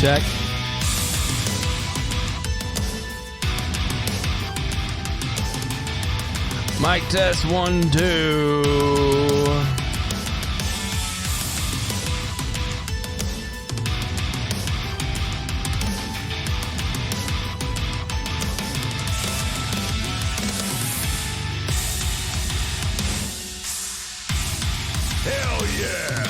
check. Mic test 1, 2. Hell yeah!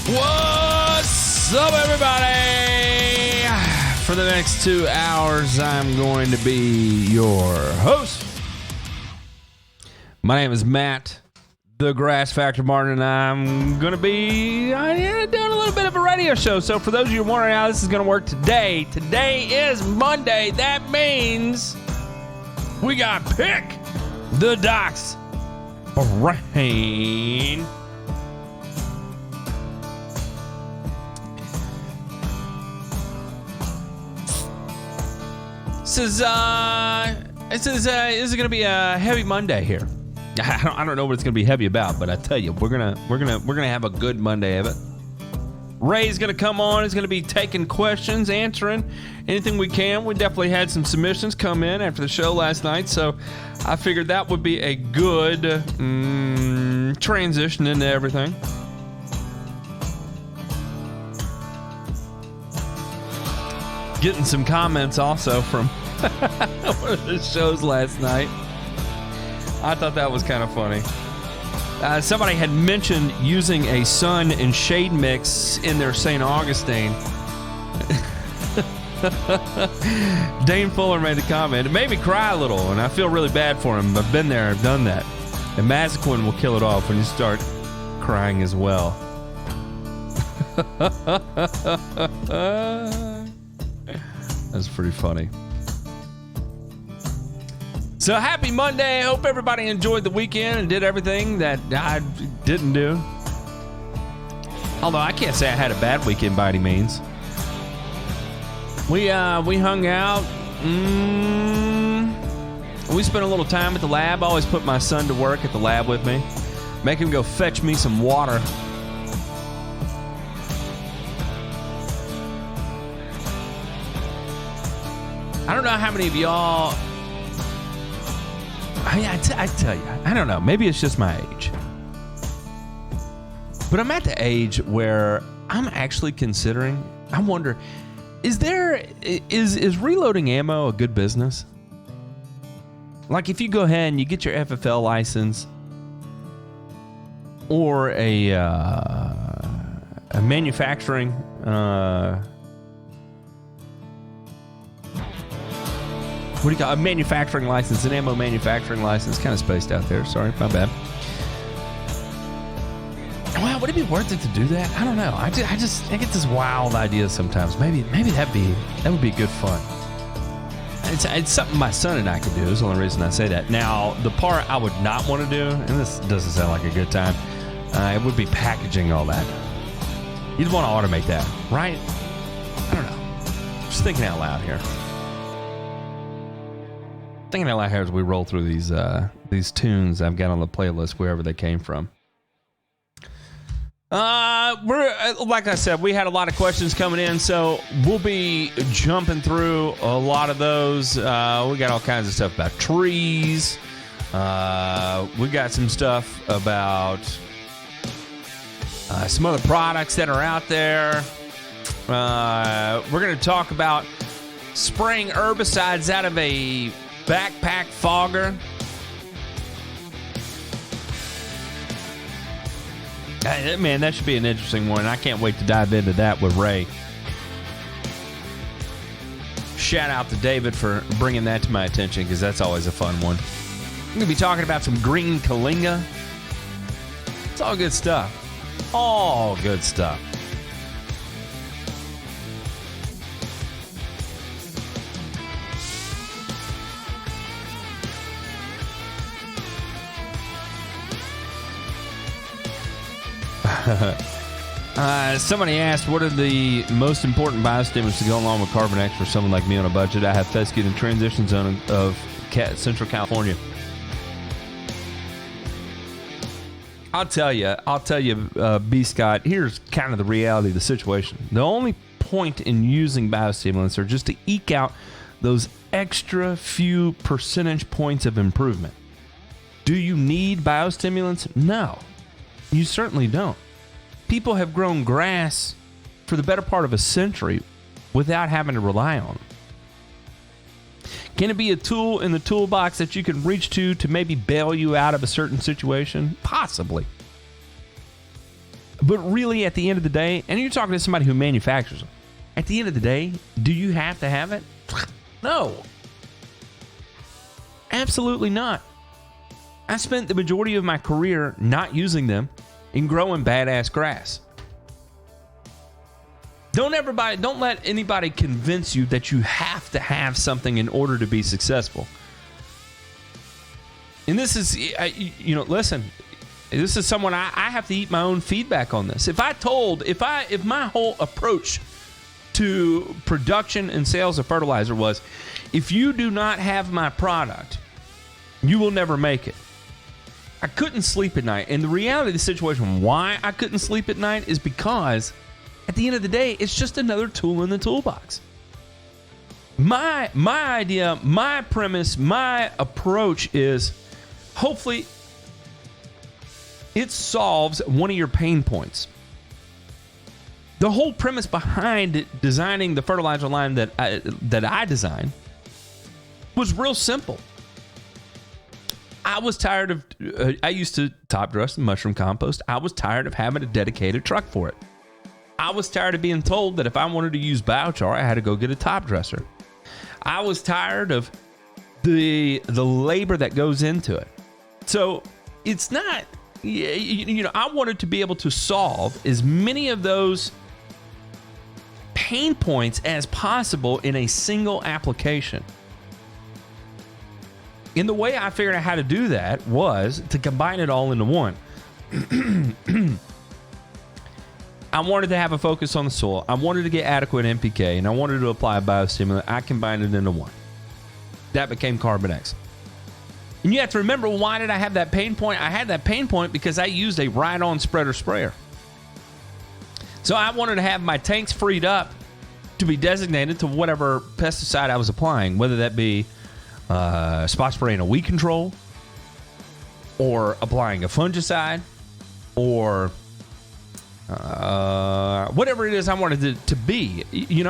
What's up, everybody? For the next 2 hours, I'm going to be your host. My name is Matt, the Grass Factor Martin, and I'm going to be doing a little bit of a radio show. So for those of you wondering how this is going to work today is Monday. That means we got Pick the Doc's Brain. This is going to be a heavy Monday here. I don't know what it's going to be heavy about, but I tell you, we're gonna have a good Monday of it. Ray's going to come on. He's going to be taking questions, answering anything we can. We definitely had some submissions come in after the show last night, so I figured that would be a good transition into everything. Getting some comments also from one of the shows last night. I thought that was kind of funny. Somebody had mentioned using a sun and shade mix in their St. Augustine. Dane Fuller made the comment. It made me cry a little, and I feel really bad for him. I've been there, I've done that. And Mazzoquin will kill it off when you start crying as well. That's pretty funny. So happy Monday. I hope everybody enjoyed the weekend and did everything that I didn't do. Although I can't say I had a bad weekend by any means. We hung out. We spent a little time at the lab. I always put my son to work at the lab with me. Make him go fetch me some water. I don't know how many of y'all... I tell you, I don't know. Maybe it's just my age. But I'm at the age where I'm actually considering... I wonder, is reloading ammo a good business? Like if you go ahead and you get your FFL license or a manufacturing... what do you call a manufacturing license, an ammo manufacturing license? Kind of spaced out there. Sorry, my bad. Wow, would it be worth it to do that? I don't know. I get this wild idea sometimes. Maybe that would be good fun. It's something my son and I could do. Is the only reason I say that. Now, the part I would not want to do, and this doesn't sound like a good time, it would be packaging all that. You'd want to automate that, right? I don't know. Just thinking out loud here. Thinking out loud here as we roll through these tunes I've got on the playlist, wherever they came from. We're like I said, we had a lot of questions coming in, so we'll be jumping through a lot of those. We got all kinds of stuff about trees. We got some stuff about some other products that are out there. We're going to talk about spraying herbicides out of a backpack fogger. Man, that should be an interesting one. I can't wait to dive into that with Ray. Shout out to David for bringing that to my attention, because that's always a fun one. I'm going to be talking about some green kalinga. It's all good stuff. All good stuff. Somebody asked, what are the most important biostimulants to go along with Carbon X for someone like me on a budget? I have fescue in transition zone of Central California. I'll tell you, B. Scott, here's kind of the reality of the situation. The only point in using biostimulants are just to eke out those extra few percentage points of improvement. Do you need biostimulants? No, you certainly don't. People have grown grass for the better part of a century without having to rely on them. Can it be a tool in the toolbox that you can reach to maybe bail you out of a certain situation? Possibly. But really, at the end of the day, and you're talking to somebody who manufactures them, at the end of the day, do you have to have it? No. Absolutely not. I spent the majority of my career not using them in growing badass grass. Don't let anybody convince you that you have to have something in order to be successful. And this is, listen, this is someone I have to eat my own feedback on this. If my whole approach to production and sales of fertilizer was, if you do not have my product, you will never make it. I couldn't sleep at night. And the reality of the situation, why I couldn't sleep at night, is because at the end of the day, it's just another tool in the toolbox. My idea, my premise, my approach is, hopefully it solves one of your pain points. The whole premise behind designing the fertilizer line that I designed was real simple. I was tired of, I used to top dress and mushroom compost. I was tired of having a dedicated truck for it. I was tired of being told that if I wanted to use biochar, I had to go get a top dresser. I was tired of the labor that goes into it. So it's not, I wanted to be able to solve as many of those pain points as possible in a single application. And the way I figured out how to do that was to combine it all into one. I wanted to have a focus on the soil. I wanted to get adequate NPK, and I wanted to apply a biostimulant. I combined it into one. That became Carbon X. And you have to remember, why did I have that pain point? I had that pain point because I used a ride-on spreader sprayer. So I wanted to have my tanks freed up to be designated to whatever pesticide I was applying, whether that be spot spray and a weed control, or applying a fungicide, or whatever it is I wanted it to be.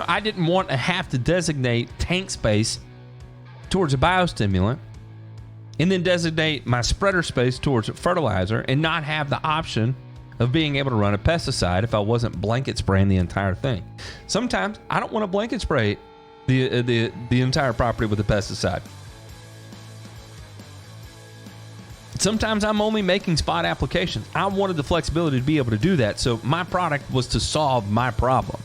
I didn't want to have to designate tank space towards a biostimulant and then designate my spreader space towards fertilizer and not have the option of being able to run a pesticide if I wasn't blanket spraying the entire thing. Sometimes I don't want to blanket spray the entire property with a pesticide. Sometimes I'm only making spot applications. I wanted the flexibility to be able to do that, so my product was to solve my problem.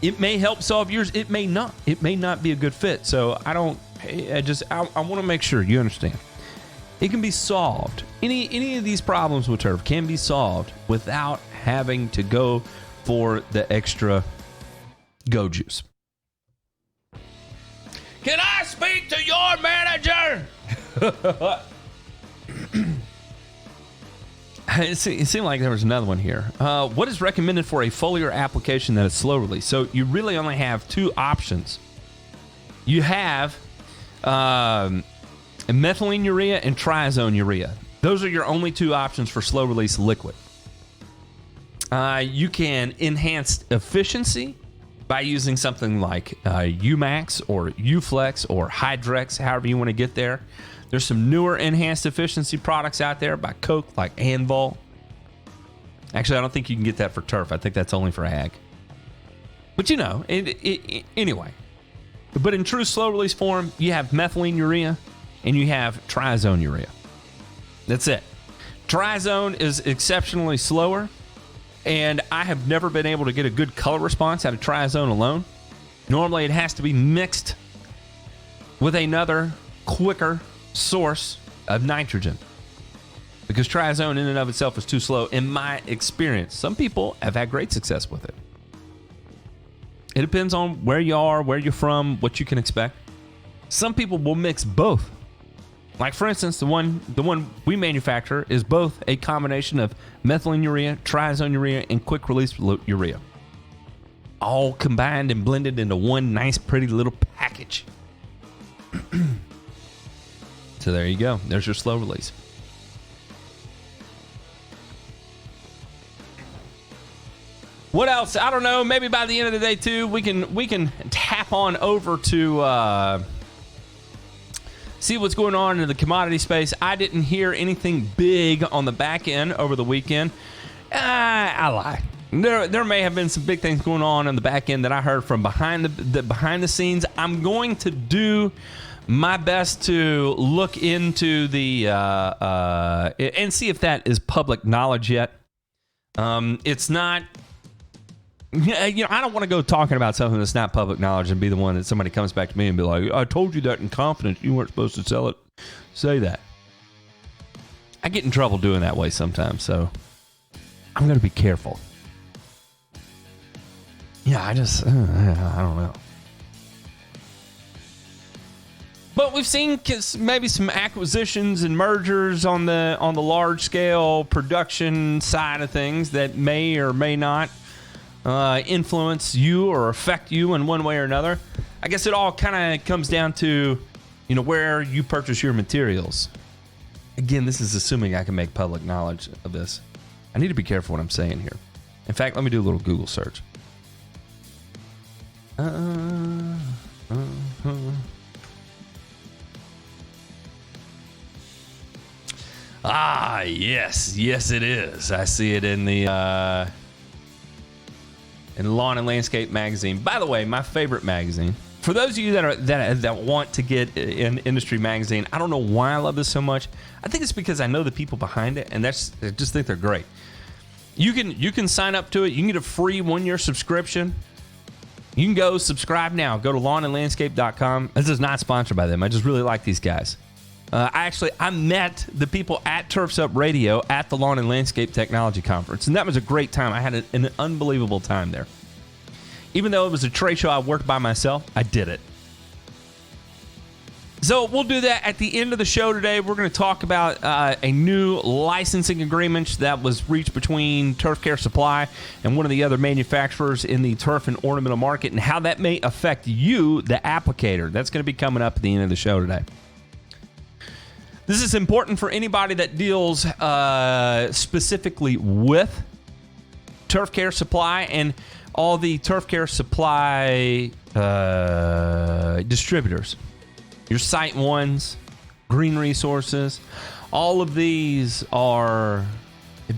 It may help solve yours. It may not. It may not be a good fit. So I want to make sure you understand. It can be solved. Any of these problems with turf can be solved without having to go for the extra go juice. Can I speak to your manager? It seemed like there was another one here. What is recommended for a foliar application that is slow release? So you really only have two options. You have methylene urea and triazone urea. Those are your only two options for slow release liquid. You can enhance efficiency by using something like Umax or Uflex or Hydrex, however you want to get there. There's some newer enhanced efficiency products out there by Coke, like Anvol. Actually, I don't think you can get that for turf. I think that's only for ag. But anyway. But in true slow release form, you have methylene urea and you have triazone urea. That's it. Triazone is exceptionally slower, and I have never been able to get a good color response out of triazone alone. Normally, it has to be mixed with another quicker source of nitrogen. because triazone in and of itself is too slow in my experience. Some people have had great success with it. It depends on where you are, where you're from, what you can expect. Some people will mix both. Like, for instance, the one we manufacture is both a combination of methylene urea, triazone urea, and quick release urea, all combined and blended into one nice, pretty little package. So there you go. There's your slow release. What else? I don't know. Maybe by the end of the day, too, we can tap on over to see what's going on in the commodity space. I didn't hear anything big on the back end over the weekend. I lie. There may have been some big things going on the back end that I heard from behind the scenes. I'm going to do my best to look into the and see if that is public knowledge yet. It's not. I don't want to go talking about something that's not public knowledge and be the one that somebody comes back to me and be like, I told you that in confidence. You weren't supposed to sell it. Say that. I get in trouble doing that way sometimes, so I'm going to be careful. Yeah, I don't know. But we've seen maybe some acquisitions and mergers on the large scale production side of things that may or may not influence you or affect you in one way or another. I guess it all kind of comes down to, where you purchase your materials. Again, this is assuming I can make public knowledge of this. I need to be careful what I'm saying here. In fact, let me do a little Google search. Yes it is. I see it in the in Lawn and Landscape magazine. By the way, my favorite magazine. For those of you that want to get an industry magazine, I don't know why I love this so much. I think it's because I know the people behind it, and I just think they're great. You can sign up to it. You can get a free 1-year subscription. You can go subscribe now. Go to lawnandlandscape.com. This is not sponsored by them. I just really like these guys. I met the people at Turfs Up Radio at the Lawn and Landscape Technology Conference, and that was a great time. I had an unbelievable time there. Even though it was a trade show I worked by myself, I did it. So we'll do that at the end of the show today. We're going to talk about a new licensing agreement that was reached between Turf Care Supply and one of the other manufacturers in the turf and ornamental market, and how that may affect you, the applicator. That's going to be coming up at the end of the show today. This is important for anybody that deals specifically with Turf Care Supply and all the Turf Care Supply distributors. Your Site Ones, Green Resources, all of these are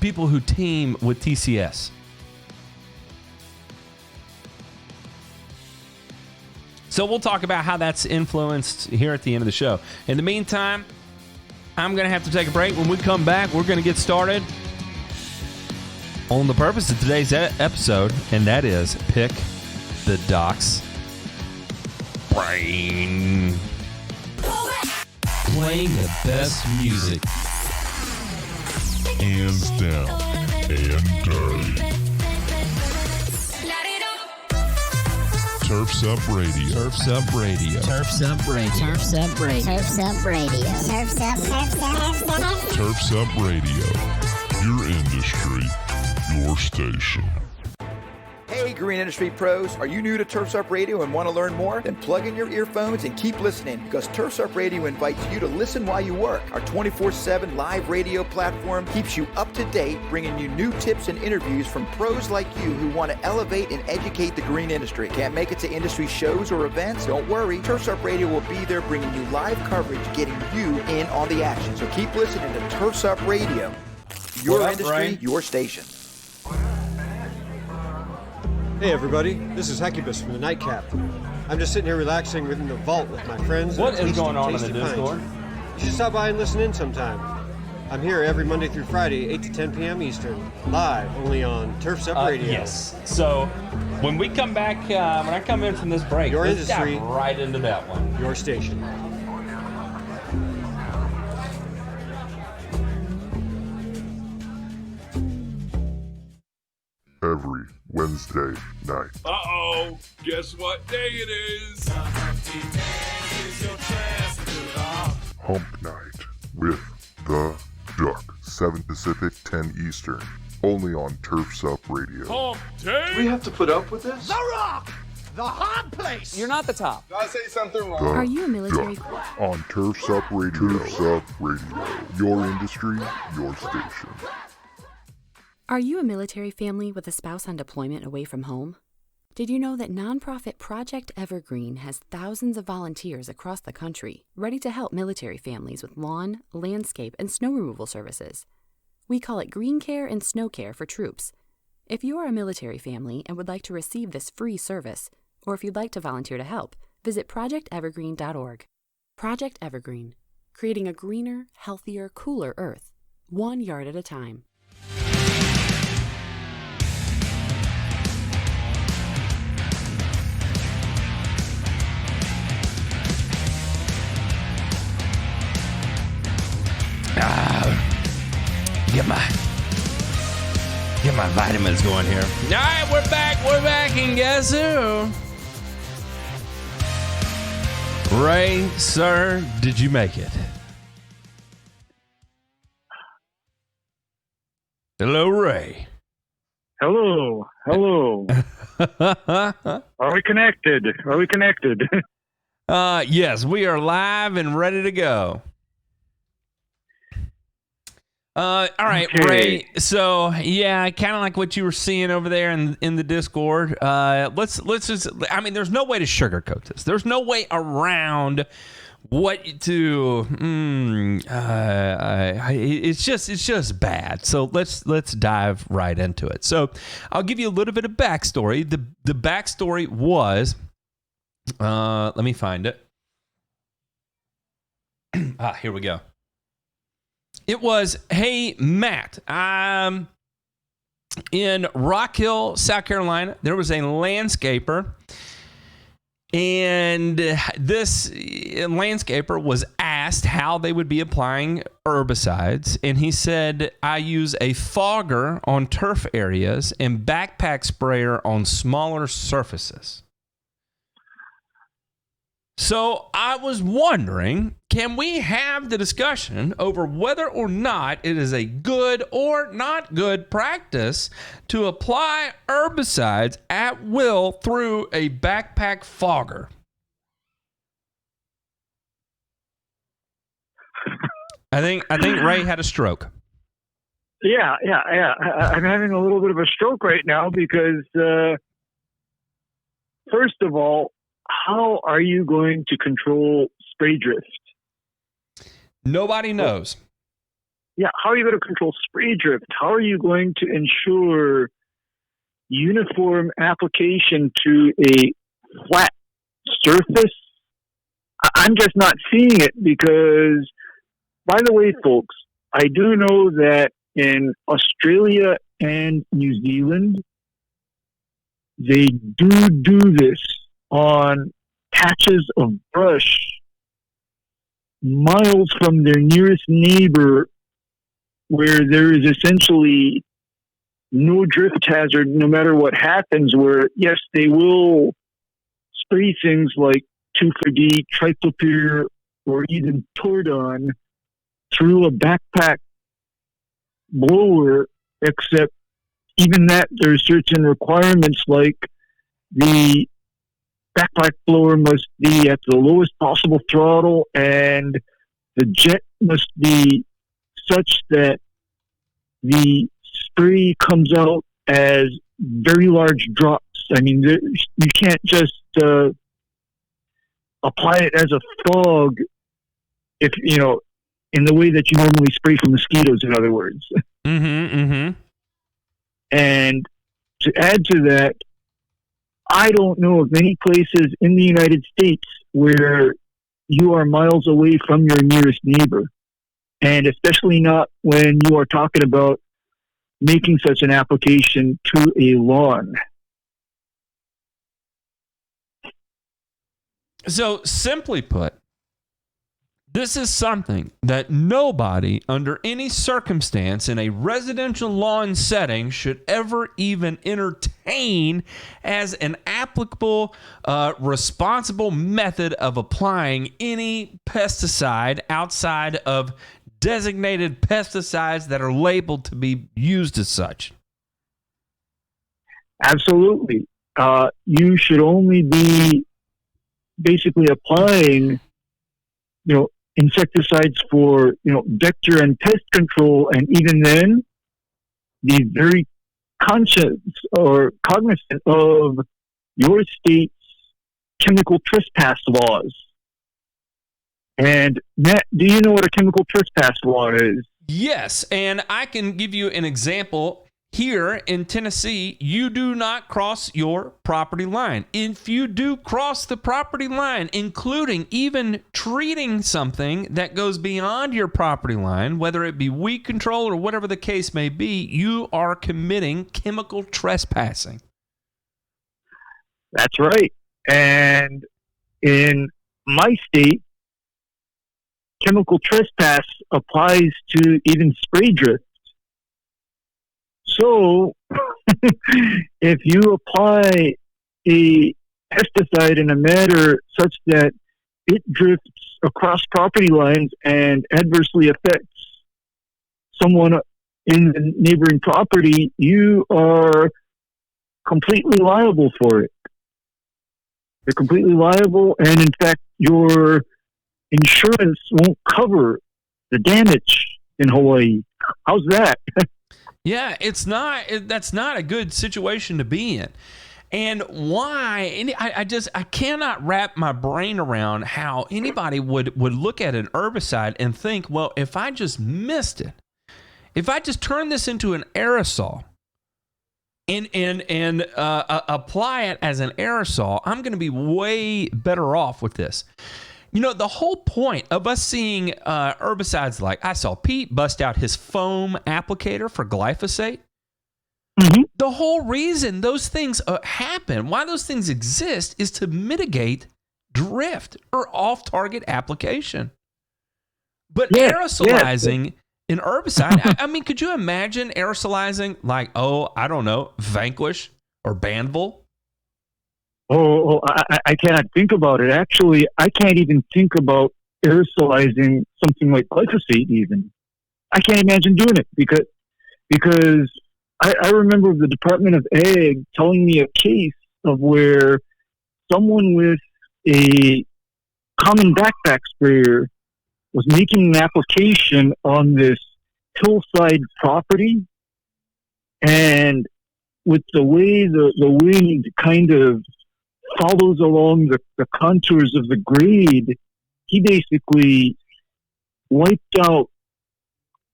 people who team with TCS. So we'll talk about how that's influenced here at the end of the show. In the meantime, I'm going to have to take a break. When we come back, we're going to get started on the purpose of today's episode, and that is Pick the Doc's Brain. Playing the best music. Hands down and dirty. Turfs Up Radio. Turfs Up Radio. Turfs Up Radio. Turfs Up Radio. Turfs Up Radio. Turfs Up. Turfs Up Radio. Your industry, your station. Hey, Green Industry Pros, are you new to Turfs Up Radio and want to learn more? Then plug in your earphones and keep listening, because Turfs Up Radio invites you to listen while you work. Our 24/7 live radio platform keeps you up to date, bringing you new tips and interviews from pros like you who want to elevate and educate the green industry. Can't make it to industry shows or events? Don't worry. Turfs Up Radio will be there bringing you live coverage, getting you in on the action. So keep listening to Turfs Up Radio. Your industry, Brian? Your station. Hey everybody, this is Hecubus from the Nightcap. I'm just sitting here relaxing within the vault with my friends. What is going on in the Discord? You should stop by and listen in sometime. I'm here every Monday through Friday, 8 to 10 p.m. Eastern, live only on Turfs Up Radio. Yes. So when we come back, when I come in from this break, your let's industry, dive right into that one. Your station. every Wednesday night. Uh-oh, guess what day it is? Hump Night with The Duck. 7 Pacific, 10 Eastern. Only on Turf's Up Radio. Hump day? We have to put up with this? The Rock! The hot place! You're not the top. Did I say something wrong? The Are you a military? Duck on Turf's Up Radio. Turf's Up Radio. Your industry, your station. Are you a military family with a spouse on deployment away from home? Did you know that nonprofit Project Evergreen has thousands of volunteers across the country ready to help military families with lawn, landscape, and snow removal services? We call it Green Care and Snow Care for troops. If you are a military family and would like to receive this free service, or if you'd like to volunteer to help, visit projectevergreen.org. Project Evergreen, creating a greener, healthier, cooler Earth, 1 yard at a time. Get my vitamins going here. All right, we're back, and guess who? Ray, sir, did you make it? Hello, Ray. Hello. Are we connected? Yes, we are live and ready to go. All right, okay. Ray. So yeah, kind of like what you were seeing over there in the Discord. Let's just. I mean, there's no way to sugarcoat this. There's no way around what to. It's just bad. So let's dive right into it. So I'll give you a little bit of backstory. The backstory was. Let me find it. Here we go. It was, hey, Matt, in Rock Hill, South Carolina, there was a landscaper, and this landscaper was asked how they would be applying herbicides, and he said, I use a fogger on turf areas and backpack sprayer on smaller surfaces. So I was wondering, can we have the discussion over whether or not it is a good or not good practice to apply herbicides at will through a backpack fogger? I think Ray had a stroke. Yeah. I'm having a little bit of a stroke right now because, first of all, how are you going to control spray drift? Nobody knows. Yeah, how are you going to control spray drift? How are you going to ensure uniform application to a flat surface? I'm just not seeing it because, by the way, folks, I do know that in Australia and New Zealand, they do this on patches of brush miles from their nearest neighbor where there is essentially no drift hazard no matter what happens, where, yes, they will spray things like 2,4-D, triclopyr, or even Tordon through a backpack blower, except even that there are certain requirements like the backpack blower must be at the lowest possible throttle and the jet must be such that the spray comes out as very large drops. I mean, you can't just apply it as a fog if, in the way that you normally spray for mosquitoes, in other words. And to add to that, I don't know of many places in the United States where you are miles away from your nearest neighbor, and especially not when you are talking about making such an application to a lawn. So, simply put, This is something that nobody under any circumstance in a residential lawn setting should ever even entertain as an applicable, responsible method of applying any pesticide outside of designated pesticides that are labeled to be used as such. Absolutely. You should only be basically applying, insecticides for, vector and pest control, and even then, be very conscious or cognizant of your state's chemical trespass laws. And Matt, do you know what a chemical trespass law is? Yes, and I can give you an example. Here in Tennessee, you do not cross your property line. If you do cross the property line, including even treating something that goes beyond your property line, whether it be weed control or whatever the case may be, you are committing chemical trespassing. That's right. And in my state, chemical trespass applies to even spray drift. So, if you apply a pesticide in a manner such that it drifts across property lines and adversely affects someone in the neighboring property, you are completely liable for it. You're completely liable, and in fact, your insurance won't cover the damage in Hawaii. How's that? Yeah, that's not a good situation to be in. And why? And I cannot wrap my brain around how anybody would look at an herbicide and think, well, if I just missed it, if I just turn this into an aerosol and apply it as an aerosol, I'm going to be way better off with this. The whole point of us seeing herbicides, like I saw Pete bust out his foam applicator for glyphosate. Mm-hmm. The whole reason those things happen, why those things exist, is to mitigate drift or off-target application. But aerosolizing an herbicide, I mean, could you imagine aerosolizing like, I don't know, Vanquish or Banville? I cannot think about it. Actually, I can't even think about aerosolizing something like glyphosate even. I can't imagine doing it because I remember the Department of Ag telling me a case of where someone with a common backpack sprayer was making an application on this hillside property, and with the way the wind kind of follows along the contours of the grade, he basically wiped out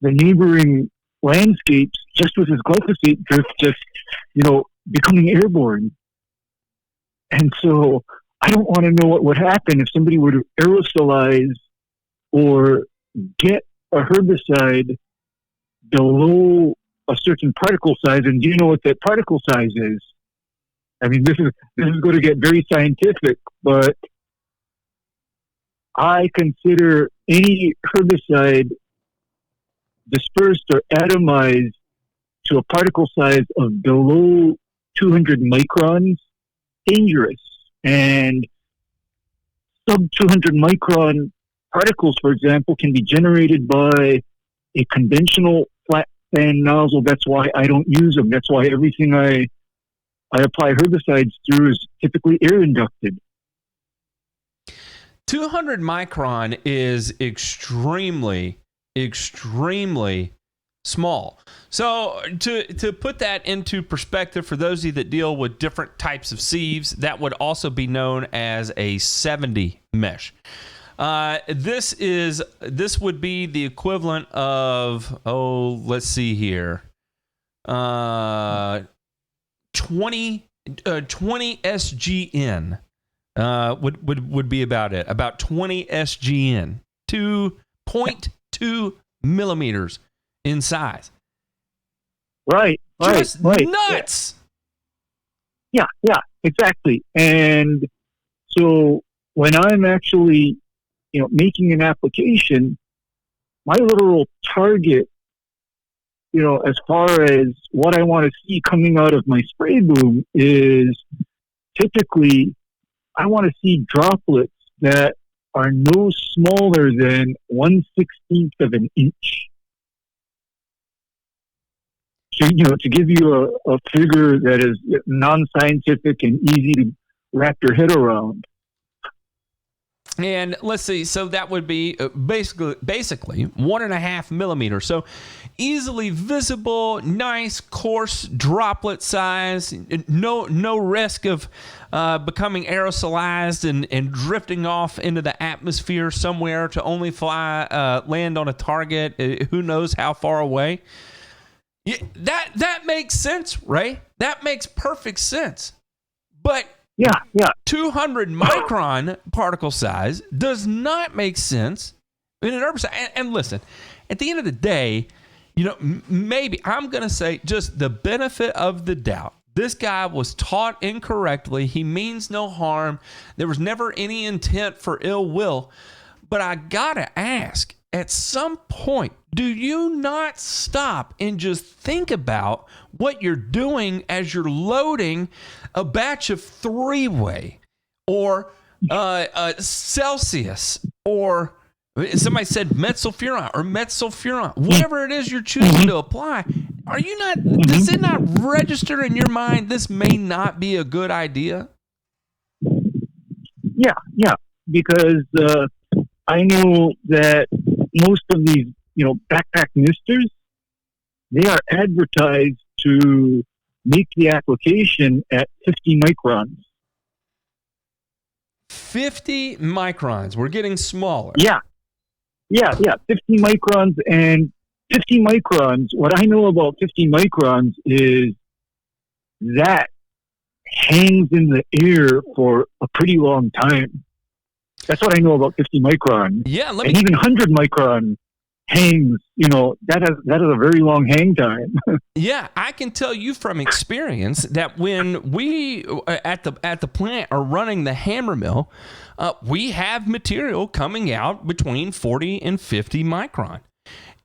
the neighboring landscapes just with his glyphosate drift, becoming airborne. And so I don't want to know what would happen if somebody were to aerosolize or get a herbicide below a certain particle size. And do you know what that particle size is? I mean, this is going to get very scientific, but I consider any herbicide dispersed or atomized to a particle size of below 200 microns dangerous. And sub 200 micron particles, for example, can be generated by a conventional flat fan nozzle. That's why I don't use them. That's why everything I apply herbicides through is typically air inducted. 200 micron is extremely, extremely small. So to put that into perspective, for those of you that deal with different types of sieves, that would also be known as a 70 mesh. This would be the equivalent of, let's see here, 20 SGN would be about it. About 20 SGN, 2.2 millimeters in size. Right. Just nuts. Yeah, exactly. And so when I'm actually making an application, my literal target, as far as what I want to see coming out of my spray boom is typically I want to see droplets that are no smaller than 1/16 of an inch. So, to give you a figure that is non-scientific and easy to wrap your head around. And let's see, so that would be basically 1.5 millimeters. So easily visible, nice, coarse droplet size, no risk of becoming aerosolized and drifting off into the atmosphere somewhere to only land on a target, who knows how far away. Yeah, that makes sense, Ray. That makes perfect sense. But yeah. 200 micron particle size does not make sense in an herbicide. And listen, at the end of the day, maybe I'm going to say just the benefit of the doubt. This guy was taught incorrectly. He means no harm. There was never any intent for ill will. But I got to ask, at some point, do you not stop and just think about what you're doing as you're loading a batch of 3-way or Celsius, or somebody said methylfuron or methylfuron, whatever it is you're choosing to apply? Does it not register in your mind this may not be a good idea? Yeah, because I know that most of these, backpack misters, they are advertised to make the application at 50 microns. 50 microns. We're getting smaller. Yeah, 50 microns. And 50 microns, what I know about 50 microns is that hangs in the air for a pretty long time. That's what I know about 50 micron. Yeah, and even 100 micron hangs, that has a very long hang time. Yeah, I can tell you from experience that when we at the plant are running the hammer mill, we have material coming out between 40 and 50 micron.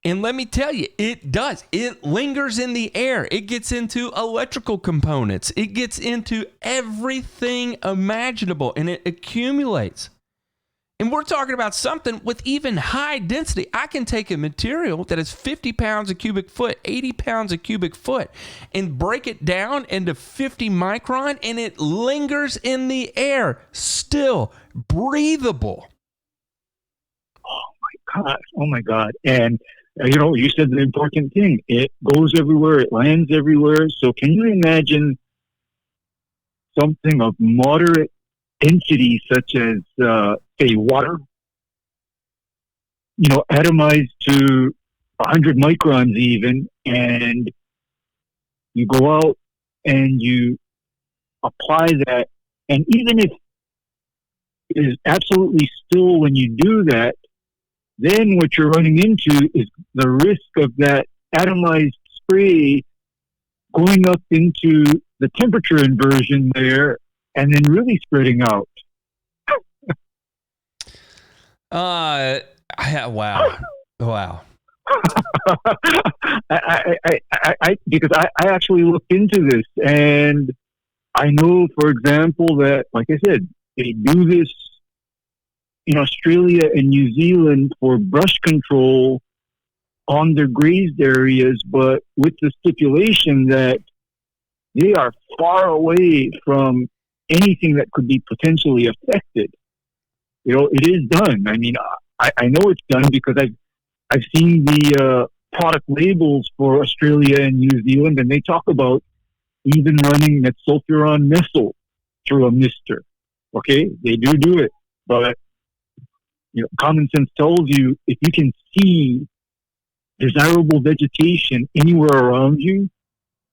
And let me tell you, it does. It lingers in the air. It gets into electrical components. It gets into everything imaginable, and it accumulates. And we're talking about something with even high density. I can take a material that is 50 pounds a cubic foot, 80 pounds a cubic foot, and break it down into 50 micron, and it lingers in the air, still breathable. Oh my God. And, you said the important thing. It goes everywhere. It lands everywhere. So can you imagine something of moderate density, such as, say, water, atomized to 100 microns even, and you go out and you apply that, and even if it is absolutely still when you do that, then what you're running into is the risk of that atomized spray going up into the temperature inversion there and then really spreading out. Wow. Because I actually looked into this, and I know, for example, that, like I said, they do this in Australia and New Zealand for brush control on their grazed areas, but with the stipulation that they are far away from anything that could be potentially affected. It is done. I mean, I know it's done because I've seen the product labels for Australia and New Zealand, and they talk about even running methylfuron methyl through a mister. Okay, they do it, but common sense tells you if you can see desirable vegetation anywhere around you,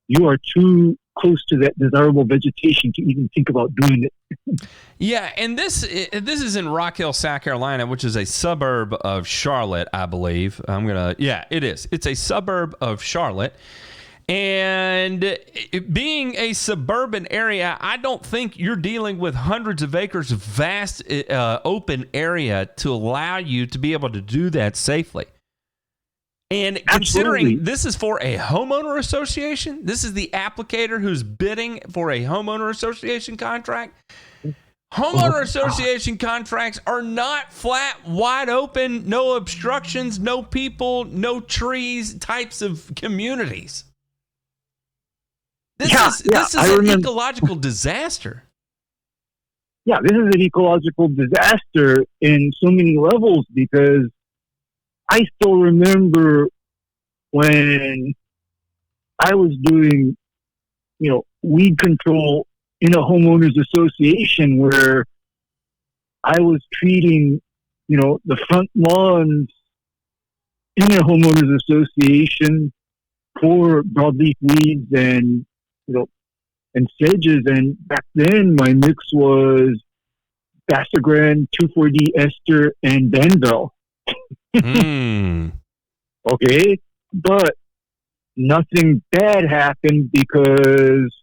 you are too close to that desirable vegetation to even think about doing it. Yeah, and this is in Rock Hill, South Carolina, which is a suburb of Charlotte, I believe. It is. It's a suburb of Charlotte. And being a suburban area, I don't think you're dealing with hundreds of acres of vast open area to allow you to be able to do that safely. And considering this is for a homeowner association, this is the applicator who's bidding for a homeowner association contract. Homeowner association contracts are not flat, wide open, no obstructions, no people, no trees types of communities. This is an ecological disaster. Yeah, this is an ecological disaster in so many levels, because I still remember when I was doing, weed control in a homeowners association, where I was treating, the front lawns in a homeowners association for broadleaf weeds and, and sedges. And back then my mix was Basagran, 2,4-D ester, and Banvel. Okay, but nothing bad happened, because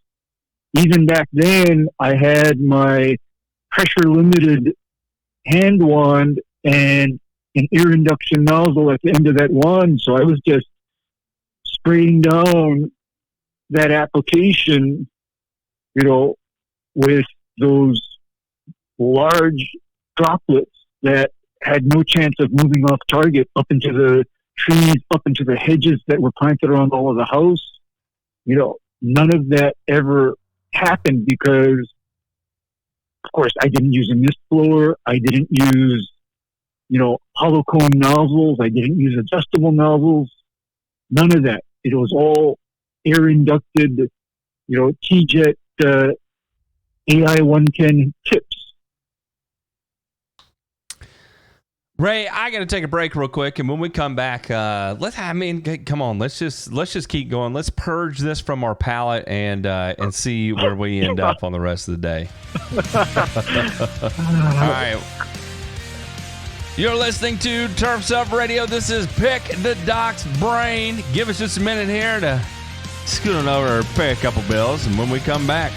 even back then I had my pressure limited hand wand and an air induction nozzle at the end of that wand. So I was just spraying down that application, with those large droplets that had no chance of moving off target up into the trees, up into the hedges that were planted around all of the house. None of that ever happened, because, of course, I didn't use a mist blower. I didn't use, hollow cone nozzles. I didn't use adjustable nozzles. None of that. It was all air inducted, T-Jet AI 110 tips. Ray, I got to take a break real quick, and when we come back, come on, let's just keep going. Let's purge this from our palate and see where we end up on the rest of the day. All right. You're listening to Turf's Up Radio. This is Pick the Doc's Brain. Give us just a minute here to scoot on over and pay a couple bills, and when we come back,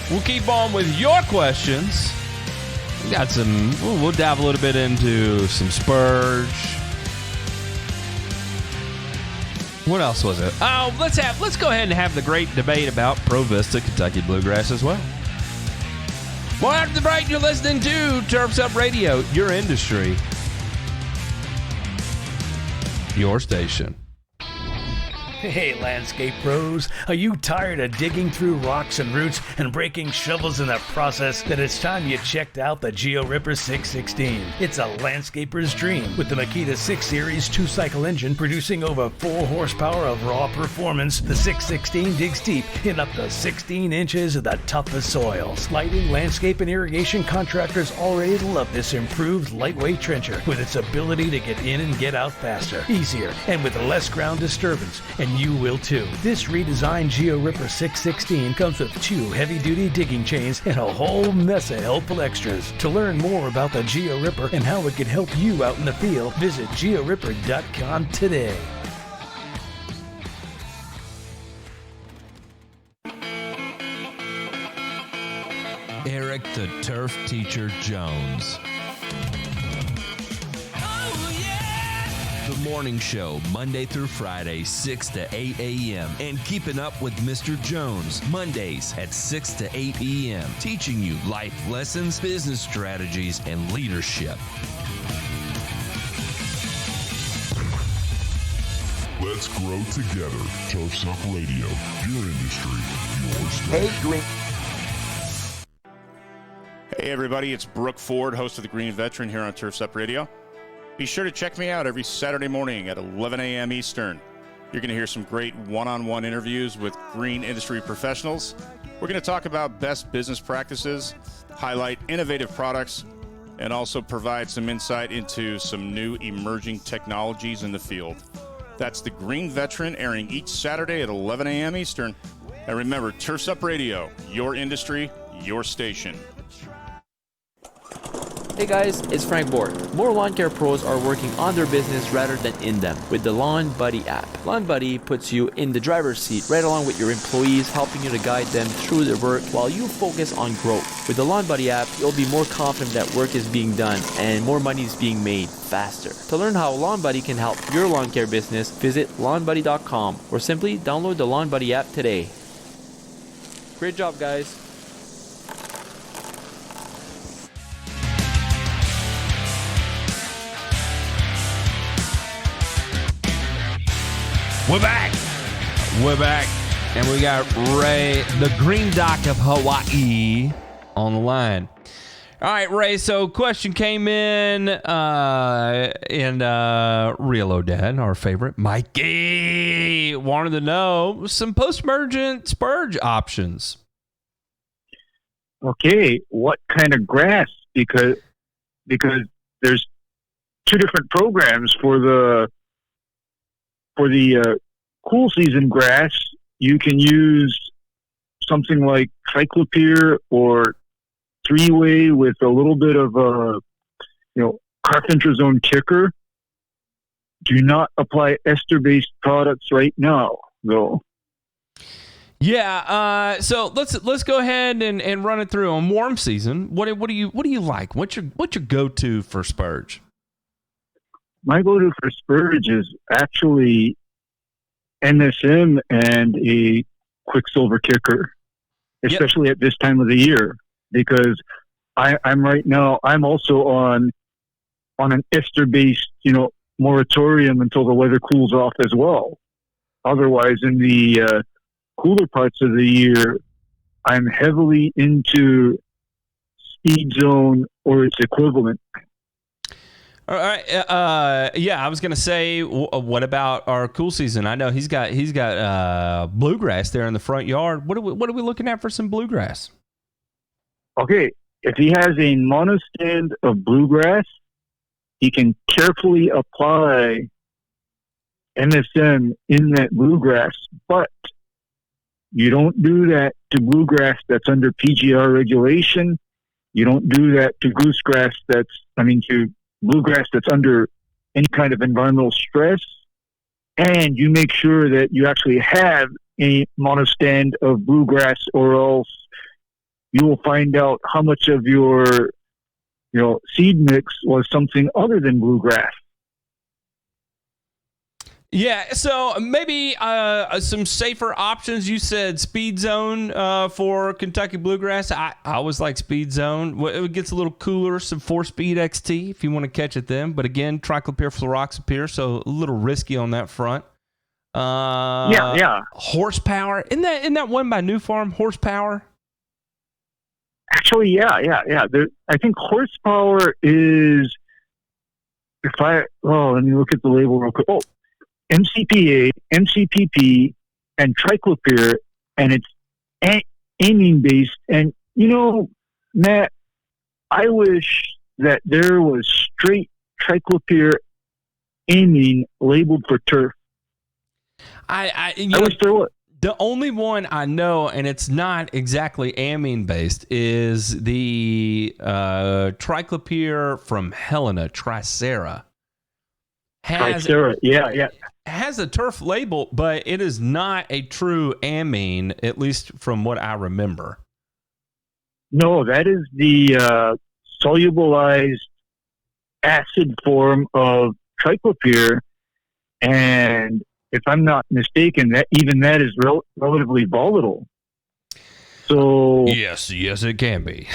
we'll keep on with your questions. We got we'll dive a little bit into some spurge. What else was it? Oh, let's go ahead and have the great debate about ProVista Kentucky Bluegrass as well. Well, after the break, you're listening to Turf's Up Radio, your industry, your station. Hey, landscape pros, are you tired of digging through rocks and roots and breaking shovels in the process? Then it's time you checked out the Geo Ripper 616. It's a landscaper's dream with the Makita 6 Series 2-cycle engine producing over 4 horsepower of raw performance. The 616 digs deep in up to 16 inches of the toughest soils. Lighting, landscape, and irrigation contractors already love this improved lightweight trencher with its ability to get in and get out faster, easier, and with less ground disturbance. And you will too. This redesigned Geo Ripper 616 comes with 2 heavy-duty digging chains and a whole mess of helpful extras. To learn more about the Geo Ripper and how it can help you out in the field, visit georipper.com today. Eric the Turf Teacher Jones. The morning show, Monday through Friday, 6 to 8 a.m. And Keeping Up with Mr. Jones, Mondays at 6 to 8 p.m. Teaching you life lessons, business strategies, and leadership. Let's grow together. Turf's Up Radio, your industry, your station. Hey, Green. Hey, everybody, it's Brooke Ford, host of The Green Veteran here on Turf's Up Radio. Be sure to check me out every Saturday morning at 11 a.m. Eastern. You're going to hear some great one-on-one interviews with green industry professionals. We're going to talk about best business practices, highlight innovative products, and also provide some insight into some new emerging technologies in the field. That's The Green Veteran, airing each Saturday at 11 a.m. Eastern. And remember, Turf's Up Radio, your industry, your station. Hey guys, it's Frank Borg. More lawn care pros are working on their business rather than in them with the Lawn Buddy app. Lawn Buddy puts you in the driver's seat right along with your employees, helping you to guide them through their work while you focus on growth. With the Lawn Buddy app, you'll be more confident that work is being done and more money is being made faster. To learn how Lawn Buddy can help your lawn care business, visit lawnbuddy.com or simply download the Lawn Buddy app today. Great job, guys. We're back. We're back. And we got Ray, the Green Doc of Hawaii, on the line. All right, Ray, so question came in, and Real O'Dad, our favorite, Mikey, wanted to know some post-emergent spurge options. Okay, what kind of grass? Because there's two different programs for the cool season grass. You can use something like triclopyr or three-way with a little bit of carfentrazone kicker. Do not apply ester-based products right now, though. Yeah, so let's go ahead and run it through on warm season. What do you like? What's your go-to for spurge? My go-to for spurge is actually NSM and a quicksilver kicker, especially at this time of the year, because I'm also on an ester-based, moratorium until the weather cools off as well. Otherwise, in the cooler parts of the year, I'm heavily into Speed Zone or its equivalent. All right. I was gonna say, what about our cool season? I know he's got bluegrass there in the front yard. What are we looking at for some bluegrass? Okay, if he has a monostand of bluegrass, he can carefully apply MSM in that bluegrass, but you don't do that to bluegrass that's under PGR regulation. You don't do that to goosegrass to bluegrass that's under any kind of environmental stress. And you make sure that you actually have a monostand of bluegrass, or else you will find out how much of your seed mix was something other than bluegrass. Yeah, so maybe some safer options. You said Speed Zone for Kentucky Bluegrass. I always like Speed Zone. It gets a little cooler, some 4-Speed XT if you want to catch it then. But again, triclopyr, fluroxapyr, so a little risky on that front. Horsepower. Isn't that one by New Farm, Horsepower? Actually, yeah. I think Horsepower is, let me look at the label real quick. MCPA, MCPP, and triclopyr, and it's amine based. And Matt, I wish that there was straight triclopyr amine labeled for turf. I wish there was. The only one I know, and it's not exactly amine based, is the triclopyr from Helena, Tricera. Has a turf label, but it is not a true amine, at least from what I remember. No, that is the solubilized acid form of triclopyr, and if I'm not mistaken, that is relatively volatile. So yes, it can be.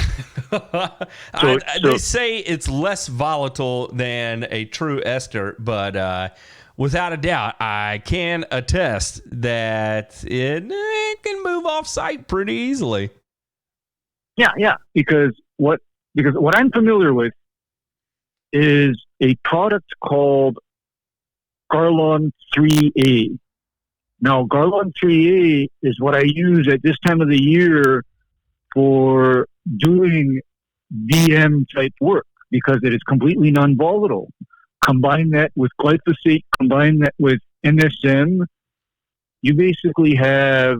They say it's less volatile than a true ester, but without a doubt, I can attest that it can move off site pretty easily. Yeah. Because what I'm familiar with is a product called Garlon 3A. Now, Garlon 3A is what I use at this time of the year for doing VM type work because it is completely non-volatile. Combine that with glyphosate, combine that with MSM, you basically have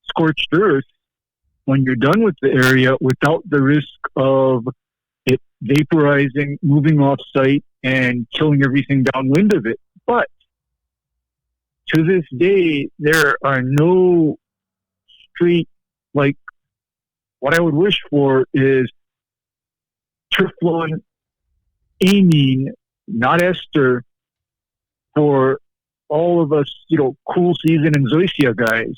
scorched earth when you're done with the area without the risk of vaporizing, moving off site, and killing everything downwind of it. But to this day, there are no straight, like, what I would wish for is turf lawn amine, not ester, for all of us, cool season and zoysia guys.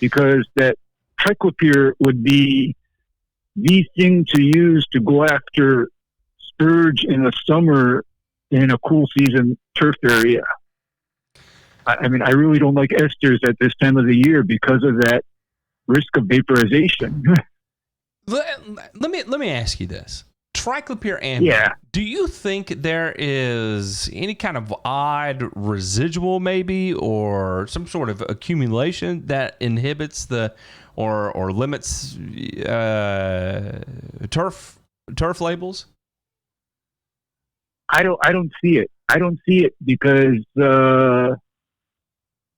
Because that triclopyr would be the thing to use to go after spurge in the summer in a cool season turf area. I mean, I really don't like esters at this time of the year because of that risk of vaporization. Let me ask you this. Triclopyr amine. Yeah. Do you think there is any kind of odd residual maybe or some sort of accumulation that inhibits or limits turf labels? I don't see it. I don't see it because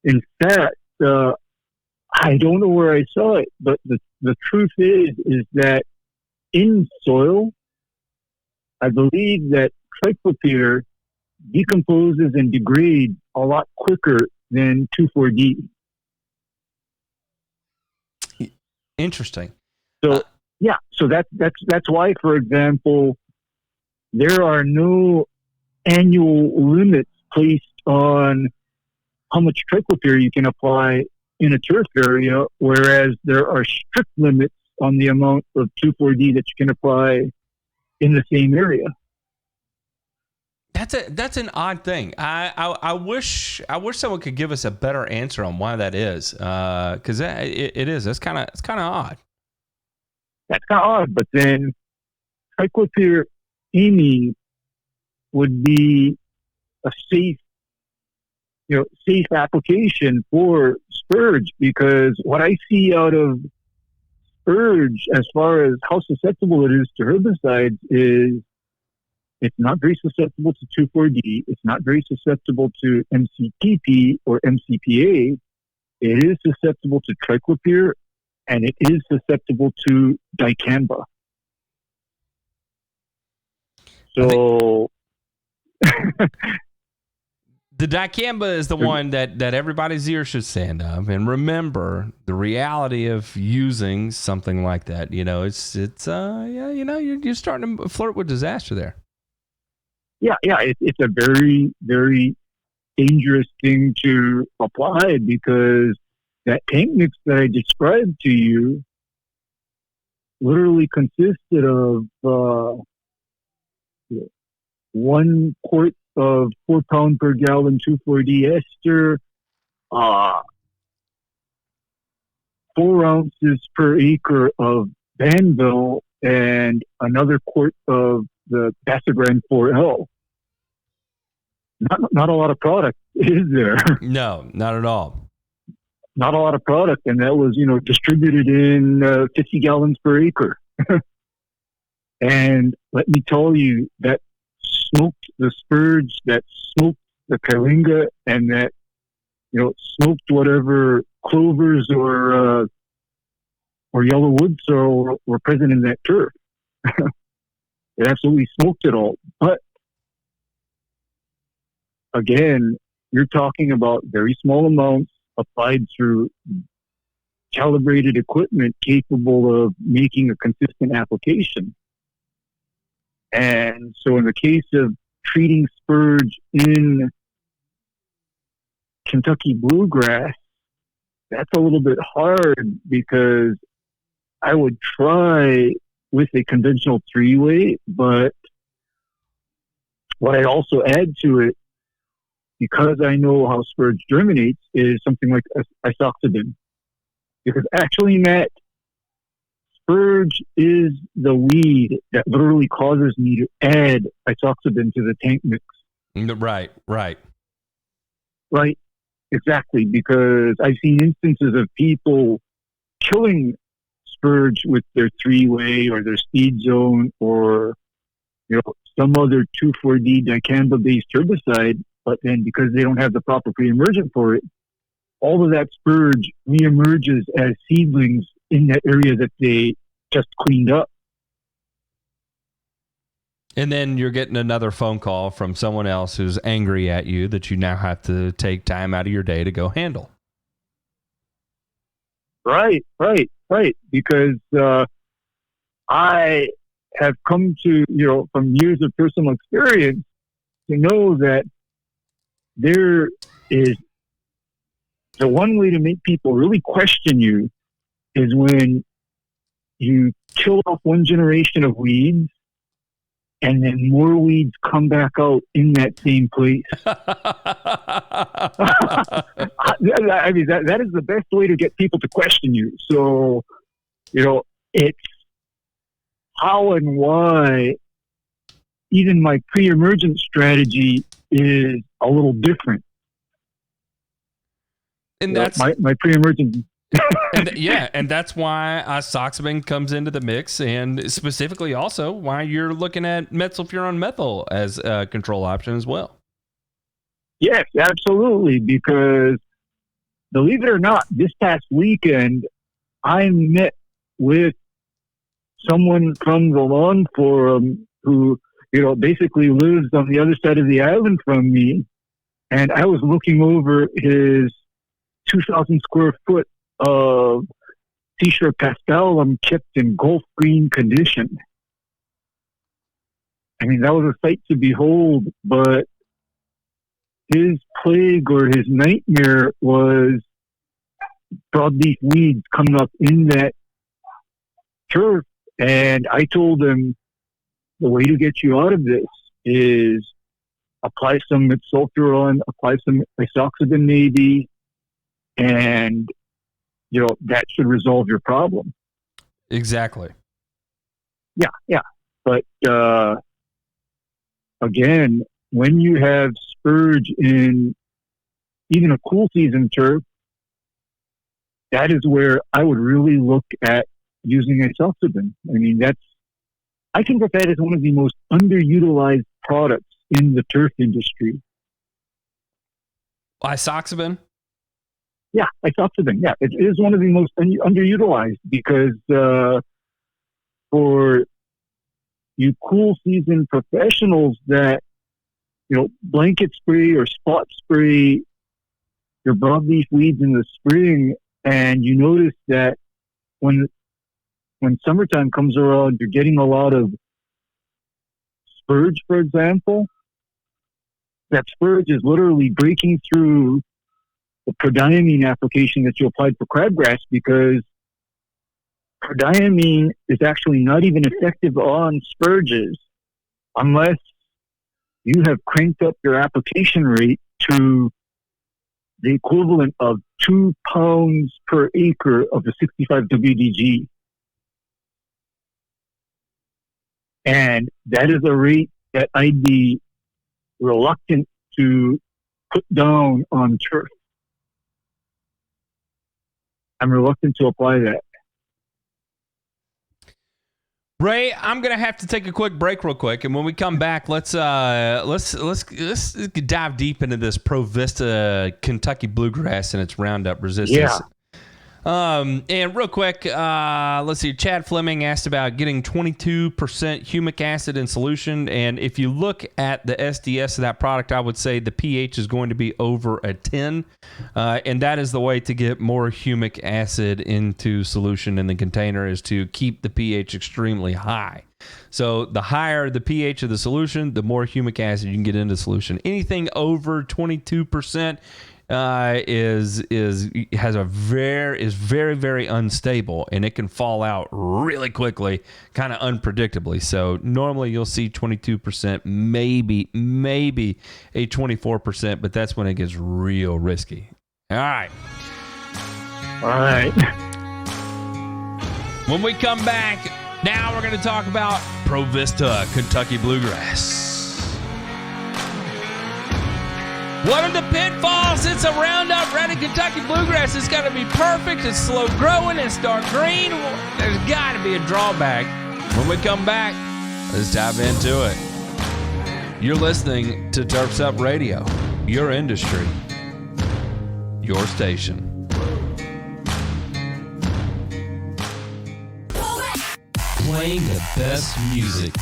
in fact I don't know where I saw it, but the truth is that in soil, I believe that triclopyr decomposes and degrades a lot quicker than 2,4-D. Interesting. So so that's why, for example, there are no annual limits placed on how much triclopyr you can apply in a turf area, whereas there are strict limits on the amount of 2,4-D that you can apply in the same area. That's an odd thing. I wish someone could give us a better answer on why that is, because it is. It's kind of odd. That's kind of odd, but then triclopyr amine would be a safe application for spurge, because what I see out of spurge as far as how susceptible it is to herbicides is it's not very susceptible to 2,4-D. It's not very susceptible to MCPP or MCPA. It is susceptible to triclopyr, and it is susceptible to dicamba. So the dicamba is the one that everybody's ear should stand up. And remember the reality of using something like that. You're starting to flirt with disaster there. It's a very, very dangerous thing to apply, because that tank mix that I described to you literally consisted of 1 quart of 4 pound per gallon 2,4-D ester, 4 ounces per acre of Banville, and another quart of the Basagran 4L. Not a lot of product, is there? No, not at all. Not a lot of product, and that was, distributed in 50 gallons per acre. And let me tell you, that smoked the spurge, that smoked the kalinga, and that, smoked whatever clovers or yellow wood sorrel were present in that turf. It absolutely smoked it all. But again, you're talking about very small amounts applied through calibrated equipment capable of making a consistent application. And so in the case of treating spurge in Kentucky bluegrass, that's a little bit hard, because I would try with a conventional 3-way, but what I also add to it, because I know how spurge germinates, is something like isoxaben. Because actually, Matt, spurge is the weed that literally causes me to add isoxaben to the tank mix. Right. Right, exactly, because I've seen instances of people killing spurge with their 3-way or their speed zone or some other 2,4-D dicamba-based herbicide, but then because they don't have the proper pre-emergent for it, all of that spurge reemerges as seedlings in that area that they just cleaned up. And then you're getting another phone call from someone else who's angry at you that you now have to take time out of your day to go handle. Right. Because I have come to, from years of personal experience, to know that there is the one way to make people really question you is when you kill off one generation of weeds and then more weeds come back out in that same place. I mean, that is the best way to get people to question you. So, it's how and why even my pre-emergent strategy is a little different. And that's my pre-emergent. and that's why isoxaben comes into the mix, and specifically also why you're looking at methylfuron methyl as a control option as well. Yes, absolutely. Because believe it or not, this past weekend, I met with someone from the lawn forum who, basically lives on the other side of the island from me. And I was looking over his 2,000 square foot of Seashore Pastellum kept in Gulf green condition. I mean, that was a sight to behold, but his plague or his nightmare was broadleaf weeds coming up in that turf. And I told him the way to get you out of this is apply some sulfuron, apply some isoxaben maybe, and that should resolve your problem. Exactly. Yeah. But again, when you have spurge in even a cool season turf, that is where I would really look at using isoxaben. I mean, I think that is one of the most underutilized products in the turf industry. Isoxaben? Yeah, isoxaben. Yeah, it is one of the most underutilized because for you cool season professionals that blanket spray or spot spray your broadleaf weeds in the spring, and you notice that when summertime comes around, you're getting a lot of spurge, for example. That spurge is literally breaking through the prodiamine application that you applied for crabgrass, because prodiamine is actually not even effective on spurges unless you have cranked up your application rate to the equivalent of 2 pounds per acre of the 65 WDG. And that is a rate that I'd be reluctant to put down on turf. I'm reluctant to apply that. Ray, I'm gonna have to take a quick break real quick, and when we come back, let's dive deep into this ProVista Kentucky bluegrass and its Roundup resistance. Yeah. And real quick, let's see. Chad Fleming asked about getting 22% humic acid in solution, and if you look at the SDS of that product, I would say the pH is going to be over a 10, and that is the way to get more humic acid into solution in the container, is to keep the pH extremely high. So the higher the pH of the solution, the more humic acid you can get into solution. Anything over 22% is very, very unstable, and it can fall out really quickly, kind of unpredictably. So normally you'll see 22%, maybe a 24%, but that's when it gets real risky. All right. When we come back, now we're going to talk about ProVista Kentucky Bluegrass. What are the pitfalls? It's a Roundup Ready Kentucky Bluegrass. It's got to be perfect. It's slow growing. It's dark green. There's got to be a drawback. When we come back, let's dive into it. You're listening to Turf's Up Radio, your industry, your station. Playing the best music.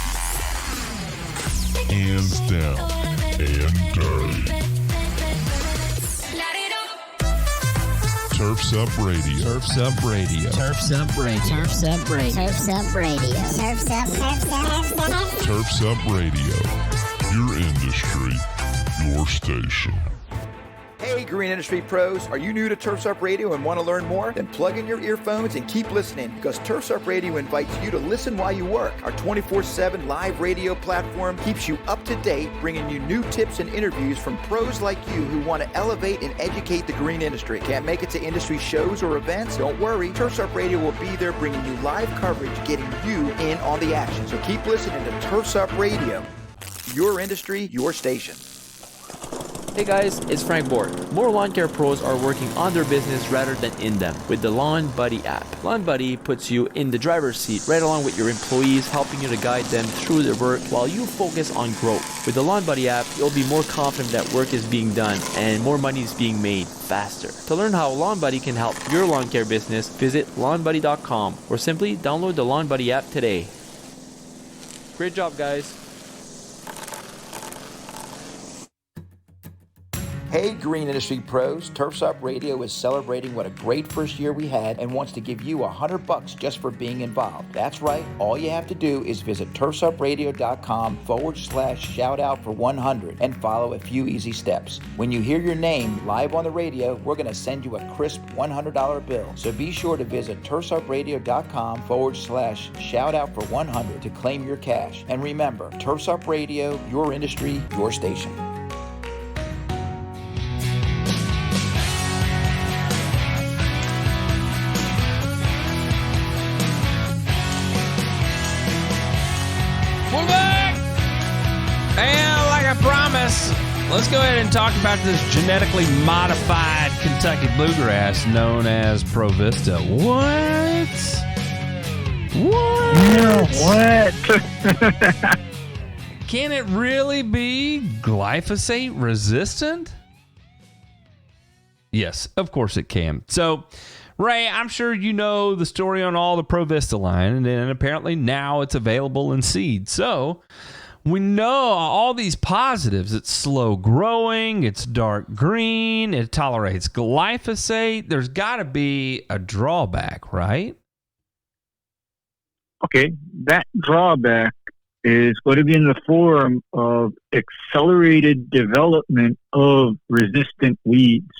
hands down and dirty. Turfs Up Radio. Turfs Up Radio. Turfs Up Radio. Turfs Up Radio. Turfs Up Radio. Turfs Up. Turfs Up Radio. Your industry, your station. Hey, Green Industry Pros, are you new to Turfs Up Radio and want to learn more? Then plug in your earphones and keep listening, because Turfs Up Radio invites you to listen while you work. Our 24/7 live radio platform keeps you up to date, bringing you new tips and interviews from pros like you who want to elevate and educate the green industry. Can't make it to industry shows or events? Don't worry. Turfs Up Radio will be there bringing you live coverage, getting you in on the action. So keep listening to Turfs Up Radio. Your industry, your station. Hey guys, it's Frank Borg. More lawn care pros are working on their business rather than in them with the Lawn Buddy app. Lawn Buddy puts you in the driver's seat right along with your employees, helping you to guide them through their work while you focus on growth. With the Lawn Buddy app, you'll be more confident that work is being done and more money is being made faster. To learn how Lawn Buddy can help your lawn care business, visit lawnbuddy.com or simply download the Lawn Buddy app today. Great job, guys. Hey, Green Industry Pros, Turfs Up Radio is celebrating what a great first year we had and wants to give you $100 just for being involved. That's right. All you have to do is visit turfsupradio.com/shout out for 100 and follow a few easy steps. When you hear your name live on the radio, we're going to send you a crisp $100 bill. So be sure to visit turfsupradio.com/shout out for 100 to claim your cash. And remember, Turfs Up Radio, your industry, your station. We're back! And like I promised, let's go ahead and talk about this genetically modified Kentucky bluegrass known as ProVista. What? What? Can it really be glyphosate resistant? Yes, of course it can. So, Ray, I'm sure you know the story on all the ProVista line, and apparently now it's available in seed. So we know all these positives. It's slow growing, it's dark green, it tolerates glyphosate. There's got to be a drawback, right? Okay, that drawback is going to be in the form of accelerated development of resistant weeds.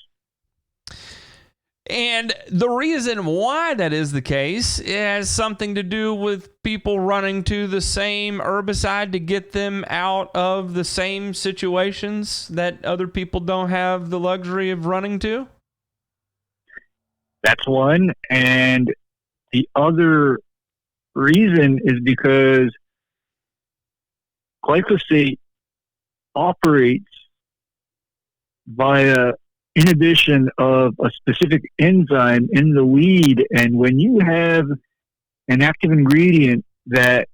And the reason why that is the case has something to do with people running to the same herbicide to get them out of the same situations that other people don't have the luxury of running to? That's one. And the other reason is because glyphosate operates via inhibition of a specific enzyme in the weed. And when you have an active ingredient that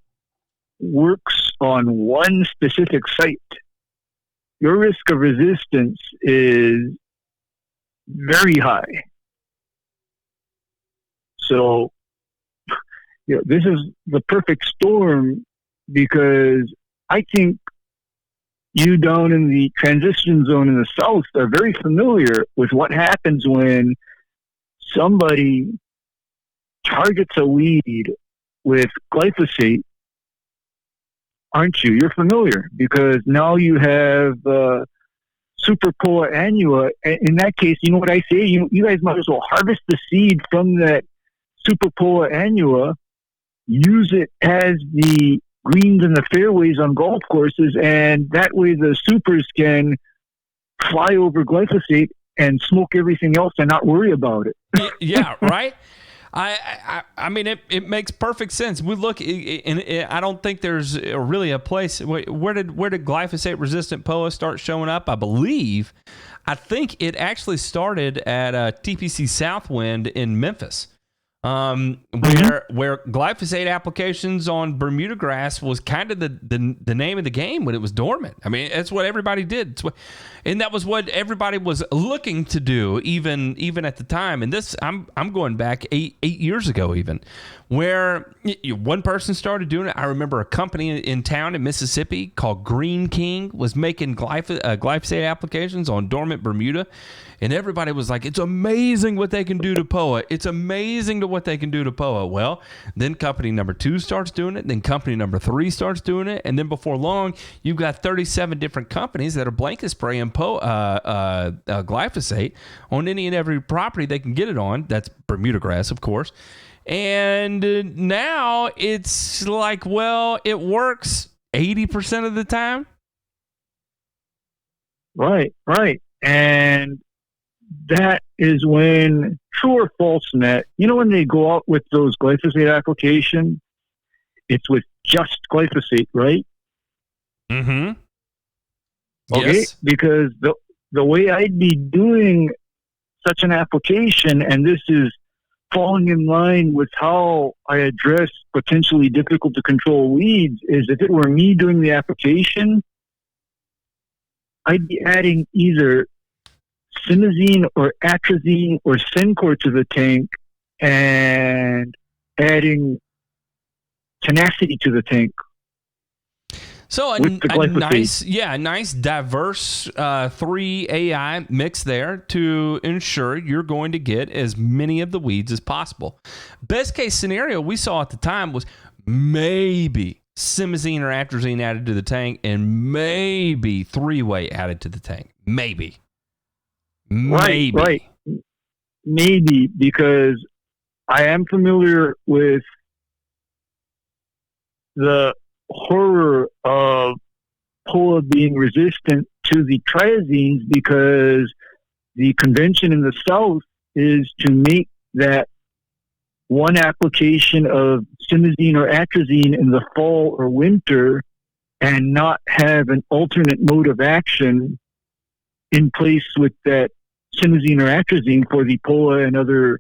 works on one specific site, your risk of resistance is very high. So, this is the perfect storm, because I think you down in the transition zone in the South are very familiar with what happens when somebody targets a weed with glyphosate, aren't you? You're familiar, because now you have Superpoa annua. In that case, you know what I say? You guys might as well harvest the seed from that Superpoa annua, use it as the greens in the fairways on golf courses, and that way the supers can fly over glyphosate and smoke everything else and not worry about it. Yeah, right? I mean, it makes perfect sense. We look, and I don't think there's really a place. Where did glyphosate resistant POA start showing up? I think it actually started at TPC Southwind in Memphis. where glyphosate applications on Bermuda grass was kind of the name of the game when it was dormant. I mean, that's what everybody did. And that was what everybody was looking to do, even at the time. And this, I'm going back eight years ago, even, where one person started doing it. I remember a company in town in Mississippi called Green King was making glyphosate applications on dormant Bermuda. And everybody was like, it's amazing what they can do to POA. It's amazing to what they can do to POA. Well, then company number 2 starts doing it. Then company number 3 starts doing it. And then before long, you've got 37 different companies that are blanket spraying glyphosate on any and every property they can get it on. That's Bermuda grass, of course. And now it's like, well, it works 80% of the time. Right. And that is when, true or false net, when they go out with those glyphosate applications, it's with just glyphosate, right? Mm-hmm. Okay, yes. Because the way I'd be doing such an application, and this is falling in line with how I address potentially difficult to control weeds, is if it were me doing the application, I'd be adding either simazine or atrazine or Sencor to the tank and adding tenacity to the tank. So a nice diverse 3 AI mix there to ensure you're going to get as many of the weeds as possible. Best case scenario we saw at the time was maybe simazine or atrazine added to the tank and maybe 3-way added to the tank. Maybe. Right. Maybe, because I am familiar with the horror of POA being resistant to the triazines, because the convention in the South is to make that one application of simazine or atrazine in the fall or winter and not have an alternate mode of action in place with that simazine or atrazine for the POA and other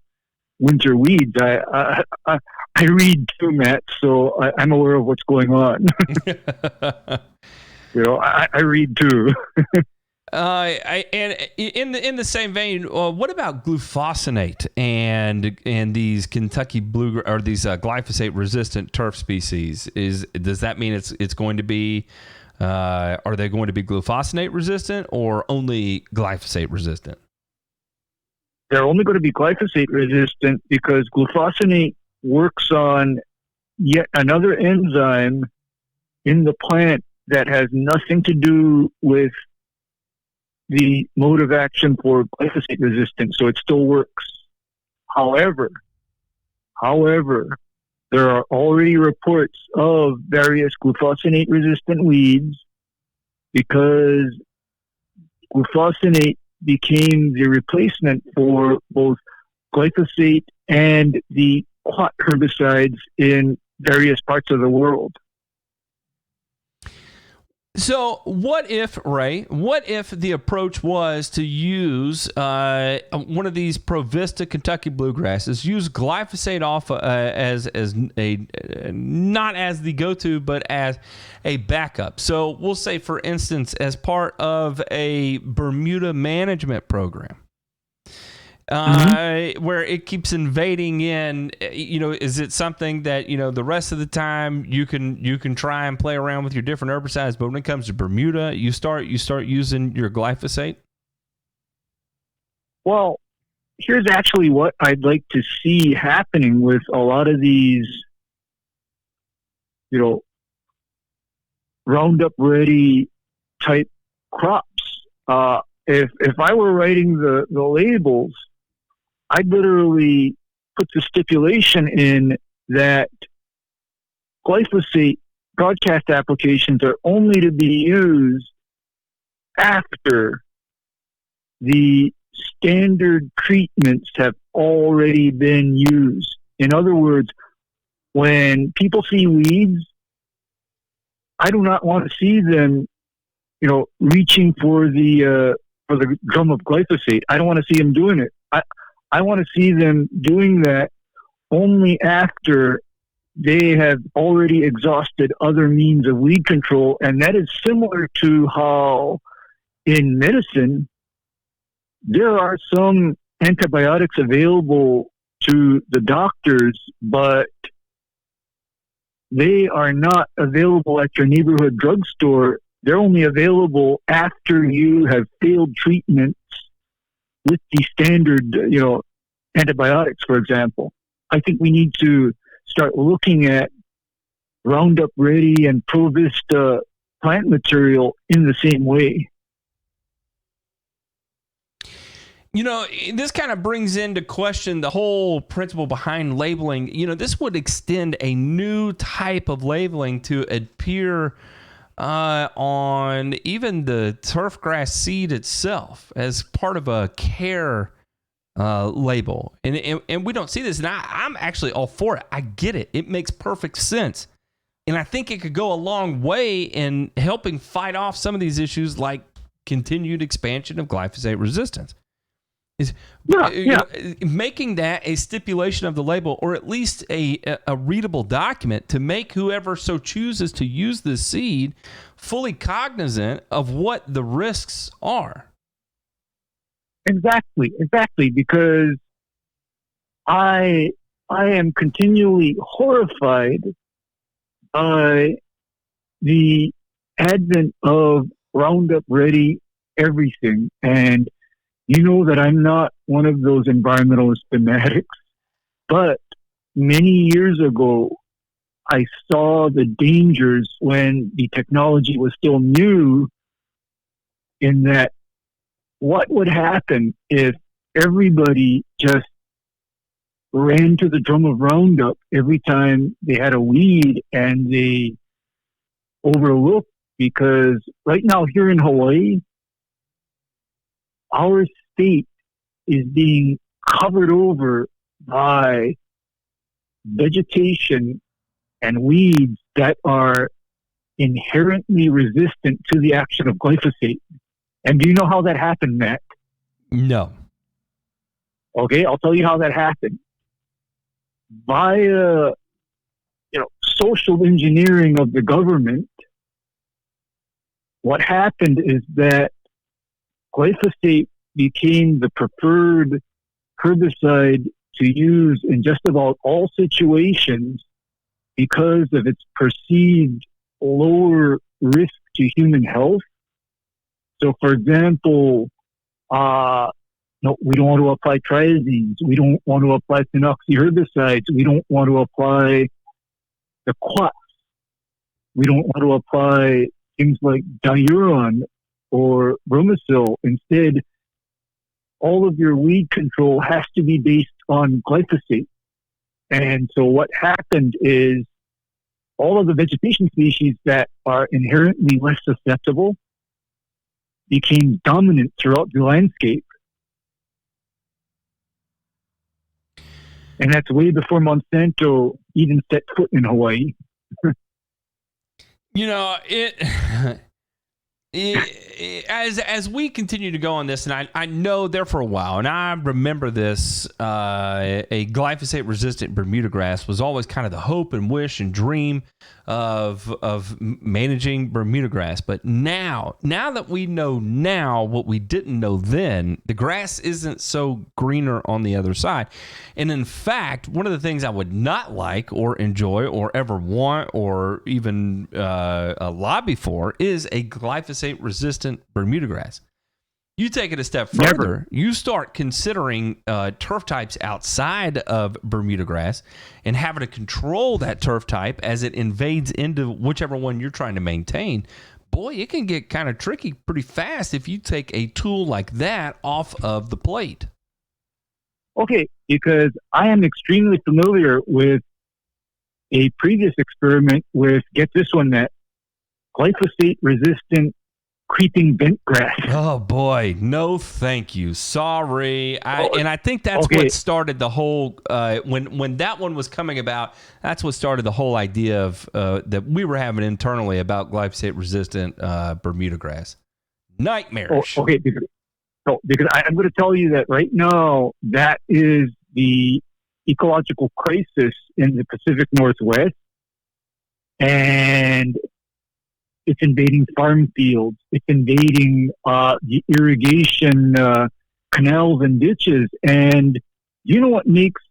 winter weeds. I read too, Matt, so I'm aware of what's going on. I read too. And in the same vein, what about glufosinate and these Kentucky blue or these glyphosate resistant turf species? Does that mean it's going to be? Are they going to be glufosinate resistant or only glyphosate resistant? They're only going to be glyphosate resistant because glufosinate works on yet another enzyme in the plant that has nothing to do with the mode of action for glyphosate resistance, so it still works. However, there are already reports of various glufosinate-resistant weeds because glufosinate became the replacement for both glyphosate and the quat herbicides in various parts of the world. So what if, Ray, the approach was to use one of these ProVista Kentucky bluegrasses, use glyphosate off as a not as the go-to, but as a backup. So we'll say, for instance, as part of a Bermuda management program. Where it keeps invading in, is it something that, the rest of the time you can try and play around with your different herbicides, but when it comes to Bermuda, you start using your glyphosate? Well, here's actually what I'd like to see happening with a lot of these, Roundup ready type crops. If I were writing the labels, I'd literally put the stipulation in that glyphosate broadcast applications are only to be used after the standard treatments have already been used. In other words, when people see weeds, I do not want to see them, reaching for the drum of glyphosate. I don't want to see them doing it. I want to see them doing that only after they have already exhausted other means of weed control. And that is similar to how in medicine, there are some antibiotics available to the doctors, but they are not available at your neighborhood drugstore. They're only available after you have failed treatments with the standard, antibiotics, for example. I think we need to start looking at Roundup Ready and ProVista plant material in the same way. This kind of brings into question the whole principle behind labeling. This would extend a new type of labeling to appear on even the turfgrass seed itself as part of a care label. And we don't see this. And I'm actually all for it. I get it. It makes perfect sense. And I think it could go a long way in helping fight off some of these issues like continued expansion of glyphosate resistance. Making that a stipulation of the label, or at least a readable document to make whoever so chooses to use the seed fully cognizant of what the risks are. Exactly, because I am continually horrified by the advent of Roundup Ready everything. And you know that I'm not one of those environmentalist fanatics, but many years ago, I saw the dangers when the technology was still new, in that what would happen if everybody just ran to the drum of Roundup every time they had a weed and they overlooked, because right now here in Hawaii, our state is being covered over by vegetation and weeds that are inherently resistant to the action of glyphosate. And do you know how that happened, Matt? No. Okay, I'll tell you how that happened. Via, social engineering of the government, what happened is that glyphosate became the preferred herbicide to use in just about all situations because of its perceived lower risk to human health. So, for example, we don't want to apply triazines. We don't want to apply phenoxyherbicides. We don't want to apply the quats. We don't want to apply things like diuron or bromacil. Instead, all of your weed control has to be based on glyphosate. And so what happened is all of the vegetation species that are inherently less susceptible became dominant throughout the landscape. And that's way before Monsanto even set foot in Hawaii. As we continue to go on this, and I know there for a while, and I remember this, a glyphosate-resistant Bermuda grass was always kind of the hope and wish and dream of managing Bermuda grass. But now that we know now what we didn't know then, the grass isn't so greener on the other side. And in fact, one of the things I would not like or enjoy or ever want or even lobby for is a glyphosate-resistant Bermuda grass. You take it a step further, you start considering turf types outside of Bermuda grass and having to control that turf type as it invades into whichever one you're trying to maintain. Boy, it can get kind of tricky pretty fast if you take a tool like that off of the plate. Okay, because I am extremely familiar with a previous experiment with, get this one, Matt, glyphosate-resistant creeping bent grass. Oh boy, no thank you, sorry. I think that's what started the whole when that one was coming about. That's what started the whole idea of that we were having internally about glyphosate resistant Bermuda grass. Nightmarish. Okay, because I'm going to tell you that right now, that is the ecological crisis in the Pacific Northwest, and it's invading farm fields. It's invading the irrigation canals and ditches. And you know what makes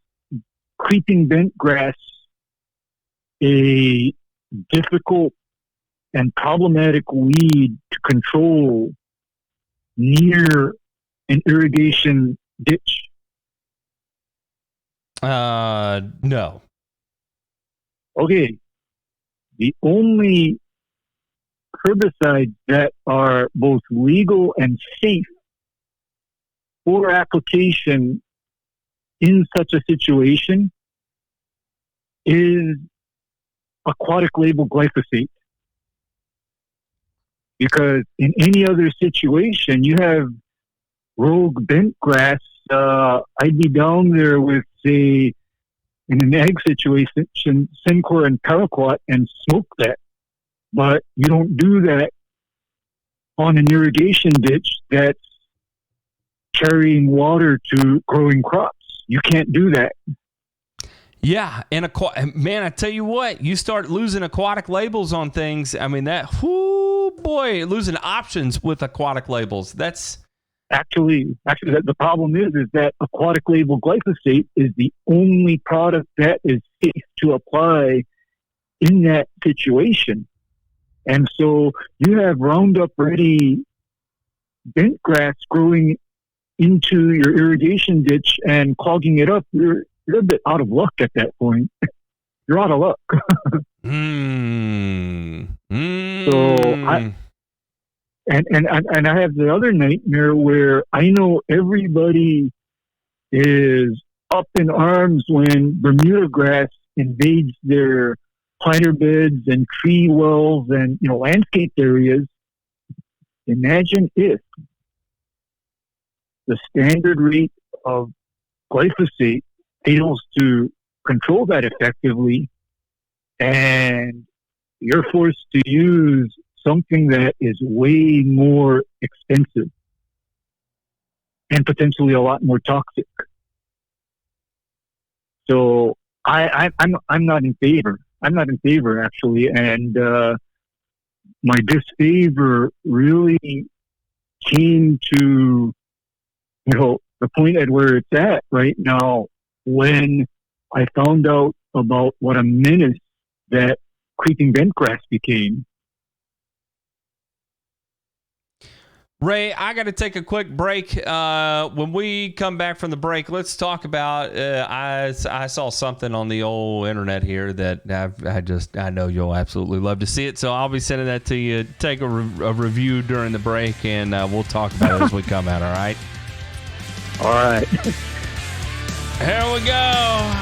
creeping bent grass a difficult and problematic weed to control near an irrigation ditch? No. Okay. The only herbicides that are both legal and safe for application in such a situation is aquatic label glyphosate. Because in any other situation, you have rogue bent grass. I'd be down there with, say, in an ag situation, Syncor and Paraquat and smoke that. But you don't do that on an irrigation ditch that's carrying water to growing crops. You can't do that. Yeah, and man, I tell you what, you start losing aquatic labels on things. I mean, losing options with aquatic labels. That's actually the problem is that aquatic label glyphosate is the only product that is safe to apply in that situation. And so you have Roundup Ready bent grass growing into your irrigation ditch and clogging it up. You're a bit out of luck at that point. You're out of luck. So And I have the other nightmare where I know everybody is up in arms when Bermuda grass invades their planter beds and tree wells and landscape areas. Imagine if the standard rate of glyphosate fails to control that effectively, and you're forced to use something that is way more expensive and potentially a lot more toxic. So I'm not in favor. I'm not in favor, actually, and my disfavor really came to the point at where it's at right now when I found out about what a menace that creeping bent grass became. Ray, I got to take a quick break. When we come back from the break, let's talk about. I saw something on the old internet here that I know you'll absolutely love to see it. So I'll be sending that to you. Take a review during the break, and we'll talk about it as we come out. All right. All right. Here we go.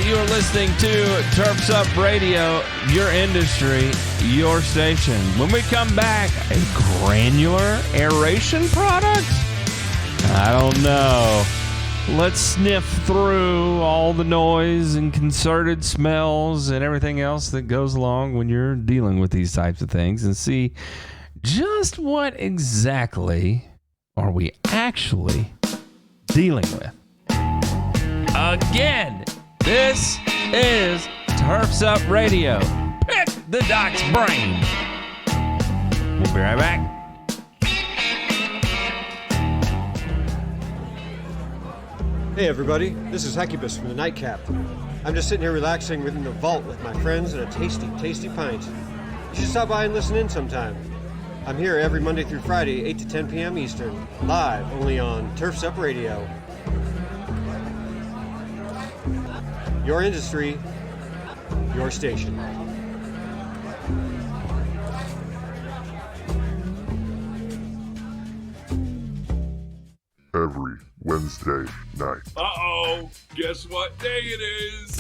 You are listening to Turfs Up Radio, your industry, your station. When we come back, a granular aeration product? I don't know. Let's sniff through all the noise and concerted smells and everything else that goes along when you're dealing with these types of things and see just what exactly are we actually dealing with. Again, this is Turfs Up Radio. Pick the Doc's brain. We'll be right back. Hey everybody, this is Hecubus from the Nightcap. I'm just sitting here relaxing within the vault with my friends and a tasty, tasty pint. You should stop by and listen in sometime. I'm here every Monday through Friday, 8 to 10 p.m. Eastern, live only on Turfs Up Radio. Your industry, your station. Every Wednesday night. Uh-oh, guess what day it is?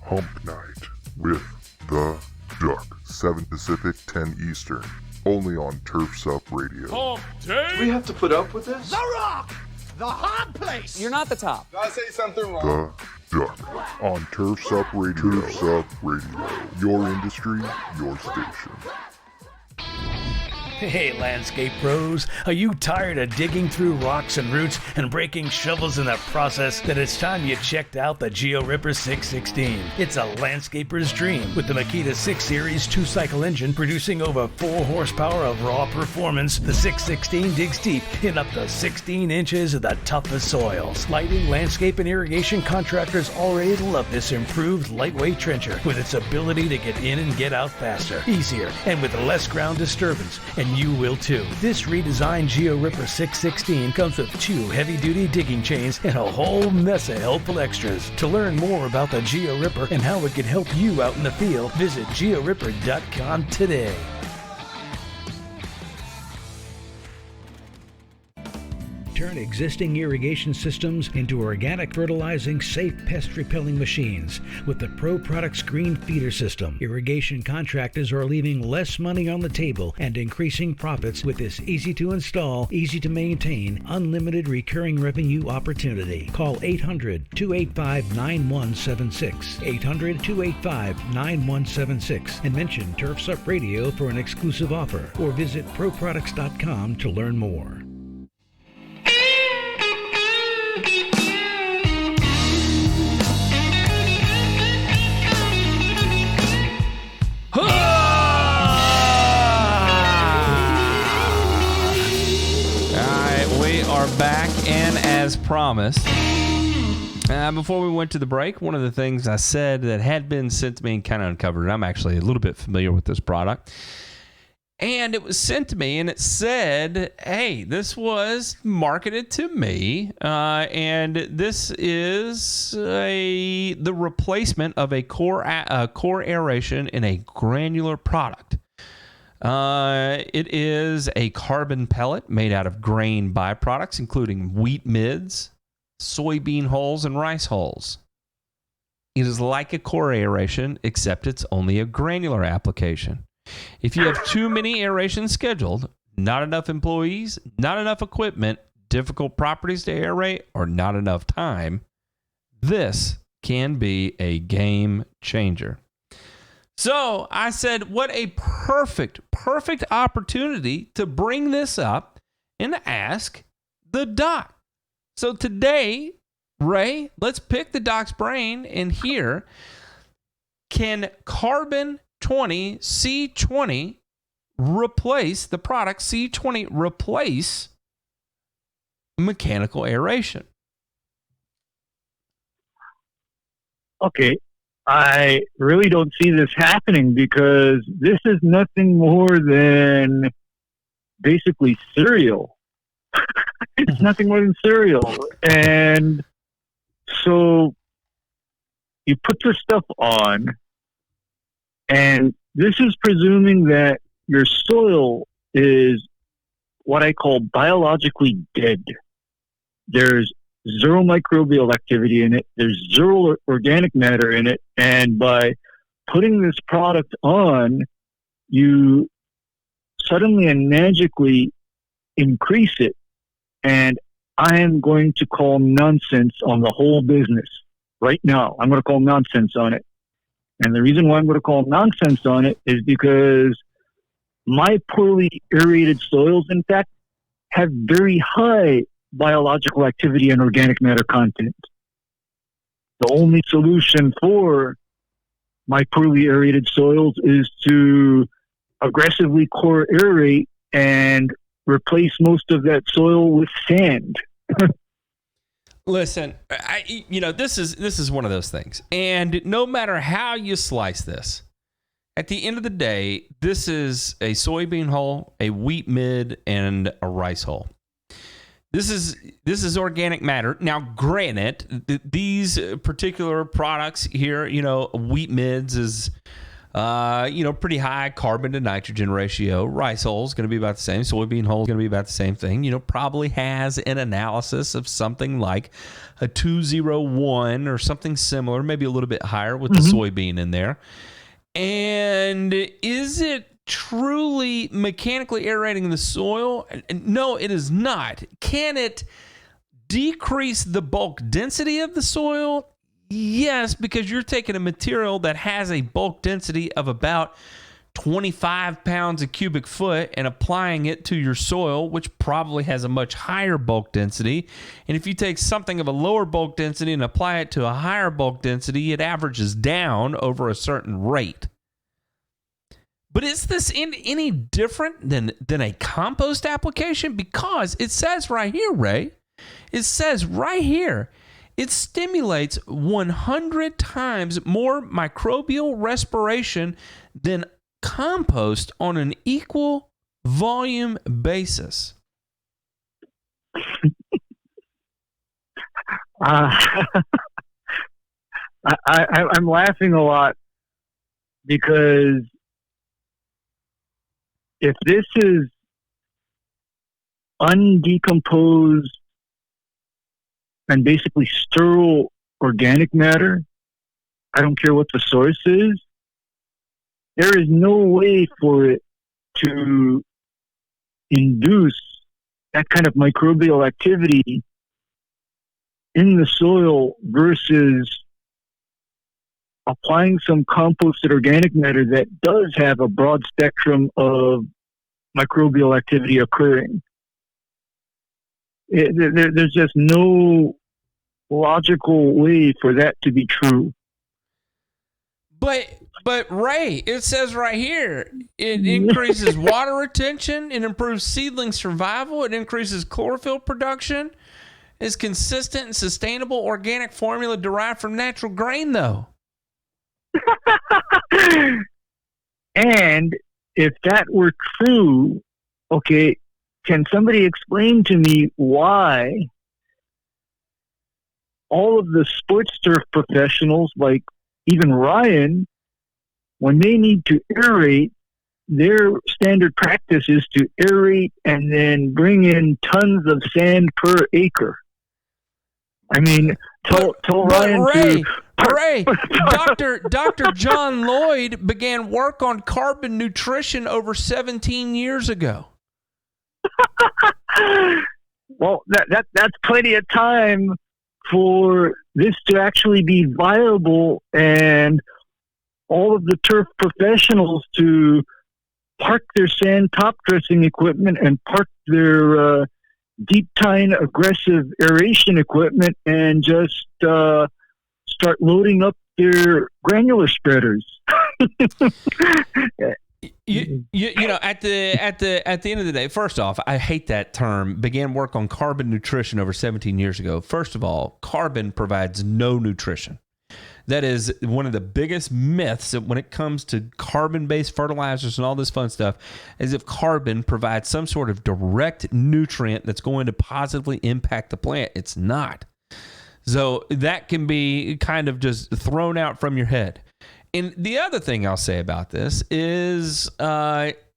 Hump Night with the Duck. 7 Pacific, 10 Eastern. Only on Turfs Up Radio. Hump day? Do we have to put up with this? The Rock! The hard place! You're not the top. Did I say something wrong? The Duck. On Turfs Up Radio. Turfs Up Radio. Your industry, your station. Hey, landscape pros, are you tired of digging through rocks and roots and breaking shovels in the process? Then it's time you checked out the Geo Ripper 616. It's a landscaper's dream with the Makita 6 Series 2-cycle engine producing over 4 horsepower of raw performance. The 616 digs deep in up to 16 inches of the toughest soils. Lighting, landscape, and irrigation contractors already love this improved lightweight trencher with its ability to get in and get out faster, easier, and with less ground disturbance. And you will too. This redesigned Geo Ripper 616 comes with 2 heavy-duty digging chains and a whole mess of helpful extras. To learn more about the Geo Ripper and how it can help you out in the field, visit georipper.com today. Turn existing irrigation systems into organic fertilizing, safe pest repelling machines with the Pro Products Green Feeder System. Irrigation contractors are leaving less money on the table and increasing profits with this easy to install, easy to maintain, unlimited recurring revenue opportunity. Call 800-285-9176, 800-285-9176, and mention Turf's Up Radio for an exclusive offer, or visit proproducts.com to learn more. Back, and as promised, before we went to the break, one of the things I said that had been sent to me and kind of uncovered, and I'm actually a little bit familiar with this product, and it was sent to me and it said, hey, this was marketed to me, and this is the replacement of a core aeration in a granular product. It is a carbon pellet made out of grain byproducts, including wheat midds, soybean hulls, and rice hulls. It is like a core aeration, except it's only a granular application. If you have too many aerations scheduled, not enough employees, not enough equipment, difficult properties to aerate, or not enough time, this can be a game changer. So I said, what a perfect opportunity to bring this up and ask the doc. So today, Ray, let's pick the doc's brain and hear, can Carbon 20 C20 replace the product C20, replace mechanical aeration? Okay. I really don't see this happening because this is nothing more than basically cereal. It's nothing more than cereal. And so you put this stuff on, and this is presuming that your soil is what I call biologically dead. There's zero microbial activity in it. There's zero organic matter in it. And by putting this product on, you suddenly and magically increase it. And I am going to call nonsense on the whole business right now. I'm going to call nonsense on it. And the reason why I'm going to call nonsense on it is because my poorly aerated soils, in fact, have very high biological activity and organic matter content. The only solution for my poorly aerated soils is to aggressively core aerate and replace most of that soil with sand. Listen, this is one of those things. And no matter how you slice this, at the end of the day, this is a soybean hull, a wheat mid, and a rice hull. This is organic matter. Now, granted, these particular products here, wheat mids is, pretty high carbon to nitrogen ratio. Rice hull is going to be about the same. Soybean hull is going to be about the same thing. Probably has an analysis of something like a 201 or something similar, maybe a little bit higher with the soybean in there. And is it truly mechanically aerating the soil? No, it is not. Can it decrease the bulk density of the soil? Yes, because you're taking a material that has a bulk density of about 25 pounds a cubic foot and applying it to your soil, which probably has a much higher bulk density. And if you take something of a lower bulk density and apply it to a higher bulk density, it averages down over a certain rate. But is this any different than a compost application? Because it says right here, Ray, it says right here, it stimulates 100 times more microbial respiration than compost on an equal volume basis. I'm laughing a lot because if this is undecomposed and basically sterile organic matter, I don't care what the source is, there is no way for it to induce that kind of microbial activity in the soil versus applying some composted organic matter that does have a broad spectrum of microbial activity occurring. There's just no logical way for that to be true. But Ray, it says right here, it increases water retention, it improves seedling survival, it increases chlorophyll production, it's consistent and sustainable organic formula derived from natural grain, though. And if that were true, okay, can somebody explain to me why all of the sports turf professionals, like even Ryan, when they need to aerate, their standard practice is to aerate and then bring in tons of sand per acre? I mean, tell Ryan Ray, Dr. John Lloyd began work on carbon nutrition over 17 years ago. Well, that's plenty of time for this to actually be viable, and all of the turf professionals to park their sand top dressing equipment and park their deep tine aggressive aeration equipment and just start loading up their granular spreaders. You know, at the end of the day, first off, I hate that term. Began work on carbon nutrition over 17 years ago. First of all, carbon provides no nutrition. That is one of the biggest myths when it comes to carbon-based fertilizers and all this fun stuff, is if carbon provides some sort of direct nutrient that's going to positively impact the plant. It's not. So that can be kind of just thrown out from your head. And the other thing I'll say about this is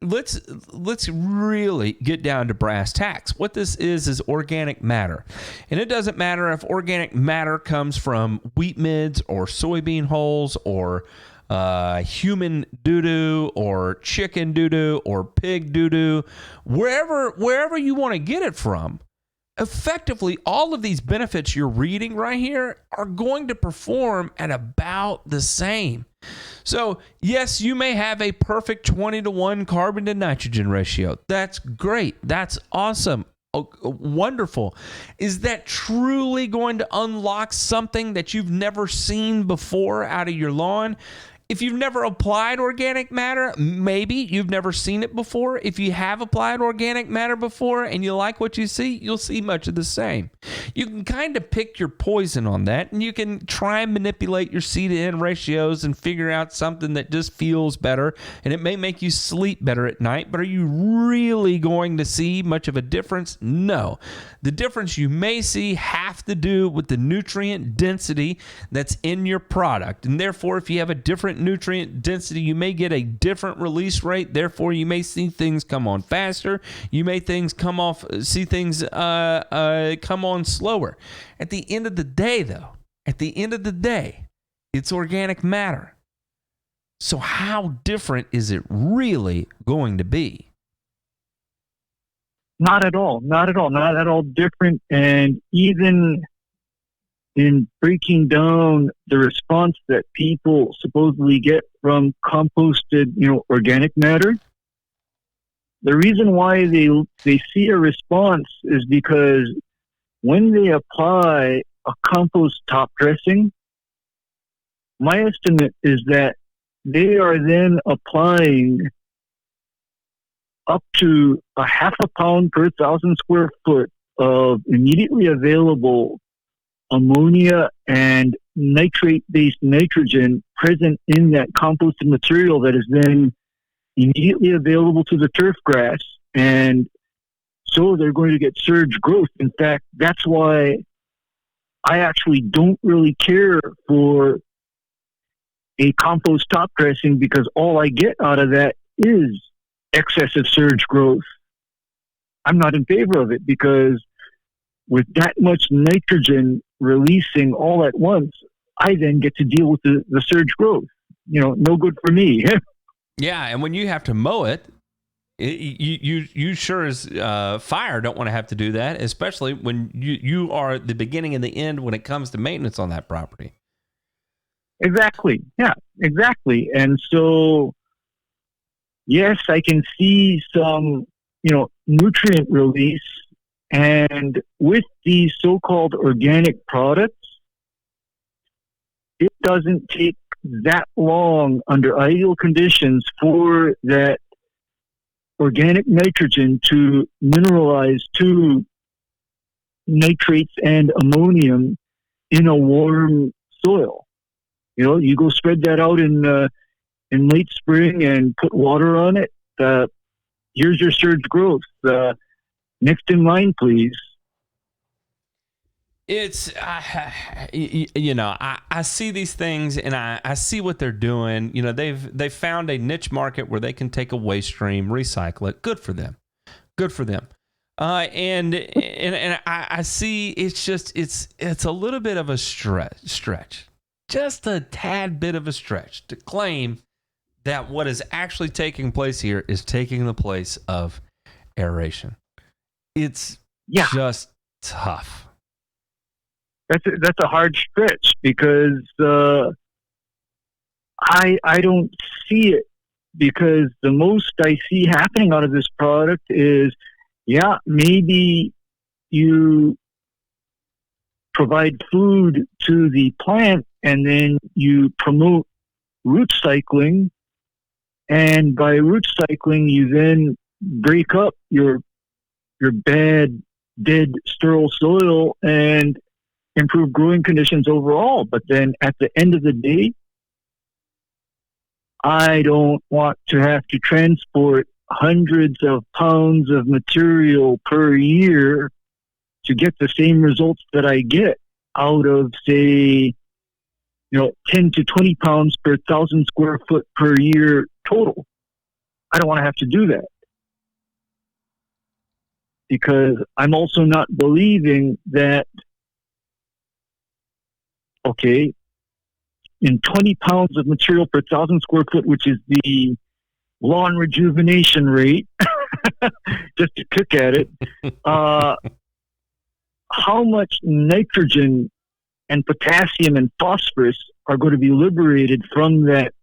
let's really get down to brass tacks. What this is organic matter. And it doesn't matter if organic matter comes from wheat midds or soybean hulls or human doo-doo or chicken doo-doo or pig doo-doo, wherever you want to get it from. Effectively, all of these benefits you're reading right here are going to perform at about the same. So, yes, you may have a perfect 20-to-1 carbon to nitrogen ratio. That's great. That's awesome. Wonderful. Is that truly going to unlock something that you've never seen before out of your lawn? If you've never applied organic matter, maybe you've never seen it before. If you have applied organic matter before and you like what you see, you'll see much of the same. You can kind of pick your poison on that, and you can try and manipulate your C/N ratios and figure out something that just feels better, and it may make you sleep better at night, but are you really going to see much of a difference? No. The difference you may see have to do with the nutrient density that's in your product, and therefore, if you have a different nutrient density, you may get a different release rate. Therefore, you may see things come on faster. You may see things come on slower. At the end of the day, though, it's organic matter. So how different is it really going to be? Not at all. Not at all. Not at all different. And even in breaking down the response that people supposedly get from composted, organic matter. The reason why they see a response is because when they apply a compost top dressing, my estimate is that they are then applying up to a half a pound per 1,000 square foot of immediately available ammonia and nitrate-based nitrogen present in that composted material that is then immediately available to the turf grass, and so they're going to get surge growth. In fact, that's why I actually don't really care for a compost top dressing, because all I get out of that is excessive surge growth. I'm not in favor of it, because with that much nitrogen releasing all at once, I then get to deal with the surge growth. No good for me. Yeah, and when you have to mow it, you sure as fire don't want to have to do that, especially when you are the beginning and the end when it comes to maintenance on that property. Exactly. Yeah, exactly. And so, yes, I can see some, nutrient release. And with these so-called organic products, it doesn't take that long under ideal conditions for that organic nitrogen to mineralize to nitrates and ammonium in a warm soil. You go spread that out in late spring and put water on it. Here's your surge growth. Next in line, please. It's, I see these things and I see what they're doing. They've found a niche market where they can take a waste stream, recycle it. Good for them. And I see it's a little bit of a stretch, just a tad bit of a stretch to claim that what is actually taking place here is taking the place of aeration. It's just tough. That's a hard stretch, because I don't see it, because the most I see happening out of this product is, maybe you provide food to the plant and then you promote root cycling, and by root cycling you then break up your bad, dead, sterile soil and improve growing conditions overall. But then at the end of the day, I don't want to have to transport hundreds of pounds of material per year to get the same results that I get out of, say, 10 to 20 pounds per 1,000 square foot per year total. I don't want to have to do that, because I'm also not believing that, in 20 pounds of material per 1,000 square foot, which is the lawn rejuvenation rate, just to pick at it, how much nitrogen and potassium and phosphorus are going to be liberated from that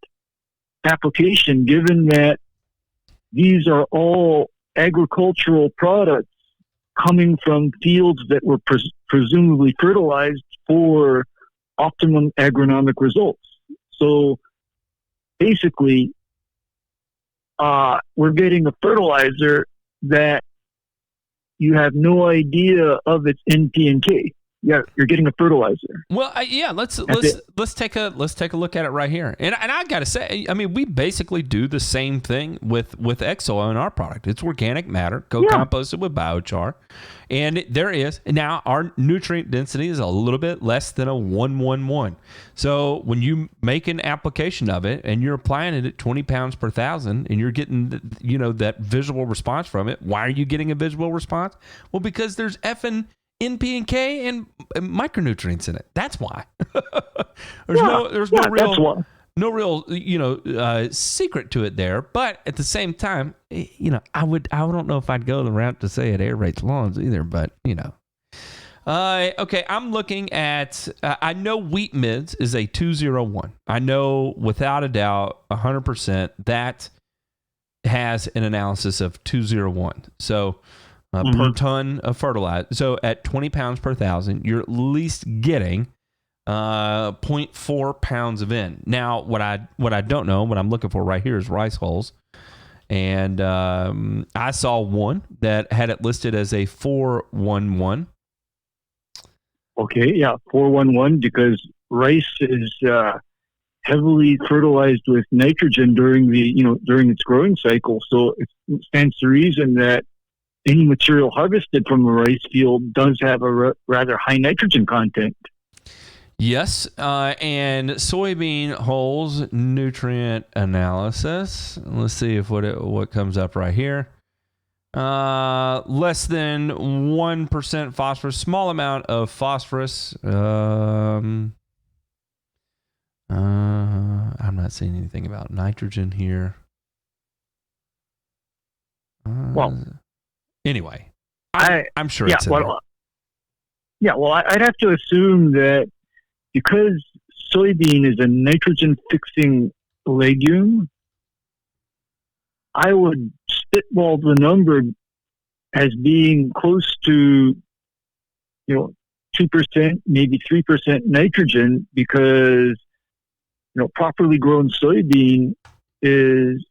application, given that these are all agricultural products coming from fields that were presumably fertilized for optimum agronomic results. So basically, we're getting a fertilizer that you have no idea of its NP and K. Yeah, you're getting a fertilizer. Well, let's take a look at it right here. And I got to say, I mean, we basically do the same thing with Exo in our product. It's organic matter, co-composted with biochar, and there is now our nutrient density is a little bit less than a 111. So when you make an application of it and you're applying it at 20 pounds per 1,000, and you're getting that visual response from it, why are you getting a visual response? Well, because there's effing NP and K and micronutrients in it. That's why. There's no real secret to it there. But at the same time, I don't know if I'd go the route to say it aerates lawns either. But Okay, I'm looking at, I know wheat mids is a 201. I know without a doubt, 100%, that has an analysis of 201. So per ton of fertilizer. So at 20 pounds per thousand, you're at least getting 0.4 pounds of N. Now, what I don't know, what I'm looking for right here is rice hulls. And I saw one that had it listed as a 411. Okay, yeah, 411, because rice is heavily fertilized with nitrogen during its growing cycle. So it stands to reason that any material harvested from a rice field does have a rather high nitrogen content. Yes, and soybean hulls nutrient analysis. Let's see if what comes up right here. Less than 1% phosphorus, small amount of phosphorus. I'm not seeing anything about nitrogen here. Anyway, I'm sure it's in there. Yeah, well, I'd have to assume that because soybean is a nitrogen-fixing legume, I would spitball the number as being close to, 2%, maybe 3% nitrogen, because, properly grown soybean is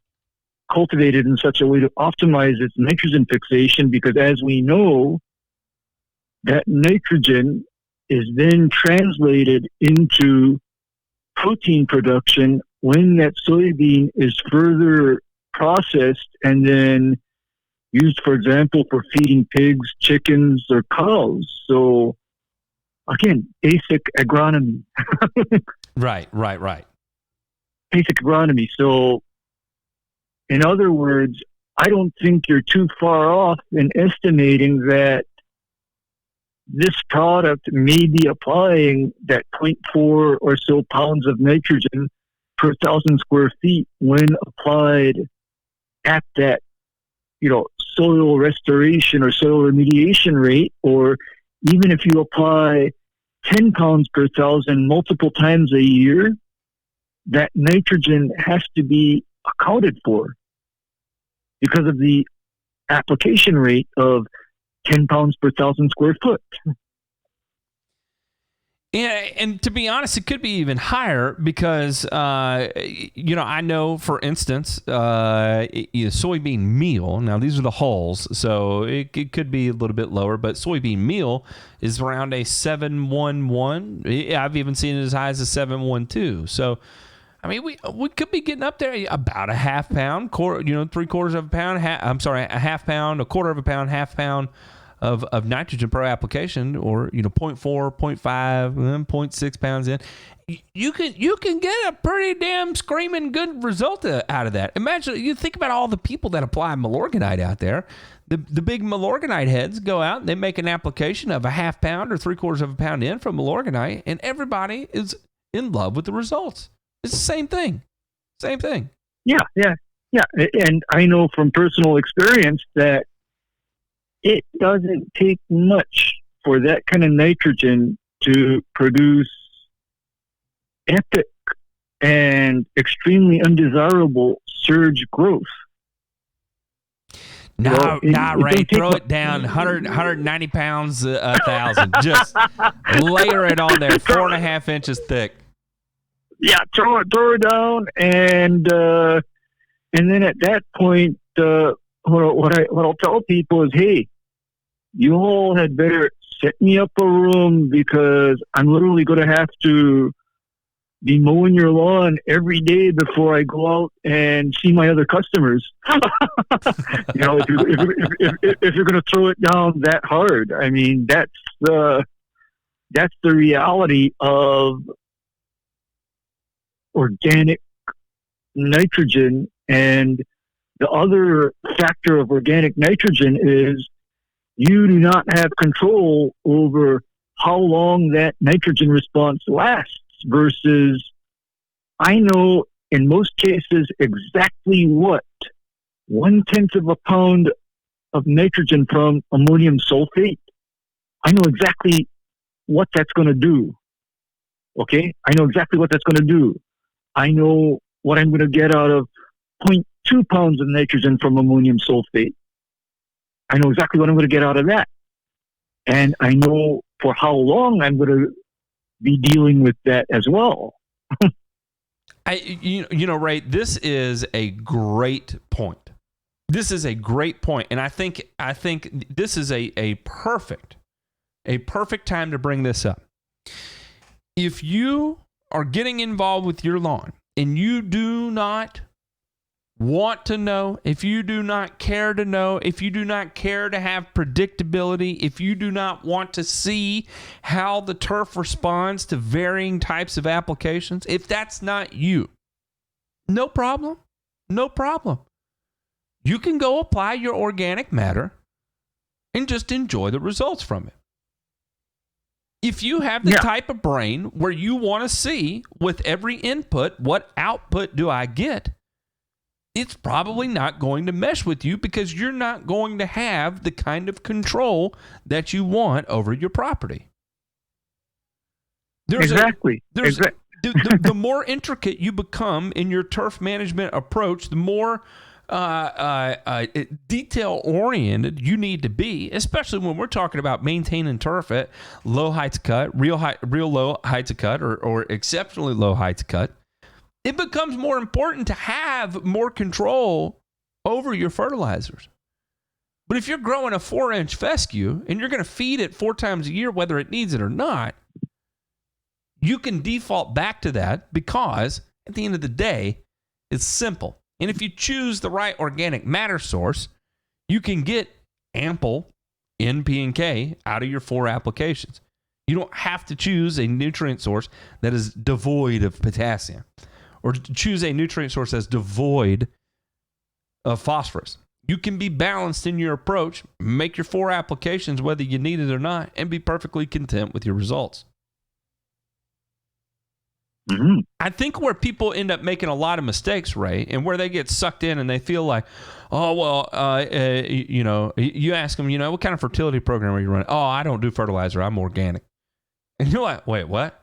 cultivated in such a way to optimize its nitrogen fixation, because as we know, that nitrogen is then translated into protein production when that soybean is further processed and then used, for example, for feeding pigs, chickens, or cows. So, again, basic agronomy. Right. Basic agronomy. So, in other words, I don't think you're too far off in estimating that this product may be applying that 0.4 or so pounds of nitrogen per 1,000 square feet when applied at that, soil restoration or soil remediation rate, or even if you apply 10 pounds per 1,000 multiple times a year, that nitrogen has to be accounted for because of the application rate of 10 pounds per 1,000 square foot. Yeah, and to be honest, it could be even higher because, I know, for instance, soybean meal. Now, these are the hulls, so it could be a little bit lower, but soybean meal is around a 711. I've even seen it as high as a 712. So, I mean, we could be getting up there about a half pound, three-quarters of a pound, a half pound, a quarter of a pound, half pound of nitrogen per application, or 0.4, 0.5, 0.6 pounds in. You can get a pretty damn screaming good result out of that. Imagine, you think about all the people that apply Milorganite out there. The big Milorganite heads go out and they make an application of a half pound or three-quarters of a pound in from Milorganite, and everybody is in love with the results. It's the same thing. Yeah. And I know from personal experience that it doesn't take much for that kind of nitrogen to produce epic and extremely undesirable surge growth. Ray, throw it down 190 pounds a 1,000. Just layer it on there, 4.5 inches thick. Yeah, throw it down, and then at that point, what I'll tell people is, hey, you all had better set me up a room, because I'm literally going to have to be mowing your lawn every day before I go out and see my other customers. If you're going to throw it down that hard, I mean, that's the reality of organic nitrogen. And the other factor of organic nitrogen is you do not have control over how long that nitrogen response lasts, versus I know in most cases exactly what 1/10 of a pound of nitrogen from ammonium sulfate I know exactly what that's going to do. Okay? I know exactly what that's going to do. I know what I'm going to get out of 0.2 pounds of nitrogen from ammonium sulfate. I know exactly what I'm going to get out of that. And I know for how long I'm going to be dealing with that as well. You know, Ray, this is a great point. This is a great point, and I think this is a perfect time to bring this up. If you are getting involved with your lawn and you do not want to know, if you do not care to know, if you do not care to have predictability, if you do not want to see how the turf responds to varying types of applications, if that's not you, no problem. No problem. You can go apply your organic matter and just enjoy the results from it. If you have the type of brain where you want to see with every input, what output do I get? It's probably not going to mesh with you because you're not going to have the kind of control that you want over your property. Exactly. The more intricate you become in your turf management approach, the more detail-oriented you need to be, especially when we're talking about maintaining turf at low heights of cut, real low heights of cut, or exceptionally low heights of cut. It becomes more important to have more control over your fertilizers. But if you're growing a 4-inch fescue and you're going to feed it 4 times a year, whether it needs it or not, you can default back to that because at the end of the day, it's simple. And if you choose the right organic matter source, you can get ample N, P, and K out of your 4 applications. You don't have to choose a nutrient source that is devoid of potassium, or choose a nutrient source that's devoid of phosphorus. You can be balanced in your approach, make your 4 applications whether you need it or not, and be perfectly content with your results. Mm-hmm. I think where people end up making a lot of mistakes, Ray, and where they get sucked in and they feel like, oh, well, you know, you ask them, you know, what kind of fertility program are you running? Oh, I don't do fertilizer. I'm organic. And you're like, wait, what?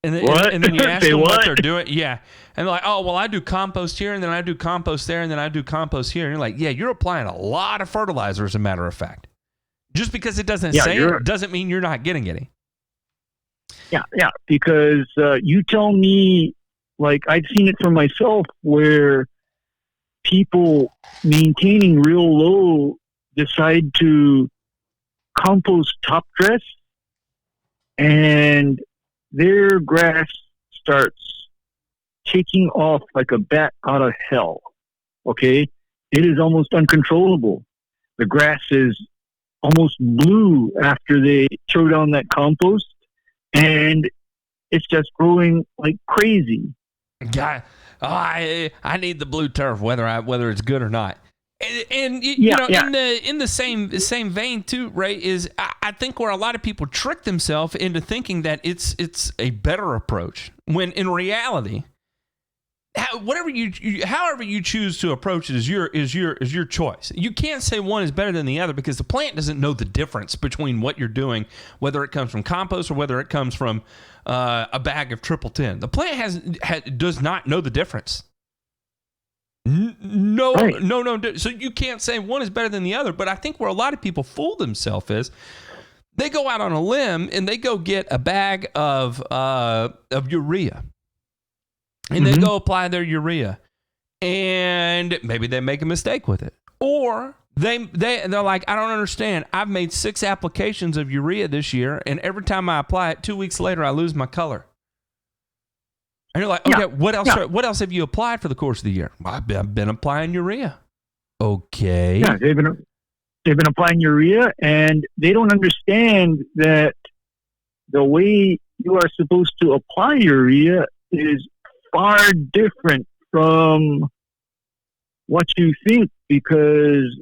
And then you ask them what they're doing. Yeah. And they're like, oh, well, I do compost here, and then I do compost there, and then I do compost here. And you're like, yeah, you're applying a lot of fertilizer, as a matter of fact. Just because it doesn't say it doesn't mean you're not getting any. Yeah, because you tell me, like, I've seen it for myself where people maintaining real low decide to compost top dress, and their grass starts taking off like a bat out of hell. Okay? It is almost uncontrollable. The grass is almost blue after they throw down that compost, and it's just growing like crazy. God, I need the blue turf, whether it's good or not. And you know, in the same vein too, Ray, is I think where a lot of people trick themselves into thinking that it's a better approach, when in reality, however you choose to approach it is your choice. You can't say one is better than the other because the plant doesn't know the difference between what you're doing, whether it comes from compost or whether it comes from a bag of triple 10. The plant does not know the difference. No. So you can't say one is better than the other. But I think where a lot of people fool themselves is they go out on a limb and they go get a bag of urea. And they go apply their urea, and maybe they make a mistake with it, or they're like, I don't understand. I've made 6 applications of urea this year, and every time I apply it, 2 weeks later, I lose my color. And you're like, okay, what else? What else have you applied for the course of the year? I've been applying urea. Okay. Yeah, they've been applying urea, and they don't understand that the way you are supposed to apply urea is far different from what you think, because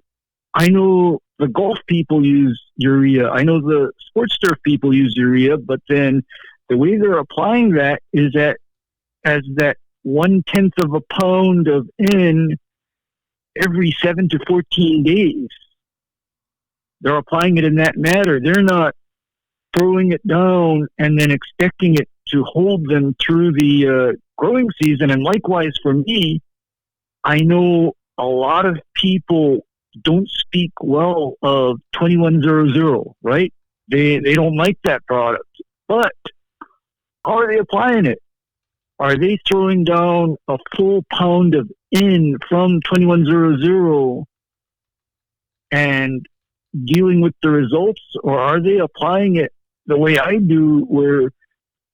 I know the golf people use urea. I know the sports turf people use urea, but then the way they're applying that is as that 1/10 of a pound of N every 7 to 14 days. They're applying it in that manner. They're not throwing it down and then expecting it to hold them through the growing season. And likewise for me, I know a lot of people don't speak well of 2100, right? They don't like that product. But how are they applying it? Are they throwing down a full pound of N from 2100 and dealing with the results, or are they applying it the way I do, where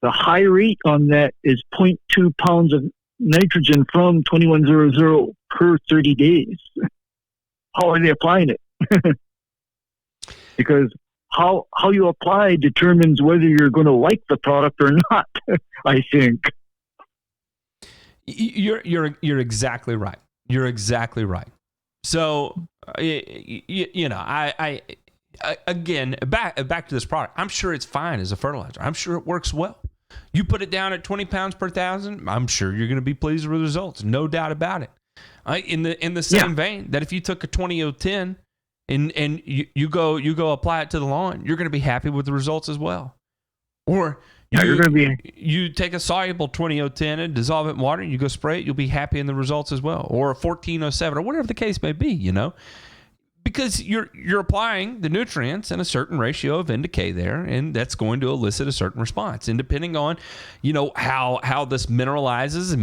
the high rate on that is 0.2 pounds of nitrogen from 2100 per 30 days? How are they applying it? Because how you apply determines whether you're going to like the product or not, I think. You're exactly right. You're exactly right. So, I again, back to this product. I'm sure it's fine as a fertilizer. I'm sure it works well. You put it down at 20 pounds per thousand, I'm sure you're going to be pleased with the results. No doubt about it. In the same vein, that if you took a 20-0-10 and you go apply it to the lawn, you're going to be happy with the results as well. Or you take a soluble 20-0-10 and dissolve it in water and you go spray it, you'll be happy in the results as well. Or a 14-07 or whatever the case may be, because you're applying the nutrients in a certain ratio of N to K there, and that's going to elicit a certain response. And depending on, how this mineralizes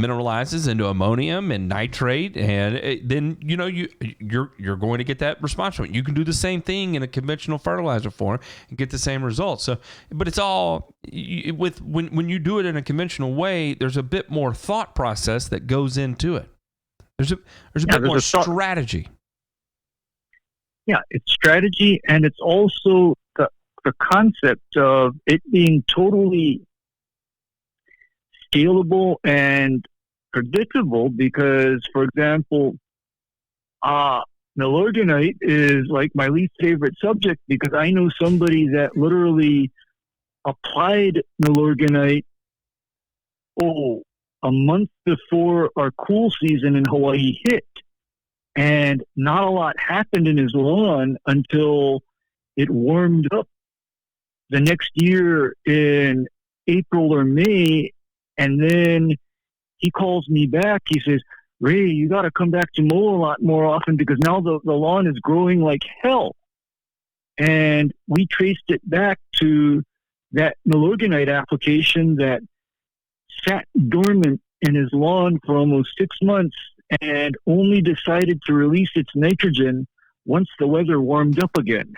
into ammonium and nitrate, and then you're going to get that response from it. You can do the same thing in a conventional fertilizer form and get the same results. So, but it's all when you do it in a conventional way, there's a bit more thought process that goes into it. There's a bit more strategy. Yeah, it's strategy, and it's also the concept of it being totally scalable and predictable. Because, for example, Milorganite is like my least favorite subject, because I know somebody that literally applied Milorganite a month before our cool season in Hawaii hit. And not a lot happened in his lawn until it warmed up the next year in April or May. And then he calls me back. He says, "Ray, you got to come back to mow a lot more often, because now the lawn is growing like hell." And we traced it back to that Milorganite application that sat dormant in his lawn for almost 6 months, and only decided to release its nitrogen once the weather warmed up again.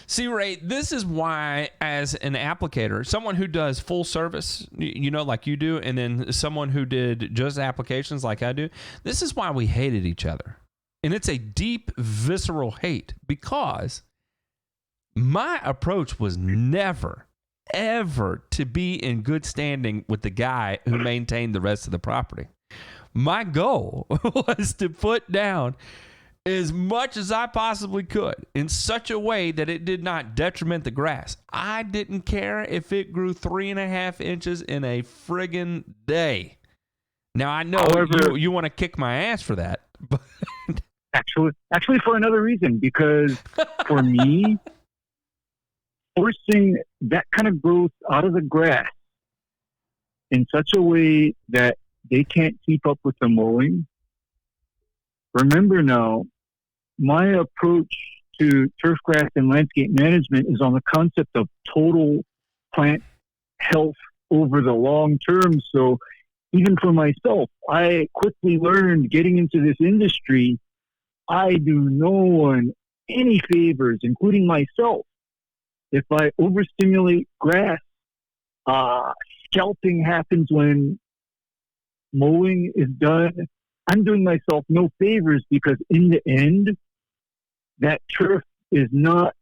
See, Ray, this is why, as an applicator, someone who does full service, like you do, and then someone who did just applications like I do, this is why we hated each other. And it's a deep, visceral hate, because my approach was never, ever to be in good standing with the guy who maintained the rest of the property. My goal was to put down as much as I possibly could in such a way that it did not detriment the grass. I didn't care if it grew 3.5 inches in a friggin' day. Now, I know you want to kick my ass for that. But Actually, for another reason, because for me, forcing that kind of growth out of the grass in such a way that they can't keep up with the mowing. Remember now, my approach to turfgrass and landscape management is on the concept of total plant health over the long term. So even for myself, I quickly learned, getting into this industry, I do no one any favors, including myself, if I overstimulate grass. Scalping happens when mowing is done. I'm doing myself no favors, because in the end, that turf is not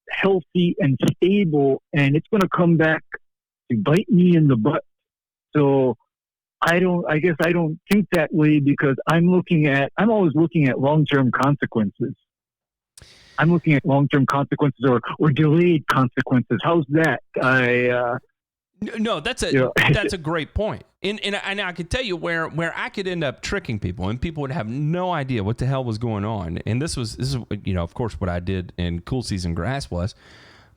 healthy and stable, and it's going to come back to bite me in the butt. So I guess I don't think that way, because I'm always looking at long-term consequences. I'm looking at long-term consequences or delayed consequences. How's that? No, that's a great point. And I could tell you where I could end up tricking people, and people would have no idea what the hell was going on. And this is of course what I did in cool season grass was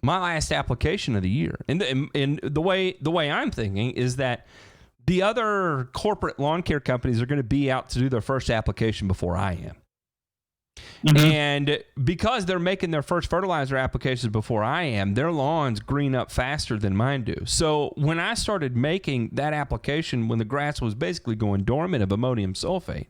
my last application of the year. And the way I'm thinking is that the other corporate lawn care companies are going to be out to do their first application before I am. Mm-hmm. And because they're making their first fertilizer applications before I am, their lawns green up faster than mine do. So when I started making that application, when the grass was basically going dormant of ammonium sulfate,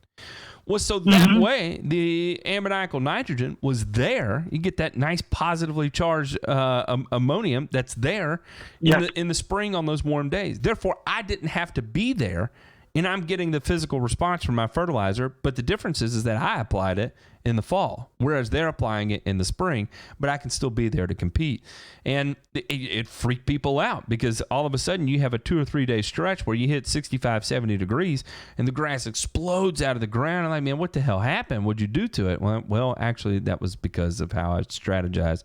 that way the ammoniacal nitrogen was there. You get that nice positively charged ammonium that's there in the spring on those warm days. Therefore, I didn't have to be there, and I'm getting the physical response from my fertilizer. But the difference is that I applied it in the fall, whereas they're applying it in the spring, but I can still be there to compete. And it freaked people out because all of a sudden you have a 2 or 3 day stretch where you hit 65, 70 degrees and the grass explodes out of the ground. I'm like, man, what the hell happened? What'd you do to it? Well, actually that was because of how I strategized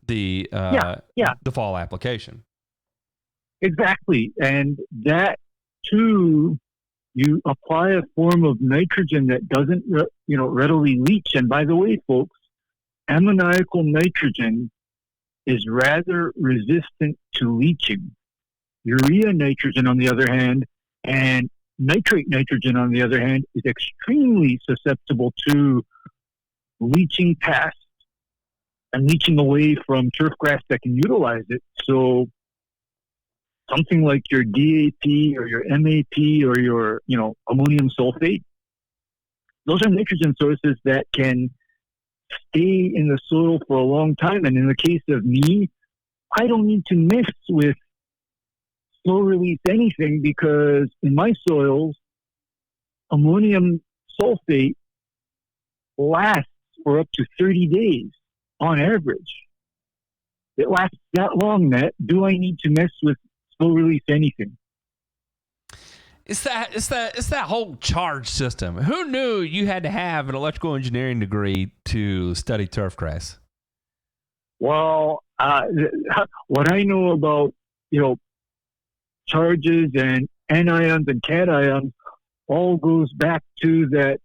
the fall application. Exactly. And that too, you apply a form of nitrogen that doesn't, readily leach. And by the way, folks, ammoniacal nitrogen is rather resistant to leaching. Urea nitrogen, on the other hand, and nitrate nitrogen, on the other hand, is extremely susceptible to leaching past and leaching away from turf grass that can utilize it. So something like your DAP or your MAP or your, ammonium sulfate, those are nitrogen sources that can stay in the soil for a long time. And in the case of me, I don't need to mix with slow release anything because in my soils, ammonium sulfate lasts for up to 30 days on average. It lasts that long, Matt. Do I need to mess with slow release anything? It's that whole charge system. Who knew you had to have an electrical engineering degree to study turfgrass? Well, what I know about, charges and anions and cations all goes back to that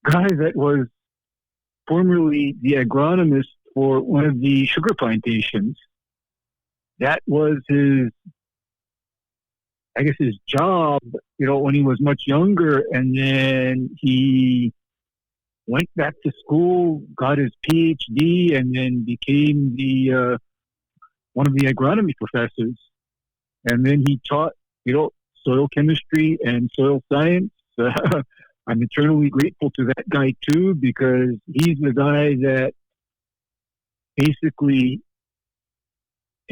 guy that was formerly the agronomist for one of the sugar plantations. That was his job, when he was much younger. And then he went back to school, got his PhD, and then became one of the agronomy professors. And then he taught, soil chemistry and soil science. I'm eternally grateful to that guy too, because he's the guy that basically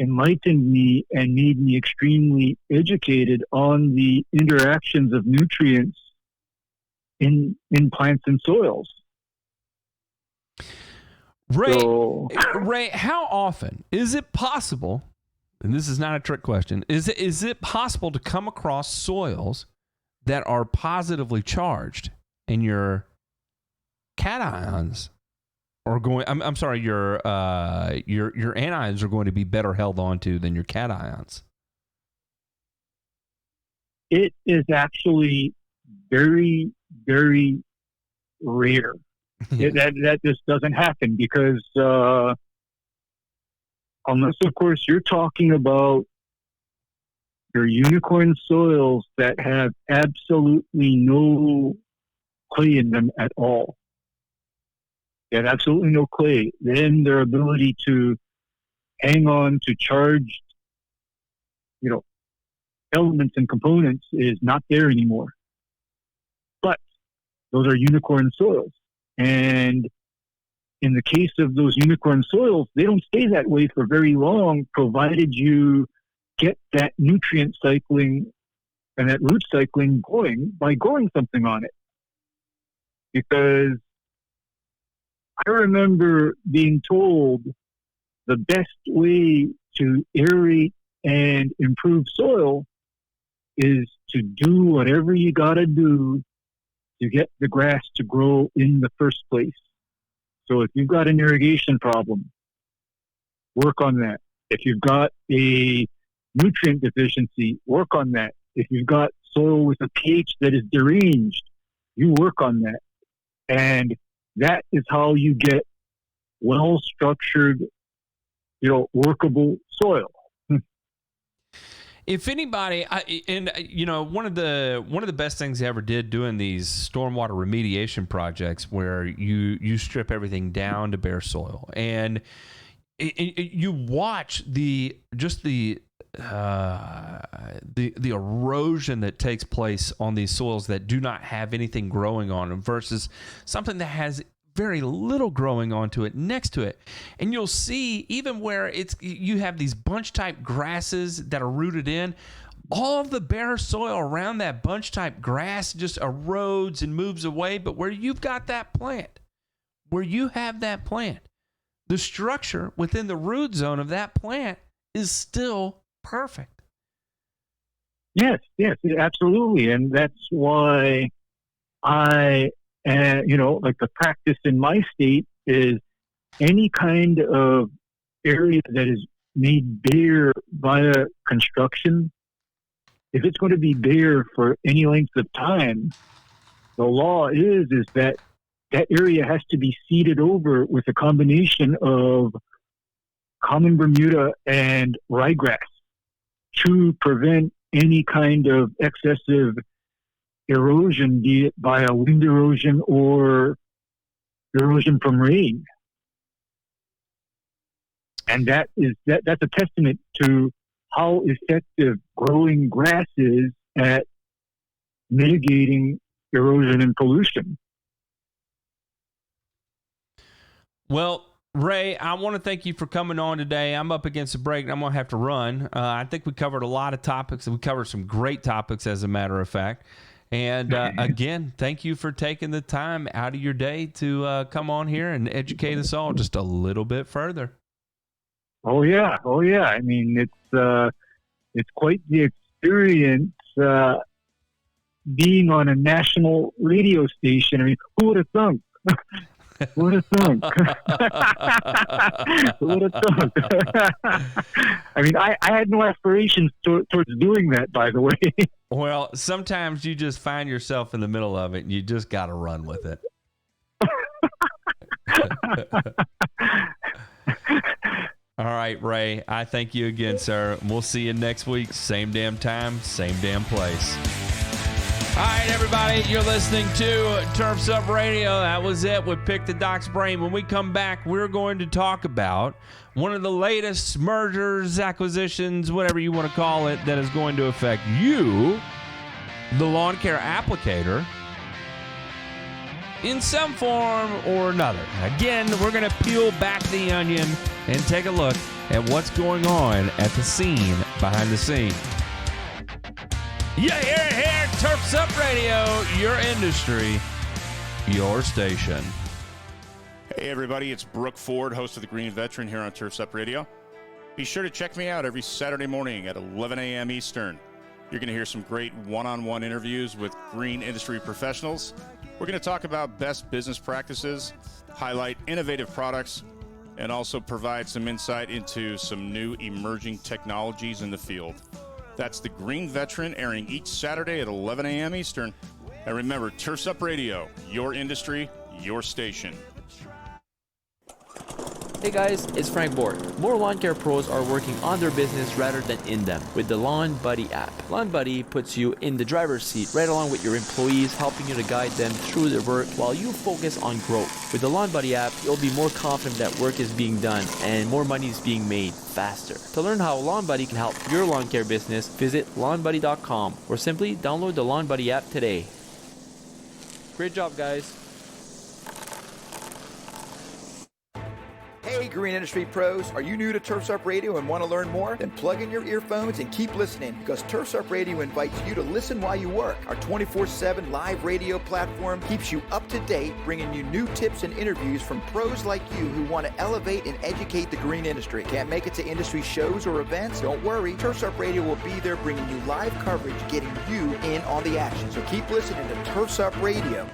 enlightened me and made me extremely educated on the interactions of nutrients in plants and soils. Ray, how often is it possible, and this is not a trick question, is it possible to come across soils that are positively charged and your cations are going, I'm sorry, your anions are going to be better held onto than your cations? It is actually very, very rare. That just doesn't happen because unless, of course, you're talking about your unicorn soils that have absolutely no clay in them at all. They have absolutely no clay. Then their ability to hang on to charged, elements and components is not there anymore. But those are unicorn soils. And in the case of those unicorn soils, they don't stay that way for very long, provided you get that nutrient cycling and that root cycling going by growing something on it. Because I remember being told the best way to aerate and improve soil is to do whatever you got to do to get the grass to grow in the first place. So if you've got an irrigation problem, work on that. If you've got a nutrient deficiency, work on that. If you've got soil with a pH that is deranged, you work on that. And that is how you get well-structured, workable soil. If anybody, one of the best things I ever did doing these stormwater remediation projects, where you strip everything down to bare soil, and you watch the erosion that takes place on these soils that do not have anything growing on them versus something that has very little growing onto it next to it. And you'll see, even where you have these bunch type grasses that are rooted in, all of the bare soil around that bunch type grass just erodes and moves away. But where you've got that plant, the structure within the root zone of that plant is still perfect. Yes, absolutely. And that's why like the practice in my state is any kind of area that is made bare via construction, if it's going to be bare for any length of time, the law is that area has to be seeded over with a combination of common Bermuda and ryegrass to prevent any kind of excessive erosion, be it by a wind erosion or erosion from rain. And that's a testament to how effective growing grass is at mitigating erosion and pollution. Well, Ray, I want to thank you for coming on today. I'm up against a break, and I'm going to have to run. I think we covered a lot of topics, and we covered some great topics, as a matter of fact. And again, thank you for taking the time out of your day to come on here and educate us all just a little bit further. Oh yeah. I mean, it's quite the experience being on a national radio station. I mean, who would have thunk? Who would have thunk? Who would have thunk? I mean, I had no aspirations towards doing that, by the way. Well, sometimes you just find yourself in the middle of it, and you just got to run with it. All right, Ray, I thank you again, sir. We'll see you next week. Same damn time, same damn place. All right, everybody, you're listening to Turfs Up Radio. That was it with Pick the Doc's Brain. When we come back, we're going to talk about one of the latest mergers, acquisitions, whatever you want to call it, that is going to affect you, the lawn care applicator, in some form or another. Again, we're going to peel back the onion and take a look at what's going on at the scene behind the scene. Yeah, here, Turfs Up Radio, your industry, your station. Hey, everybody, it's Brooke Ford, host of the Green Veteran here on Turfs Up Radio. Be sure to check me out every Saturday morning at 11 a.m. Eastern. You're going to hear some great one-on-one interviews with green industry professionals. We're going to talk about best business practices, highlight innovative products, and also provide some insight into some new emerging technologies in the field. That's the Green Veteran, airing each Saturday at 11 a.m. Eastern. And remember, Turfs Up Radio, your industry, your station. Hey guys, it's Frank Bort. More lawn care pros are working on their business rather than in them with the Lawn Buddy app. Lawn Buddy puts you in the driver's seat right along with your employees, helping you to guide them through their work while you focus on growth. With the Lawn Buddy app, you'll be more confident that work is being done and more money is being made faster. To learn how Lawn Buddy can help your lawn care business, visit lawnbuddy.com or simply download the Lawn Buddy app today. Great job, guys. Hey, Green Industry Pros, are you new to Turfs Up Radio and want to learn more? Then plug in your earphones and keep listening, because Turfs Up Radio invites you to listen while you work. Our 24/7 live radio platform keeps you up to date, bringing you new tips and interviews from pros like you who want to elevate and educate the green industry. Can't make it to industry shows or events? Don't worry. Turfs Up Radio will be there bringing you live coverage, getting you in on the action. So keep listening to Turfs Up Radio,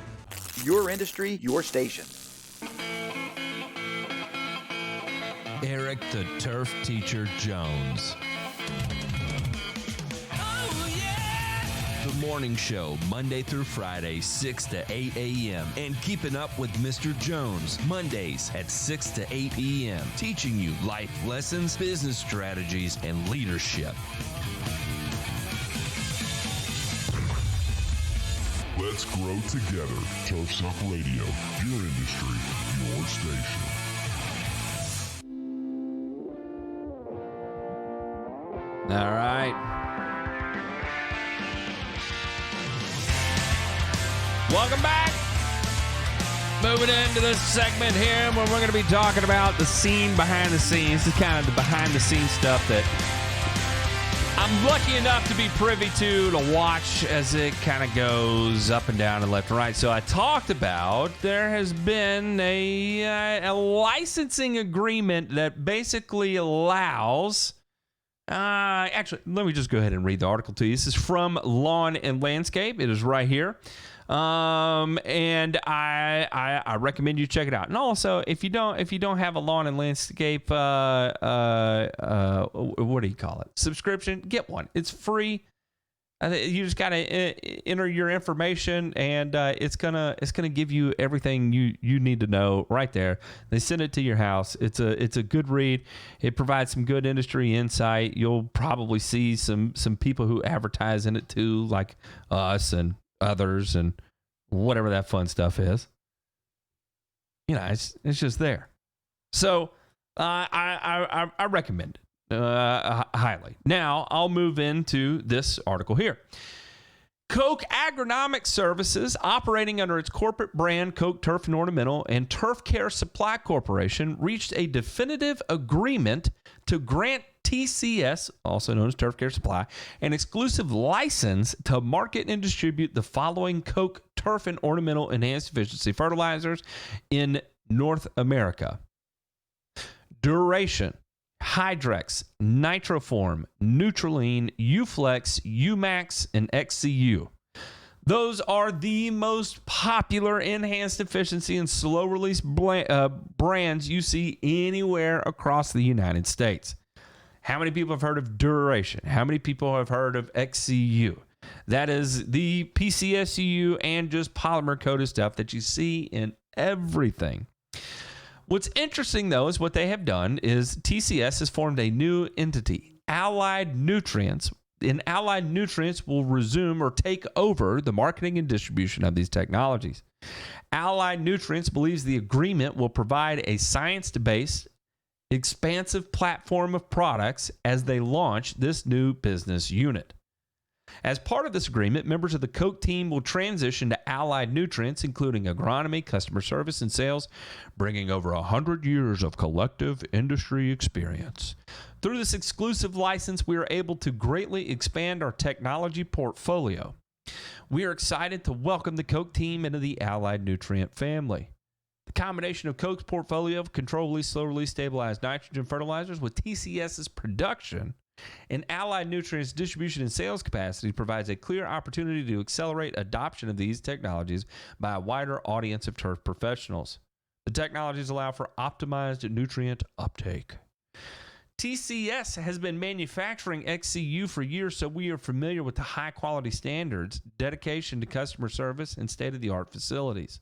your industry, your station. Eric the Turf Teacher Jones. The morning show, Monday through Friday, 6 to 8 a.m. And Keeping Up with Mr. Jones, Mondays at 6 to 8 p.m. Teaching you life lessons, business strategies, and leadership. Let's grow together. Turf's Up Radio, your industry, your station. All right. Welcome back. Moving into this segment here where we're going to be talking about the scene behind the scenes. This is kind of the behind the scenes stuff that I'm lucky enough to be privy to watch as it kind of goes up and down and left and right. So I talked about there has been a licensing agreement that basically allows... actually, let me just go ahead and read the article to you. This is from Lawn and Landscape. It is right here. And I recommend you check it out. And also, if you don't have a lawn and landscape, what do you call it? Subscription, get one. It's free. You just gotta enter your information, and it's gonna give you everything you need to know right there. They send it to your house. It's a good read. It provides some good industry insight. You'll probably see some people who advertise in it too, like us and others and whatever that fun stuff is. It's just there. So I recommend it highly. Now I'll move into this article here. Koch Agronomic Services, operating under its corporate brand Koch Turf and Ornamental and Turf Care Supply Corporation, reached a definitive agreement to grant TCS, also known as Turf Care Supply, an exclusive license to market and distribute the following Koch Turf and Ornamental Enhanced Efficiency fertilizers in North America: Duration, Hydrex, Nitroform, Neutraline, Uflex, Umax, and XCU. Those are the most popular enhanced efficiency and slow release brands you see anywhere across the United States. How many people have heard of Duration? How many people have heard of XCU? That is the PCSU and just polymer coated stuff that you see in everything. What's interesting, though, is what they have done is TCS has formed a new entity, Allied Nutrients. And Allied Nutrients will resume or take over the marketing and distribution of these technologies. Allied Nutrients believes the agreement will provide a science-based, expansive platform of products as they launch this new business unit. As part of this agreement, members of the Koch team will transition to Allied Nutrients, including agronomy, customer service, and sales, bringing over 100 years of collective industry experience. Through this exclusive license, we are able to greatly expand our technology portfolio. We are excited to welcome the Koch team into the Allied Nutrient family. The combination of Koch's portfolio of controlled-release, slow-release, stabilized nitrogen fertilizers with TCS's production and Allied Nutrients distribution and sales capacity provides a clear opportunity to accelerate adoption of these technologies by a wider audience of turf professionals. The technologies allow for optimized nutrient uptake. TCS has been manufacturing XCU for years, so we are familiar with the high-quality standards, dedication to customer service, and state-of-the-art facilities.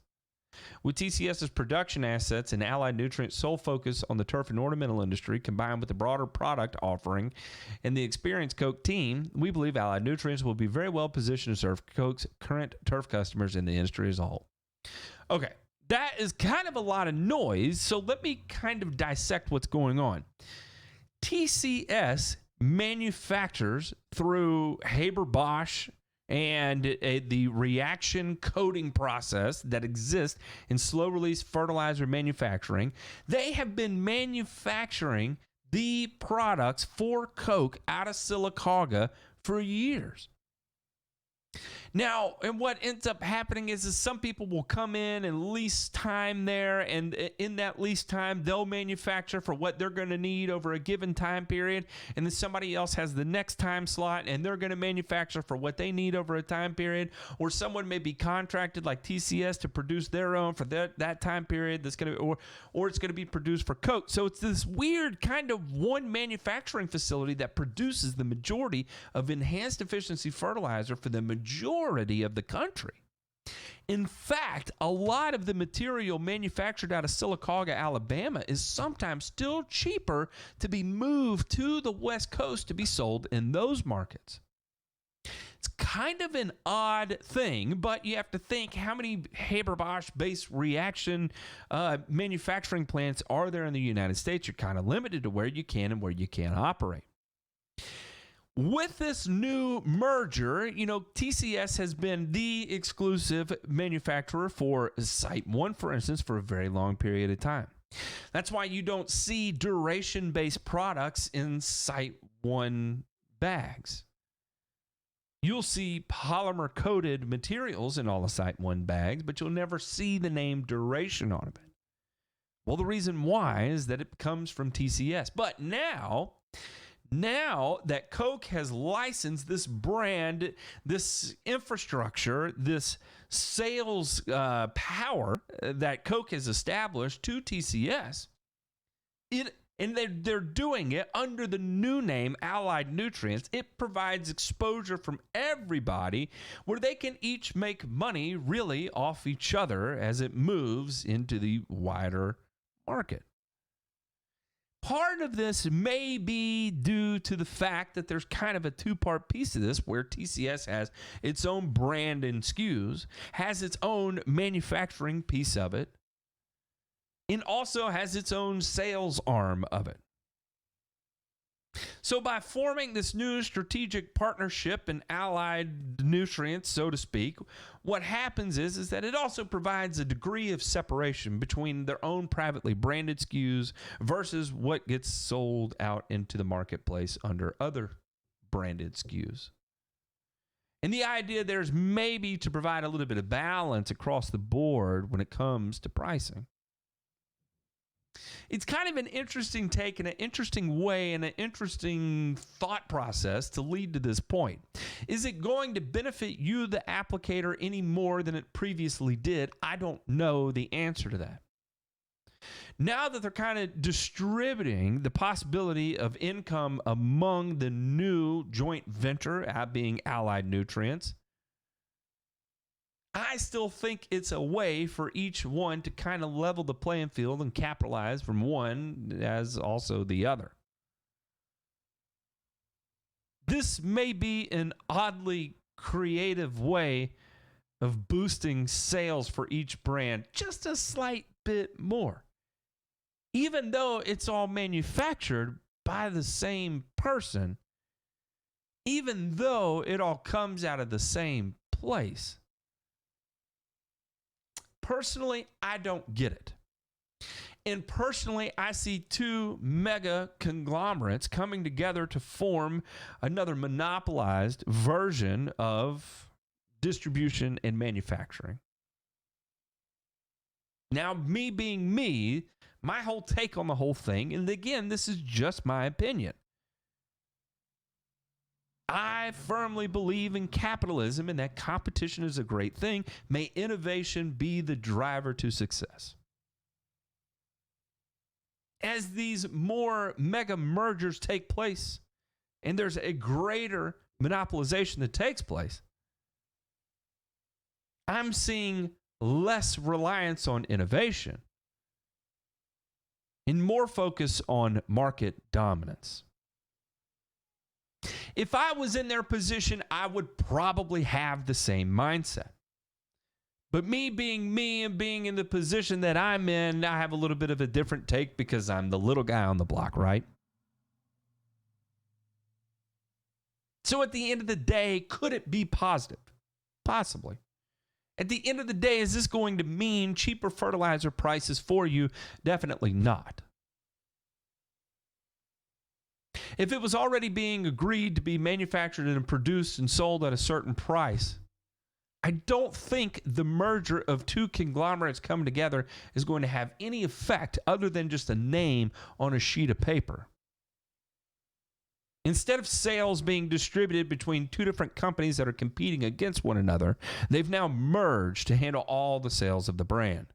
With TCS's production assets and Allied Nutrients' sole focus on the turf and ornamental industry, combined with the broader product offering and the experienced Koch team, we believe Allied Nutrients will be very well positioned to serve Koch's current turf customers in the industry as a whole. Okay, that is kind of a lot of noise, so let me kind of dissect what's going on. TCS manufactures through Haber-Bosch and the reaction coating process that exists in slow-release fertilizer manufacturing. They have been manufacturing the products for Koch out of Sylacauga for years. Now, and what ends up happening is some people will come in and lease time there, and in that lease time, they'll manufacture for what they're going to need over a given time period, and then somebody else has the next time slot, and they're going to manufacture for what they need over a time period, or someone may be contracted like TCS to produce their own for that time period that's going to, or it's going to be produced for Coke. So it's this weird kind of one manufacturing facility that produces the majority of enhanced efficiency fertilizer for the majority of the country. In fact, a lot of the material manufactured out of Sylacauga, Alabama is sometimes still cheaper to be moved to the West Coast to be sold in those markets. It's kind of an odd thing, but you have to think how many Haber-Bosch-based reaction manufacturing plants are there in the United States. You're kind of limited to where you can and where you can't operate. With this new merger, TCS has been the exclusive manufacturer for Site 1, for instance, for a very long period of time. That's why you don't see duration-based products in Site 1 bags. You'll see polymer-coated materials in all the Site 1 bags, but you'll never see the name duration on it. Well, the reason why is that it comes from TCS. But now that Coke has licensed this brand, this infrastructure, this sales power that Coke has established to TCS, and they're doing it under the new name Allied Nutrients, it provides exposure from everybody where they can each make money really off each other as it moves into the wider market. Part of this may be due to the fact that there's kind of a two-part piece of this where TCS has its own brand and SKUs, has its own manufacturing piece of it, and also has its own sales arm of it. So by forming this new strategic partnership in Allied Nutrients, so to speak, what happens is that it also provides a degree of separation between their own privately branded SKUs versus what gets sold out into the marketplace under other branded SKUs. And the idea there is maybe to provide a little bit of balance across the board when it comes to pricing. It's kind of an interesting take and an interesting way and an interesting thought process to lead to this point. Is it going to benefit you, the applicator, any more than it previously did? I don't know the answer to that. Now that they're kind of distributing the possibility of income among the new joint venture, being Allied Nutrients, I still think it's a way for each one to kind of level the playing field and capitalize from one as also the other. This may be an oddly creative way of boosting sales for each brand just a slight bit more, even though it's all manufactured by the same person, even though it all comes out of the same place. Personally, I don't get it. And personally, I see two mega conglomerates coming together to form another monopolized version of distribution and manufacturing. Now, me being me, my whole take on the whole thing, and again, this is just my opinion. I firmly believe in capitalism and that competition is a great thing. May innovation be the driver to success. As these more mega mergers take place and there's a greater monopolization that takes place, I'm seeing less reliance on innovation and more focus on market dominance. If I was in their position, I would probably have the same mindset. But me being me and being in the position that I'm in, I have a little bit of a different take because I'm the little guy on the block, right? So at the end of the day, could it be positive? Possibly. At the end of the day, is this going to mean cheaper fertilizer prices for you? Definitely not. If it was already being agreed to be manufactured and produced and sold at a certain price, I don't think the merger of two conglomerates coming together is going to have any effect other than just a name on a sheet of paper. Instead of sales being distributed between two different companies that are competing against one another, they've now merged to handle all the sales of the brand.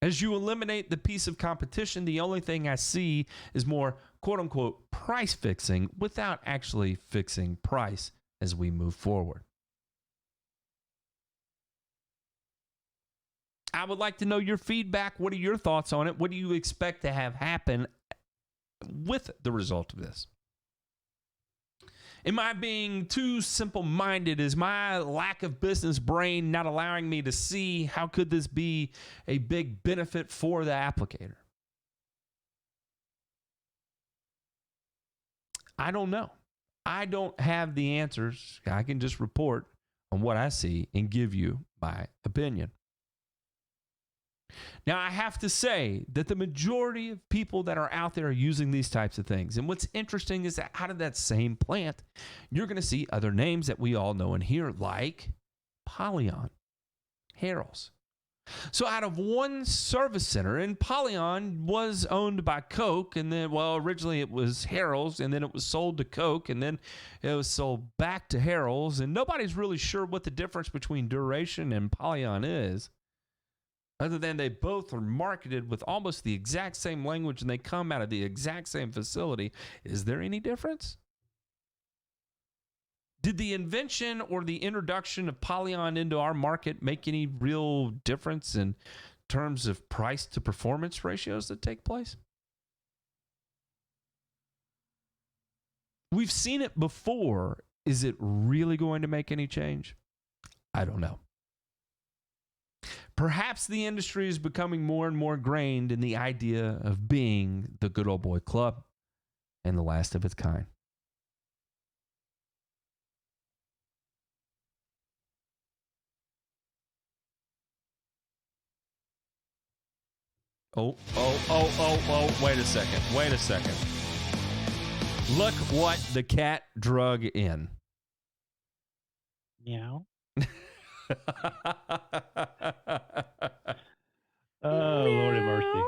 As you eliminate the piece of competition, the only thing I see is more quote-unquote price fixing without actually fixing price as we move forward. I would like to know your feedback. What are your thoughts on it? What do you expect to have happen with the result of this? Am I being too simple-minded? Is my lack of business brain not allowing me to see how could this be a big benefit for the applicator? I don't know. I don't have the answers. I can just report on what I see and give you my opinion. Now, I have to say that the majority of people that are out there are using these types of things. And what's interesting is that out of that same plant, you're going to see other names that we all know and hear, like Polyon, Harrell's. So out of one service center, and Polyon was owned by Coke, and then, well, originally it was Harrell's, and then it was sold to Coke, and then it was sold back to Harrell's, and nobody's really sure what the difference between Duration and Polyon is. Other than they both are marketed with almost the exact same language and they come out of the exact same facility. Is there any difference? Did the invention or the introduction of Polyon into our market make any real difference in terms of price to performance ratios that take place? We've seen it before. Is it really going to make any change? I don't know. Perhaps the industry is becoming more and more ingrained in the idea of being the good old boy club and the last of its kind. Oh, wait a second. Look what the cat drug in. Meow. Oh, Lord have mercy.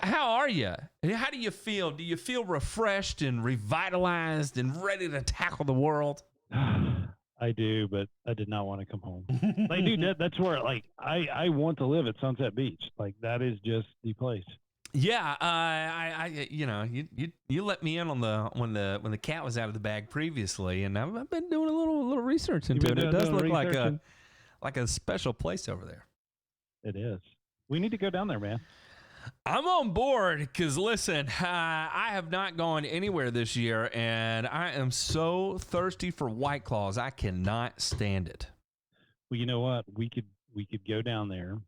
How are you? How do you feel? Do you feel refreshed and revitalized and ready to tackle the world? I do, but I did not want to come home. Like, dude, that's where, like, I want to live at Sunset Beach. Like, that is just the place. Yeah, you let me in on when the cat was out of the bag previously, and I've been doing a little research into it. It does look like a special place over there. It is. We need to go down there, man. I'm on board because, listen, I have not gone anywhere this year, and I am so thirsty for White Claws. I cannot stand it. Well, you know what? We could go down there.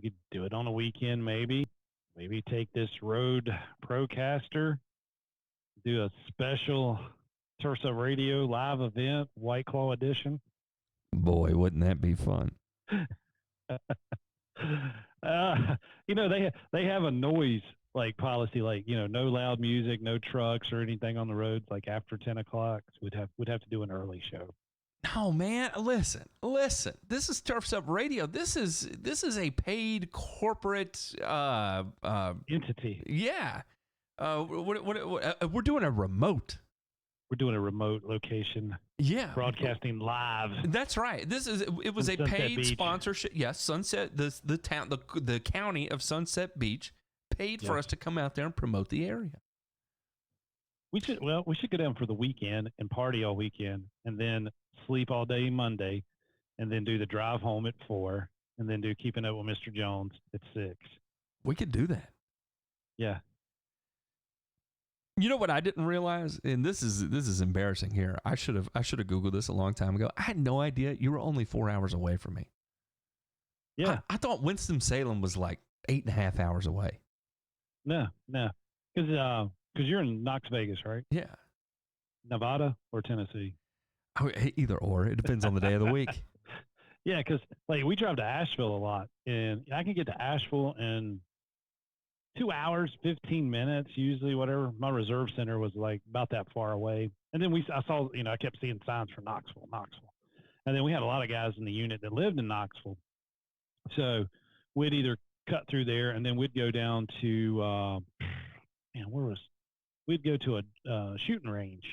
We could do it on a weekend, maybe. Maybe take this Rode Procaster, do a special Turfs Up Radio live event, White Claw edition. Boy, wouldn't that be fun? They have a noise policy, no loud music, no trucks or anything on the roads. Like after 10 o'clock, we'd have to do an early show. No, man. Listen. This is Turfs Up Radio. This is a paid corporate entity. Yeah. We're doing a remote. We're doing a remote location. Yeah. Broadcasting live. That's right. It was a paid Beach. Sponsorship. Yes, Sunset, the county of Sunset Beach paid for us to come out there and promote the area. We should go down for the weekend and party all weekend, and then sleep all day Monday, and then do the drive home at 4, and then do Keeping Up with Mr. Jones at 6. We could do that. Yeah. You know what I didn't realize, and this is embarrassing here. I should have Googled this a long time ago. I had no idea you were only 4 hours away from me. Yeah, I thought Winston-Salem was like 8.5 hours away. No, because you're in Knox Vegas, right? Yeah. Nevada or Tennessee? Oh, either or. It depends on the day of the week. Yeah, because we drive to Asheville a lot, and I can get to Asheville in 2 hours, 15 minutes, usually, whatever. My reserve center was like about that far away. And then I saw, I kept seeing signs for Knoxville. And then we had a lot of guys in the unit that lived in Knoxville. So we'd either cut through there and then we'd go down to, we'd go to a shooting range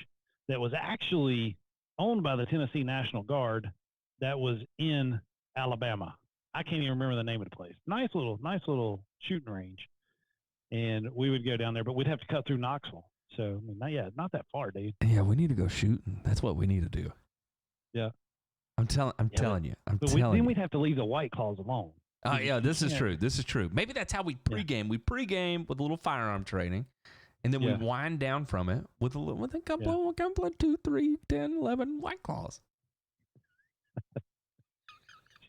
that was actually owned by the Tennessee National Guard that was in Alabama. I can't even remember the name of the place. Nice little shooting range. And we would go down there, but we'd have to cut through Knoxville. So, not that far, dude. Yeah, we need to go shooting. That's what we need to do. Yeah. I'm telling you. Then we'd have to leave the White Claws alone. Oh, yeah, this is true. This is true. Maybe that's how we pregame. Yeah. We pregame with a little firearm training, and then we wind down from it with a couple of 2, 3, 10, 11 White Claws.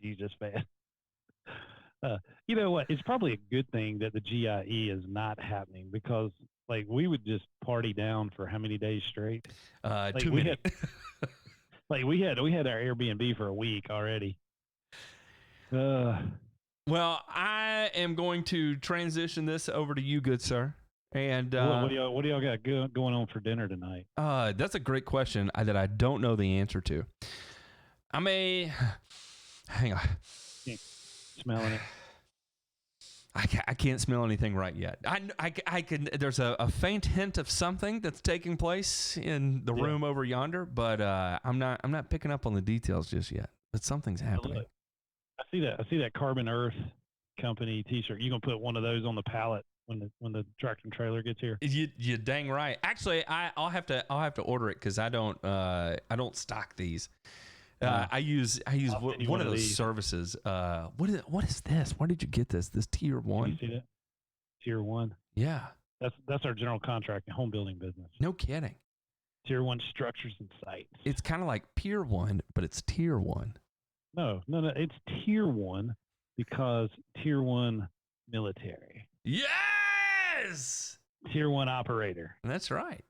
Jesus, man. You know what? It's probably a good thing that the GIE is not happening because, like, we would just party down for how many days straight? Too many. We had our Airbnb for a week already. Well, I am going to transition this over to you, good sir. And what do y'all got going on for dinner tonight? That's a great question that I don't know the answer to. Hang on. Smelling it. I can't smell anything right yet. I can. There's a faint hint of something that's taking place in the room over yonder, but I'm not picking up on the details just yet. But something's happening. I see that Carbon Earth Company T-shirt. You gonna put one of those on the pallet when the tractor and trailer gets here? You dang right. Actually, I'll have to order it because I don't stock these. I use one of those services. What is this? Where did you get this? This Tier 1? You see that? Tier 1. Yeah. That's our general contract and home building business. No kidding. Tier 1 structures and sites. It's kind of like Pier 1, but it's Tier 1. No. It's Tier 1 because Tier 1 military. Yes! Tier 1 operator. That's right.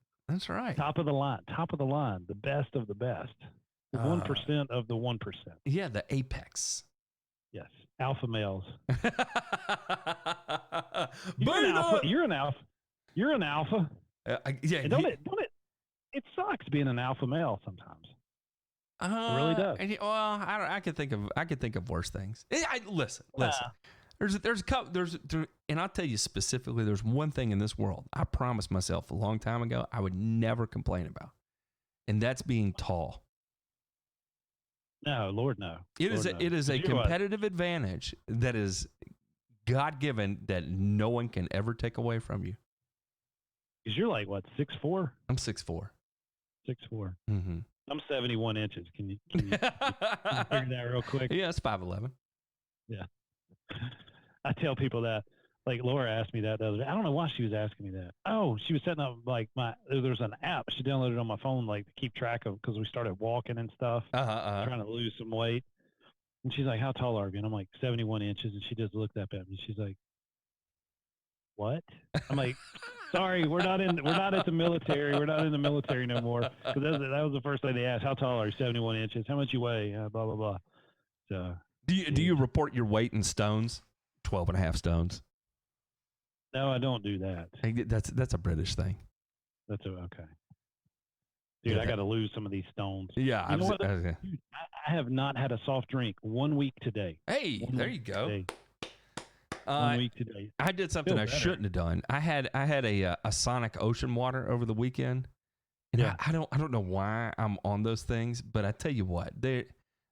Top of the line. The best of the best. 1% of the 1%. Yeah, the apex. Yes, alpha males. You're an alpha. Yeah. And don't it? It sucks being an alpha male sometimes. It really does. Well, I could think of worse things. Listen. There's a couple. And I'll tell you specifically. There's one thing in this world I promised myself a long time ago I would never complain about, and that's being tall. No, Lord, no. It is a competitive advantage that is God-given that no one can ever take away from you. Because you're like, what, 6'4"? I'm 6'4". 6'4". Mm-hmm. I'm 71 inches. Can you figure that real quick? Yeah, it's 5'11". Yeah. I tell people that. Like, Laura asked me that the other day. I don't know why she was asking me that. Oh, she was setting up, like, there's an app she downloaded on my phone, like, to keep track of, because we started walking and stuff, trying to lose some weight. And she's like, how tall are you? And I'm like, 71 inches. And she just looked up at me. She's like, what? I'm like, sorry, we're not at the military. We're not in the military no more. Because that was the first thing they asked. How tall are you? 71 inches. How much you weigh? Blah, blah, blah. So, do you report your weight in stones? 12.5 stones. No, I don't do that. That's a British thing. That's okay. Dude, I got to lose some of these stones. Yeah. You know what? Dude, I have not had a soft drink 1 week today. Hey, there you go. 1 week today. I did something I shouldn't have done. I had a Sonic Ocean water over the weekend. And I don't know why I'm on those things, but I tell you what, they're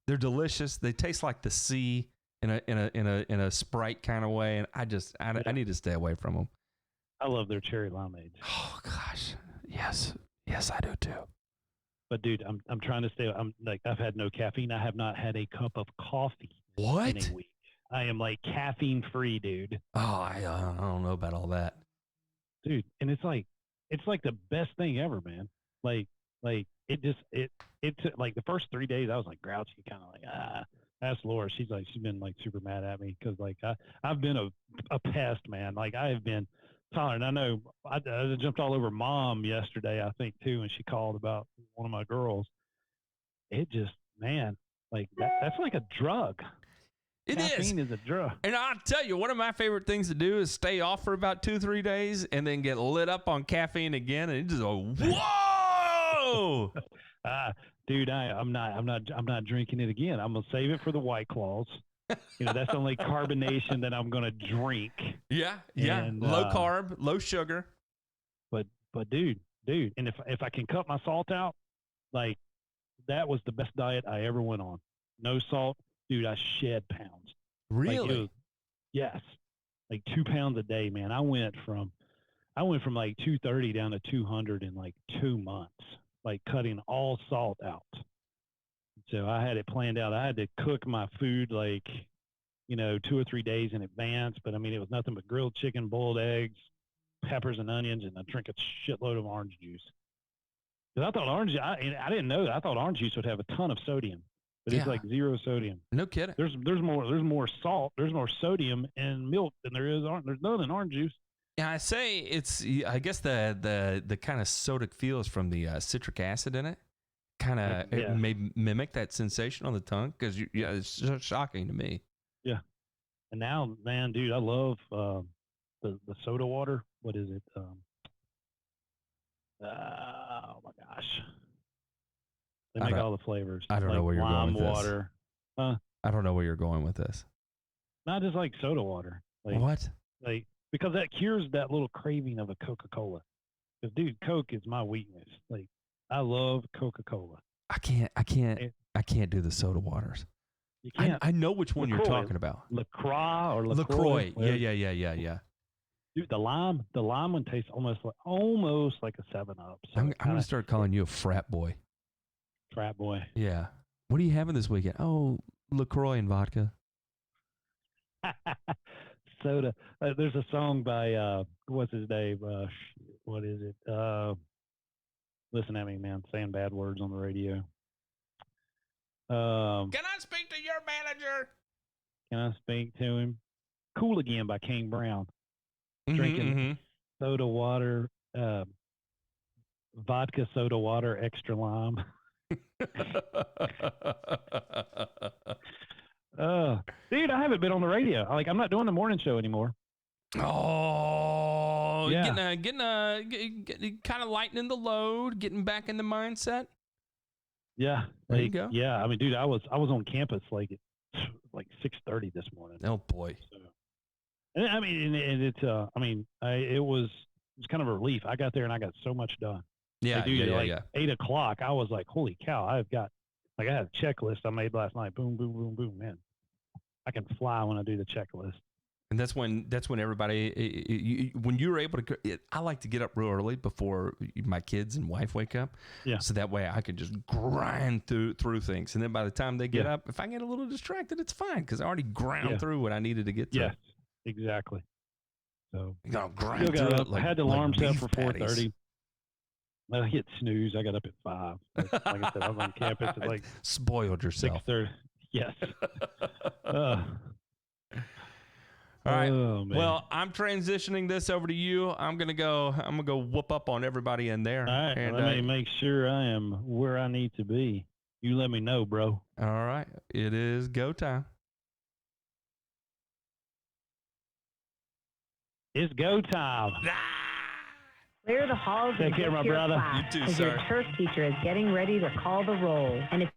delicious. They taste like the sea in a Sprite kind of way, and I need to stay away from them. I love their cherry limeades. Oh gosh, yes, I do too. But dude, I'm trying to stay. I've had no caffeine. I have not had a cup of coffee in a week. I am like caffeine free, dude. Oh, I don't know about all that, dude. And it's like the best thing ever, man. Like it took like the first 3 days I was like grouchy, kind of like Ask Laura. She's been like super mad at me because like I've been a pest, man. Like I have been tolerant. I know I jumped all over Mom yesterday, I think too, and she called about one of my girls. It just, man, like that's like a drug. Caffeine is a drug. And I'll tell you, one of my favorite things to do is stay off for about 2-3 days and then get lit up on caffeine again, and it just go, whoa! Dude, I'm not drinking it again. I'm gonna save it for the White Claws. That's the only carbonation that I'm gonna drink. Yeah. And, low carb, low sugar. But dude, and if I can cut my salt out, like that was the best diet I ever went on. No salt, dude. I shed pounds. Really? Yes, like 2 pounds a day, man. I went from like 230 down to 200 in like 2 months, like cutting all salt out. So I had it planned out. I had to cook my food like 2 or 3 days in advance. But I mean, it was nothing but grilled chicken, boiled eggs, peppers and onions, and I drink a shitload of orange juice. Because I thought I didn't know that. I thought orange juice would have a ton of sodium, but it's like 0 sodium. No kidding. There's more salt. There's more sodium in milk than there's none in orange juice. Yeah, I say I guess the kind of sodic feel is from the citric acid in it. Kind of it may mimic that sensation on the tongue because it's so shocking to me. Yeah, and now, man, dude, I love the soda water. What is it? Oh my gosh, they make all the flavors. I don't know where you're going with water. this. I don't know where you're going with this. Not just like soda water. Like, what? Like because that cures that little craving of a Coca-Cola. Because dude, Coke is my weakness. Like I love Coca-Cola. I can't do the soda waters. You can't. I know which one you're talking about. LaCroix or LaCroix. Yeah. Dude, the lime one tastes almost like a 7-Up. So I'm going to start calling you a frat boy. Frat boy. Yeah. What are you having this weekend? Oh, LaCroix and vodka. Soda. There's a song by what's his name? What is it? Listen at me, man. Saying bad words on the radio. Can I speak to your manager? Can I speak to him? Cool Again by King Brown. Drinking soda water, vodka soda water, extra lime. Dude, I haven't been on the radio. Like, I'm not doing the morning show anymore. Oh, yeah. Getting kind of lightening the load, getting back in the mindset. Yeah, there you go. Yeah, I mean, dude, I was on campus like at 6:30 this morning. Oh boy. So, and I mean, it was kind of a relief. I got there and I got so much done. Yeah, like, 8 o'clock, I was like, holy cow! I had a checklist I made last night. Boom, boom, boom, boom. Man, I can fly when I do the checklist. And that's when everybody, when you're able to, I like to get up real early before my kids and wife wake up. Yeah. So that way I can just grind through things. And then by the time they get up, if I get a little distracted, it's fine because I already ground through what I needed to get through. Yes, exactly. So you gotta grind through it. I had the alarm set for 4:30. I hit snooze. I got up at 5. Like I said, I was on campus at like spoiled yourself. 6:30. Yes. All right. Oh, man. Well, I'm transitioning this over to you. I'm gonna go whoop up on everybody in there. All right. And, let me make sure I am where I need to be. You let me know, bro. All right. It is go time. It's go time. Clear the halls. Take care, my brother. Class, You too, sir. Your turf teacher is getting ready to call the roll. And if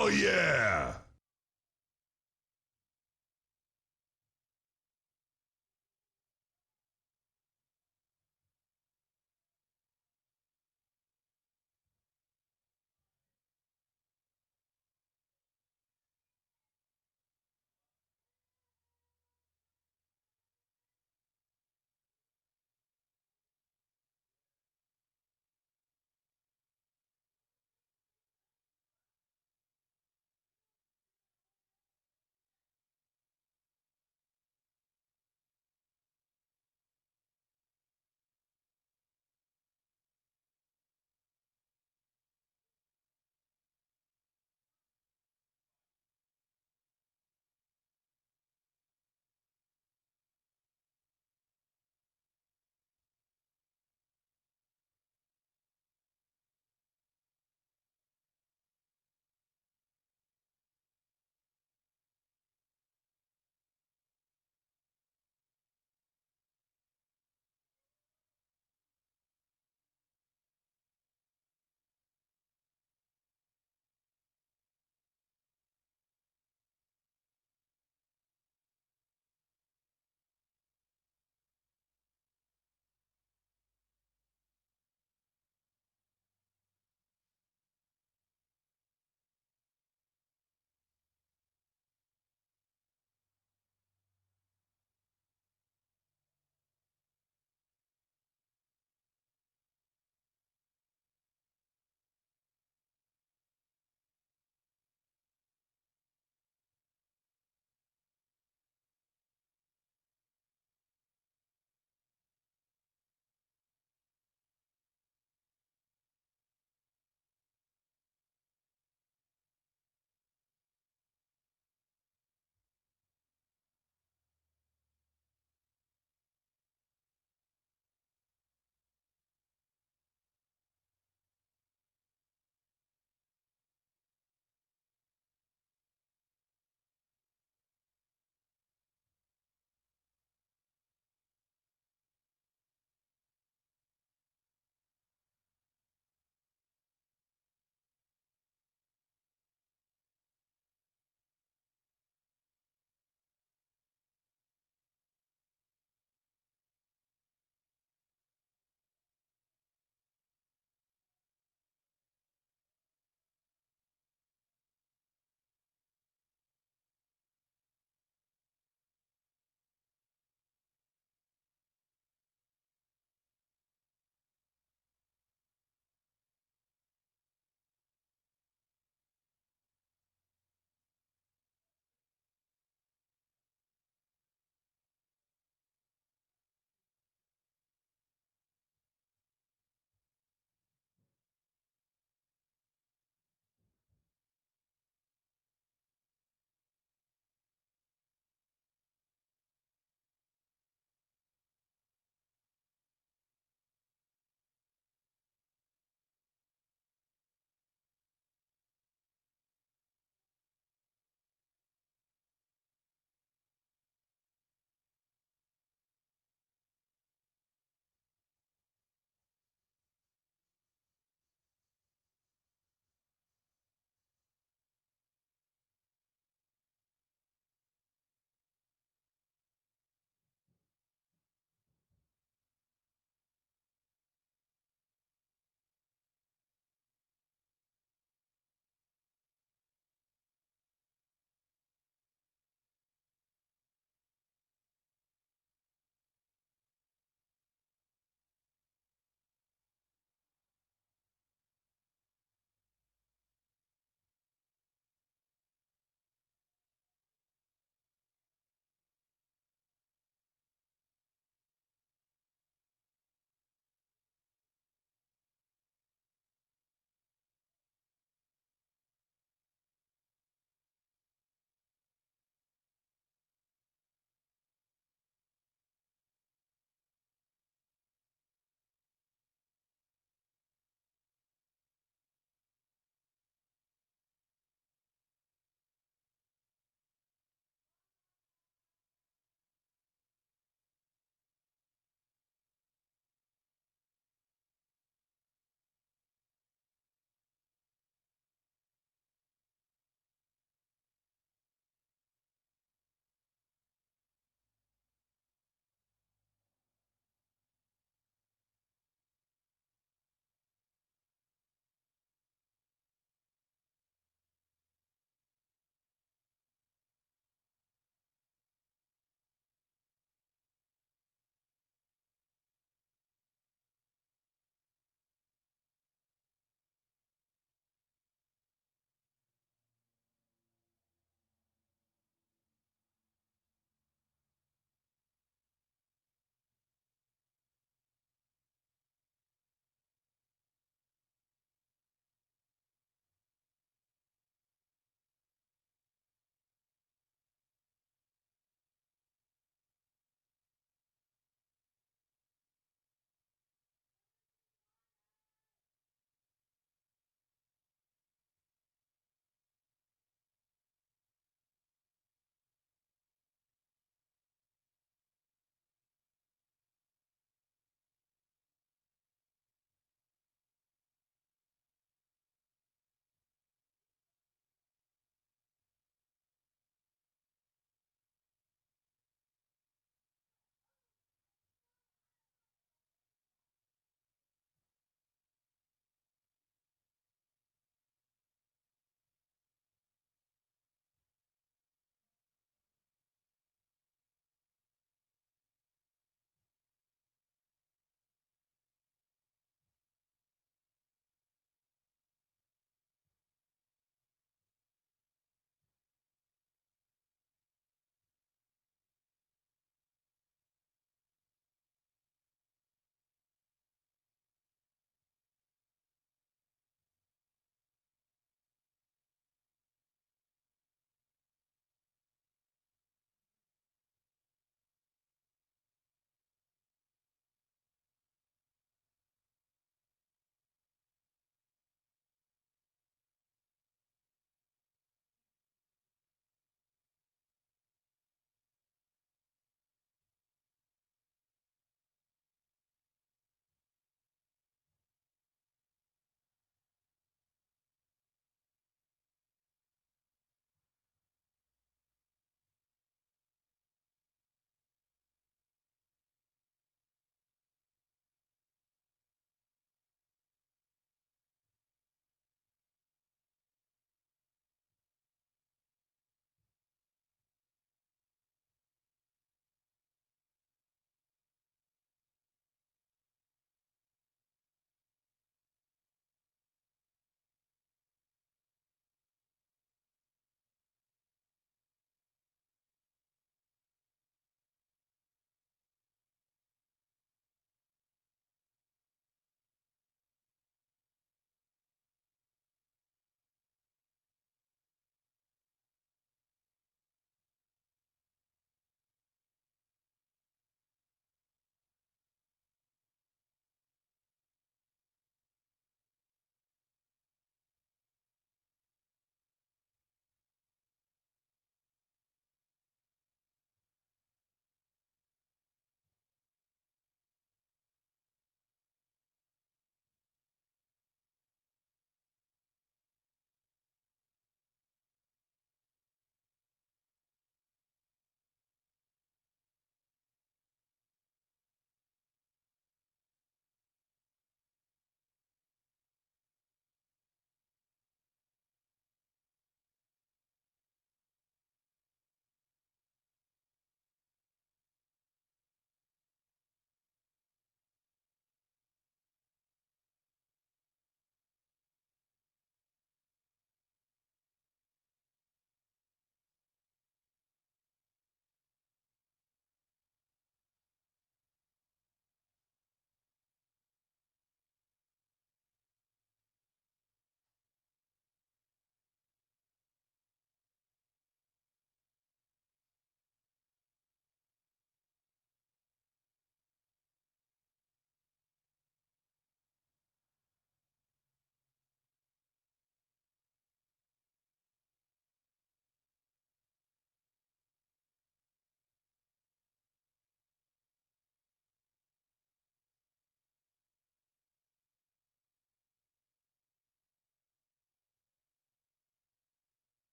Hell yeah!